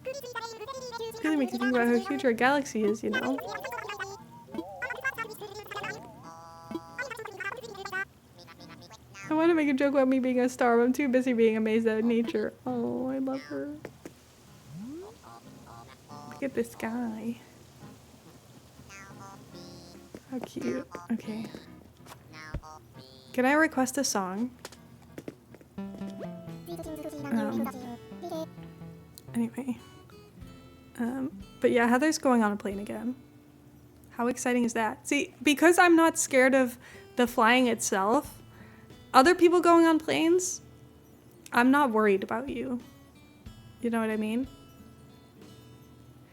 [SPEAKER 1] It really makes you think about how huge our galaxy is, you know? I want to make a joke about me being a star, but I'm too busy being amazed at nature. Oh, I love her. Look at this guy. How cute. Okay. Can I request a song? Anyway. But yeah, Heather's going on a plane again. How exciting is that? See, because I'm not scared of the flying itself, other people going on planes, I'm not worried about you. You know what I mean?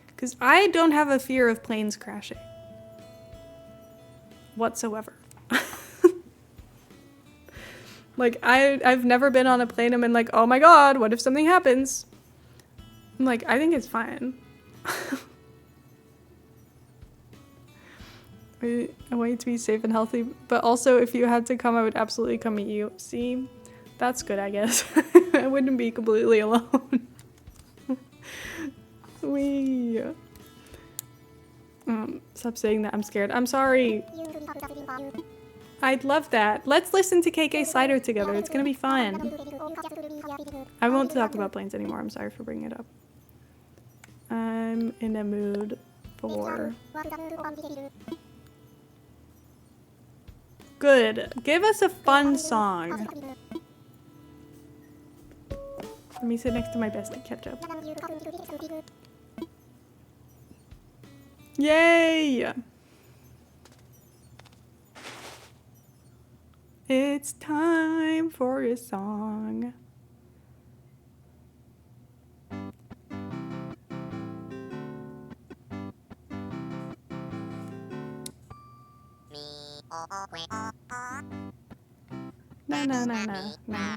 [SPEAKER 1] Because I don't have a fear of planes crashing. Whatsoever. Like, I've never been on a plane and been like, oh my god, what if something happens? I'm like, I think it's fine. I want you to be safe and healthy, but also if you had to come, I would absolutely come meet you. See? That's good, I guess. I wouldn't be completely alone. Wee. Stop saying that, I'm scared. I'm sorry. I'd love that. Let's listen to KK Slider together. It's gonna be fun. I won't talk about planes anymore. I'm sorry for bringing it up. I'm in a mood for... Good. Give us a fun song. Let me sit next to my bestie, Ketchup. Yay! It's time for a song. Na na na na na.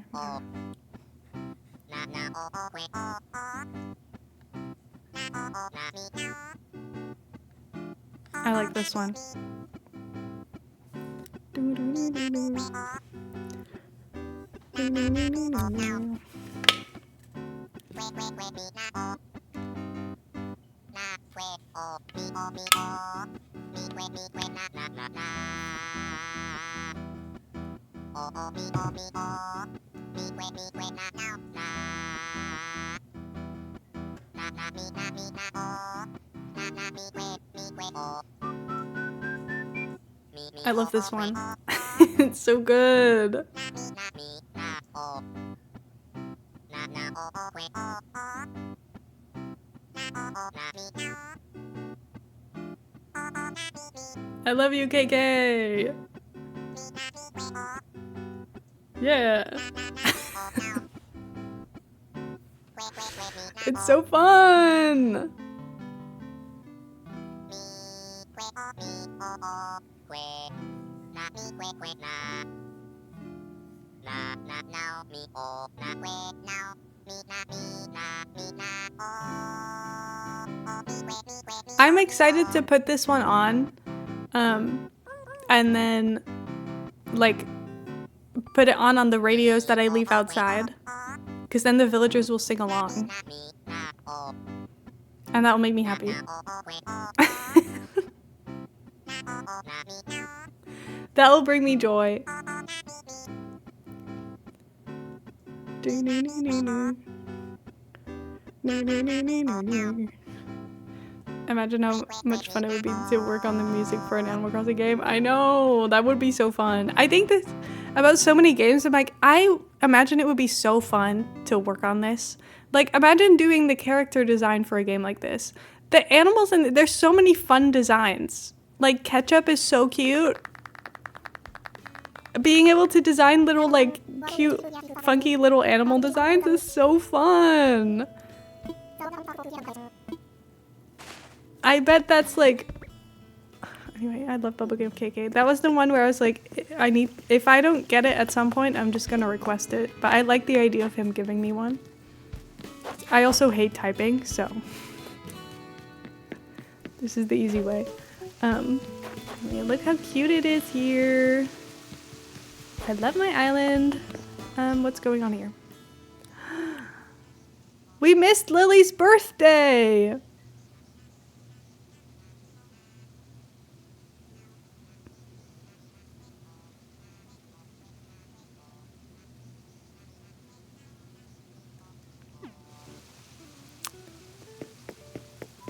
[SPEAKER 1] I like this one. I love this one. It's so good. I love you, KK. Yeah. It's so fun. I'm excited to put this one on, and then, like, put it on the radios that I leave outside, because then the villagers will sing along, and that will make me happy. That will bring me joy. Imagine how much fun it would be to work on the music for an Animal Crossing game. I know, that would be so fun. I think this about so many games. I'm like, I imagine it would be so fun to work on this. Like, imagine doing the character design for a game like this. The animals, and there's so many fun designs. Like, Ketchup is so cute. Being able to design little, like, cute, funky little animal designs is so fun. I bet that's like... Anyway, I love Bubblegum KK. That was the one where I was like, if I don't get it at some point, I'm just gonna request it. But I like the idea of him giving me one. I also hate typing, so... This is the easy way. Look how cute it is here. I love my island. What's going on here? We missed Lily's birthday!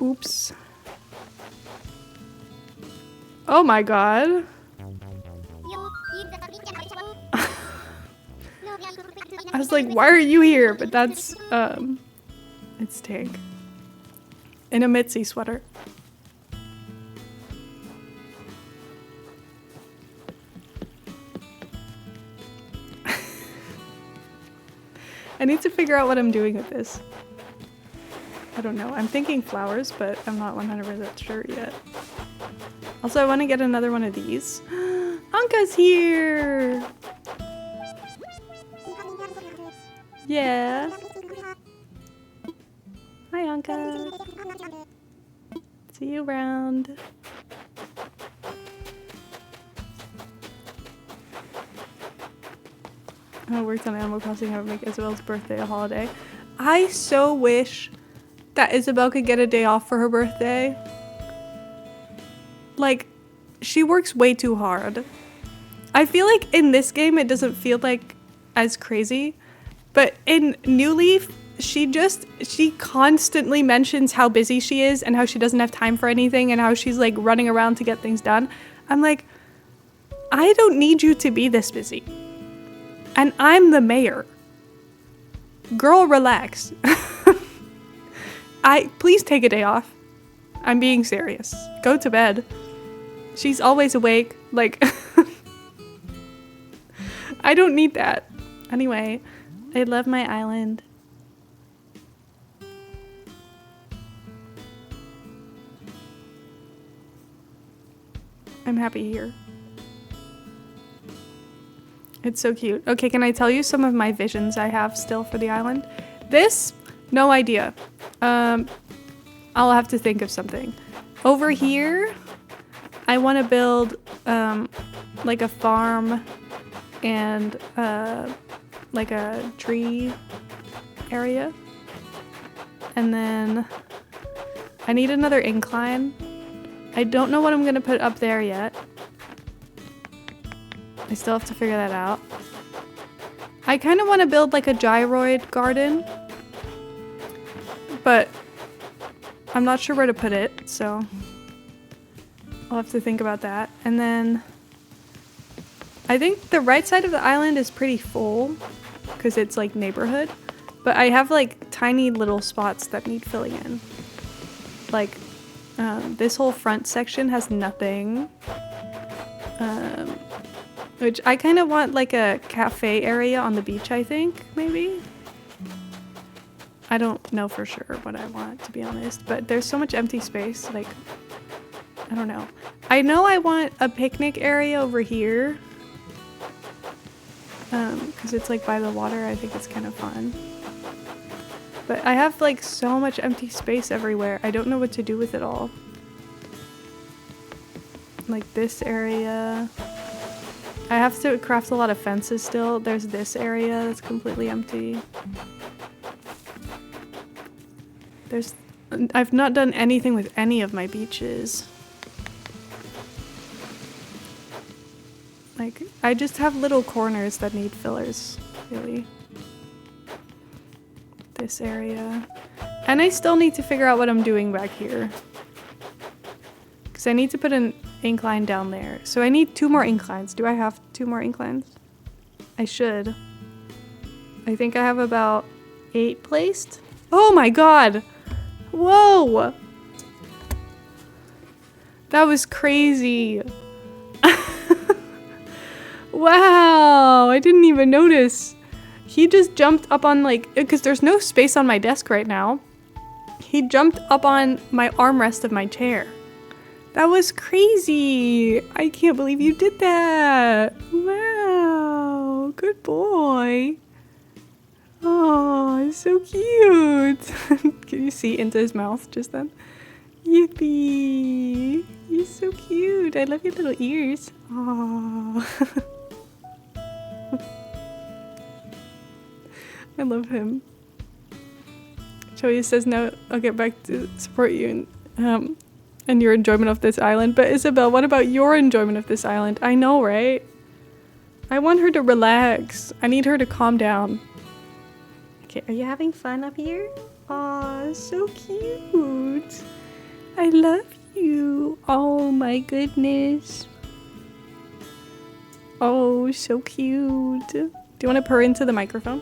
[SPEAKER 1] Oops. Oh my god. I was like, why are you here? But that's, it's Tank. In a Mitzi sweater. I need to figure out what I'm doing with this. I don't know. I'm thinking flowers, but I'm not 100% sure yet. Also, I want to get another one of these. Anka's here! Yeah. Hi, Anka. See you around. I worked on Animal Crossing. I would make Isabel's birthday a holiday. I so wish that Isabel could get a day off for her birthday. Like, she works way too hard. I feel like in this game it doesn't feel like as crazy, but in New Leaf, she constantly mentions how busy she is and how she doesn't have time for anything and how she's like running around to get things done. I'm like, I don't need you to be this busy. And I'm the mayor. Girl, relax. Please take a day off. I'm being serious. Go to bed. She's always awake. Like, I don't need that. Anyway, I love my island. I'm happy here. It's so cute. Okay, can I tell you some of my visions I have still for the island? This, no idea. I'll have to think of something. Over here, I want to build like a farm and like a tree area. And then I need another incline. I don't know what I'm gonna put up there yet. I still have to figure that out. I kind of want to build like a gyroid garden, but I'm not sure where to put it, so I'll have to think about that. And then I think the right side of the island is pretty full because it's like neighborhood, but I have like tiny little spots that need filling in. Like this whole front section has nothing. Which I kind of want like a cafe area on the beach, I think, maybe? I don't know for sure what I want, to be honest, but there's so much empty space, like, I don't know. I know I want a picnic area over here, because it's like by the water. I think it's kind of fun. But I have like so much empty space everywhere. I don't know what to do with it all. Like this area. I have to craft a lot of fences still. There's this area that's completely empty. I've not done anything with any of my beaches. Like, I just have little corners that need fillers, really. This area. And I still need to figure out what I'm doing back here. Because I need to put an incline down there. So I need 2 more inclines. Do I have 2 more inclines? I should. I think I have about 8 placed. Oh my god! Whoa! That was crazy. Wow! I didn't even notice. He just jumped up on like, because there's no space on my desk right now. He jumped up on my armrest of my chair. That was crazy. I can't believe you did that. Wow. Good boy. Oh, it's so cute. Can you see into his mouth just then? Yippee. You're so cute. I love your little ears. Oh. I love him. Joey says, no, I'll get back to support you and your enjoyment of this island. But Isabel, what about your enjoyment of this island? I know, right? I want her to relax. I need her to calm down. Okay, are you having fun up here? Aw, so cute. I love you. Oh my goodness. Oh, so cute. Do you want to purr into the microphone?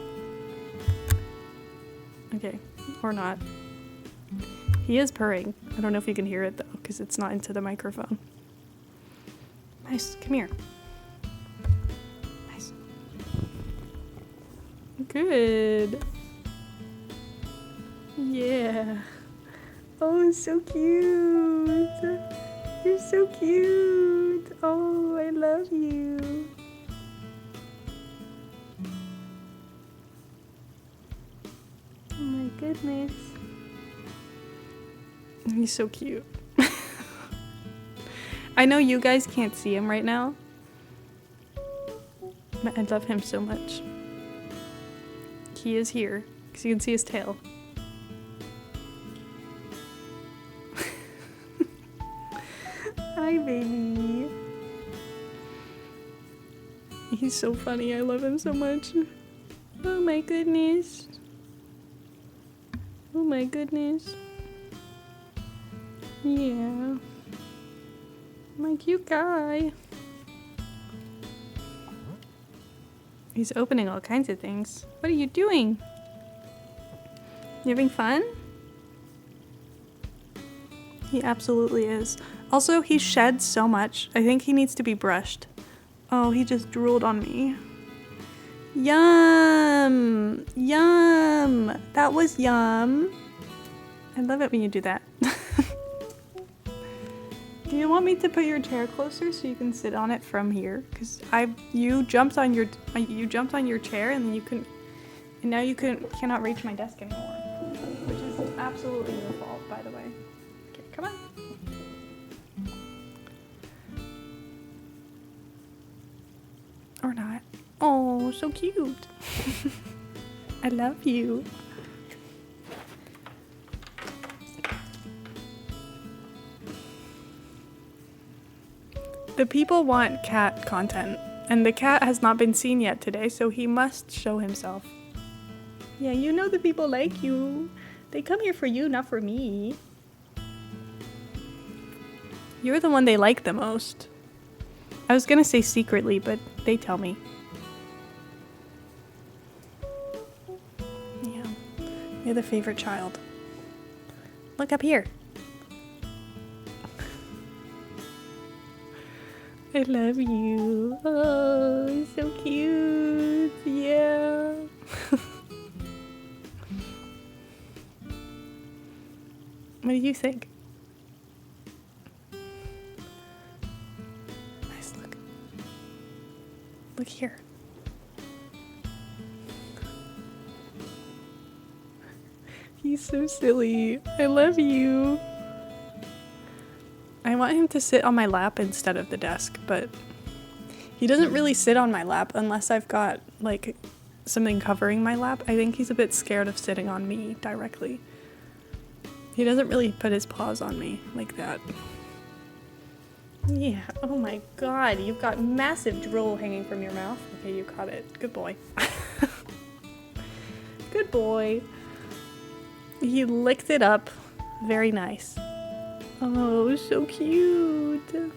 [SPEAKER 1] Okay, or not. He is purring. I don't know if you can hear it though, because it's not into the microphone. Nice, come here. Nice. Good. Yeah. Oh, so cute. You're so cute. Oh, I love you. Oh my goodness. He's so cute. I know you guys can't see him right now, but I love him so much. He is here, because you can see his tail. Hi, baby. He's so funny. I love him so much. Oh my goodness. Oh my goodness. Yeah. My cute guy. He's opening all kinds of things. What are you doing? You having fun? He absolutely is. Also, he sheds so much. I think he needs to be brushed. Oh, he just drooled on me. Yum! Yum! That was yum. I love it when you do that. Do you want me to put your chair closer so you can sit on it from here? Because you jumped on your chair and then you couldn't, and now you cannot reach my desk anymore, which is absolutely your fault, by the way. Okay, come on. Or not. Oh, so cute. I love you. The people want cat content, and the cat has not been seen yet today, so he must show himself. Yeah, you know the people like you. They come here for you, not for me. You're the one they like the most. I was gonna say secretly, but they tell me. Yeah, you're the favorite child. Look up here. I love you. Oh, so cute. Yeah. What do you think? Nice look. Look here. He's so silly. I love you. I want him to sit on my lap instead of the desk, but he doesn't really sit on my lap unless I've got, like, something covering my lap. I think he's a bit scared of sitting on me directly. He doesn't really put his paws on me like that. Yeah, oh my god, you've got massive drool hanging from your mouth. Okay, you caught it. Good boy. Good boy. He licked it up. Very nice. Oh, so cute.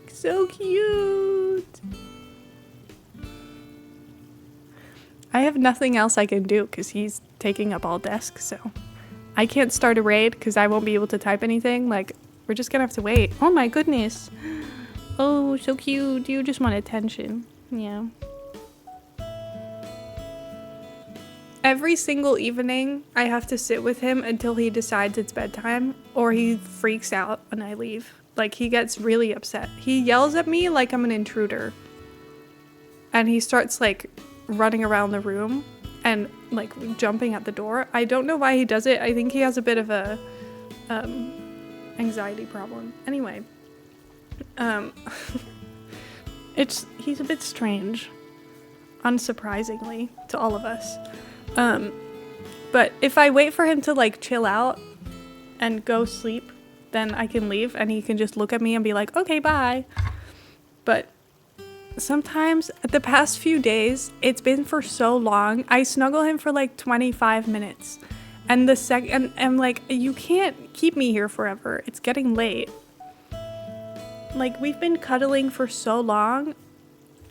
[SPEAKER 1] So cute. I have nothing else I can do because he's taking up all desk, so I can't start a raid because I won't be able to type anything. Like, we're just gonna have to wait. Oh my goodness. Oh, so cute. You just want attention. Yeah. Every single evening, I have to sit with him until he decides it's bedtime, or he freaks out when I leave. Like, he gets really upset. He yells at me like I'm an intruder. And he starts, like, running around the room and, like, jumping at the door. I don't know why he does it. I think he has a bit of a anxiety problem. Anyway, he's a bit strange, unsurprisingly, to all of us. But if I wait for him to, like, chill out and go sleep, then I can leave and he can just look at me and be like, okay, bye. But sometimes, the past few days, it's been for so long. I snuggle him for like 25 minutes And I'm like, you can't keep me here forever. It's getting late. Like, we've been cuddling for so long.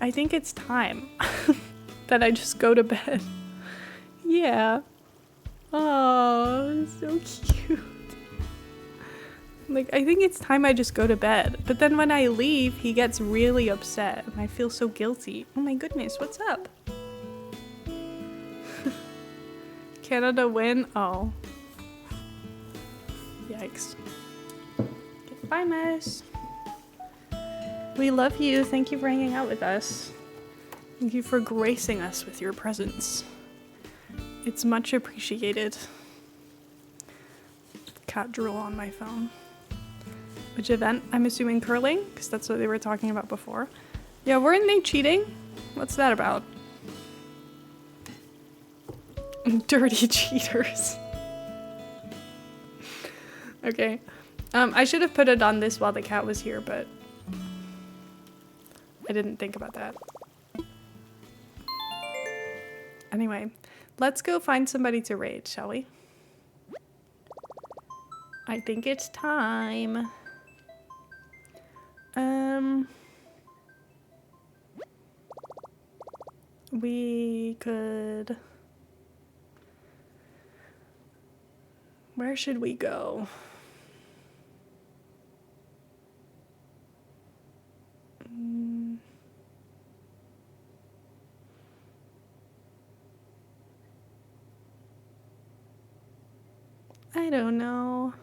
[SPEAKER 1] I think it's time that I just go to bed. Yeah. Oh, so cute. Like, I think it's time I just go to bed. But then when I leave, he gets really upset. And I feel so guilty. Oh my goodness, what's up? Canada win? Oh. Yikes. Okay, bye, Miss. We love you. Thank you for hanging out with us. Thank you for gracing us with your presence. It's much appreciated. Cat drool on my phone. Which event? I'm assuming curling, because that's what they were talking about before. Yeah, weren't they cheating? What's that about? Dirty cheaters. Okay. I should have put it on this while the cat was here, but I didn't think about that. Anyway, let's go find somebody to raid, shall we? I think it's time. We could... Where should we go? I don't know.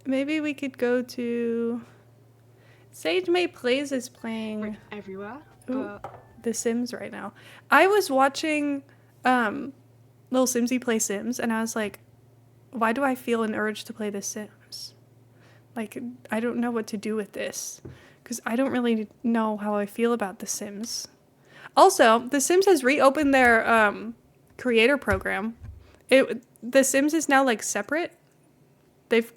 [SPEAKER 1] Maybe we could go to... Sage May Plays is playing...
[SPEAKER 2] We're everywhere.
[SPEAKER 1] The Sims right now. I was watching Little Simsy play Sims, and I was like, why do I feel an urge to play The Sims? Like, I don't know what to do with this, because I don't really know how I feel about The Sims. Also, The Sims has reopened their creator program. The Sims is now like separate. They've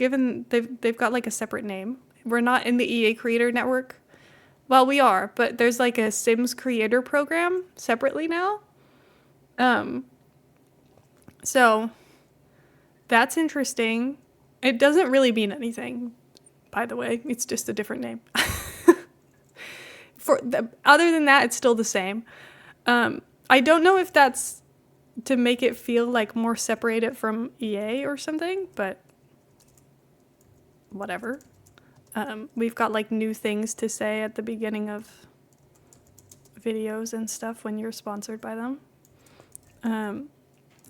[SPEAKER 1] got like a separate name. We're not in the EA Creator Network. Well, we are, but there's like a Sims creator program separately now. So that's interesting. It doesn't really mean anything, by the way. It's just a different name. Other than that, it's still the same. I don't know if that's to make it feel like more separated from EA or something, but whatever. We've got like new things to say at the beginning of videos and stuff when you're sponsored by them.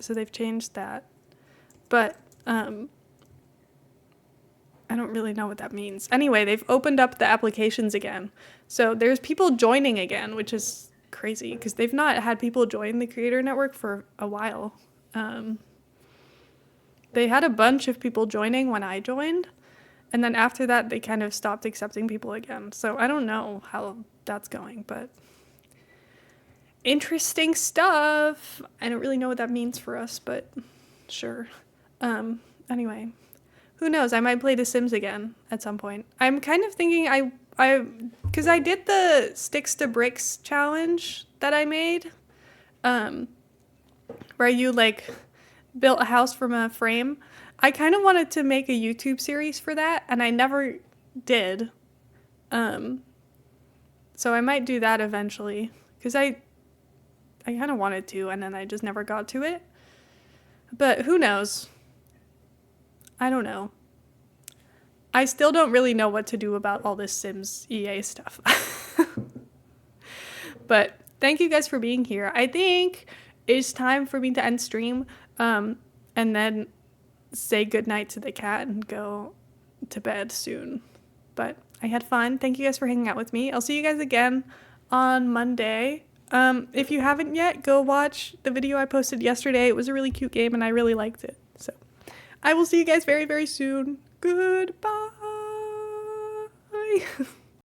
[SPEAKER 1] So they've changed that. But I don't really know what that means. Anyway, they've opened up the applications again. So there's people joining again, which is crazy because they've not had people join the Creator Network for a while. They had a bunch of people joining when I joined. And then after that, they kind of stopped accepting people again. So I don't know how that's going, but interesting stuff. I don't really know what that means for us, but sure. Anyway, who knows? I might play The Sims again at some point. I'm kind of thinking because I did the Sticks to Bricks challenge that I made, where you like built a house from a frame. I kind of wanted to make a YouTube series for that, and I never did. So I might do that eventually, because I kind of wanted to, and then I just never got to it. But who knows? I don't know. I still don't really know what to do about all this Sims EA stuff. But thank you guys for being here. I think it's time for me to end stream, and then say goodnight to the cat and go to bed soon. But I had fun. Thank you guys for hanging out with me. I'll see you guys again on Monday. If you haven't yet, go watch the video I posted yesterday. It was a really cute game and I really liked it. So I will see you guys very, very soon. Goodbye.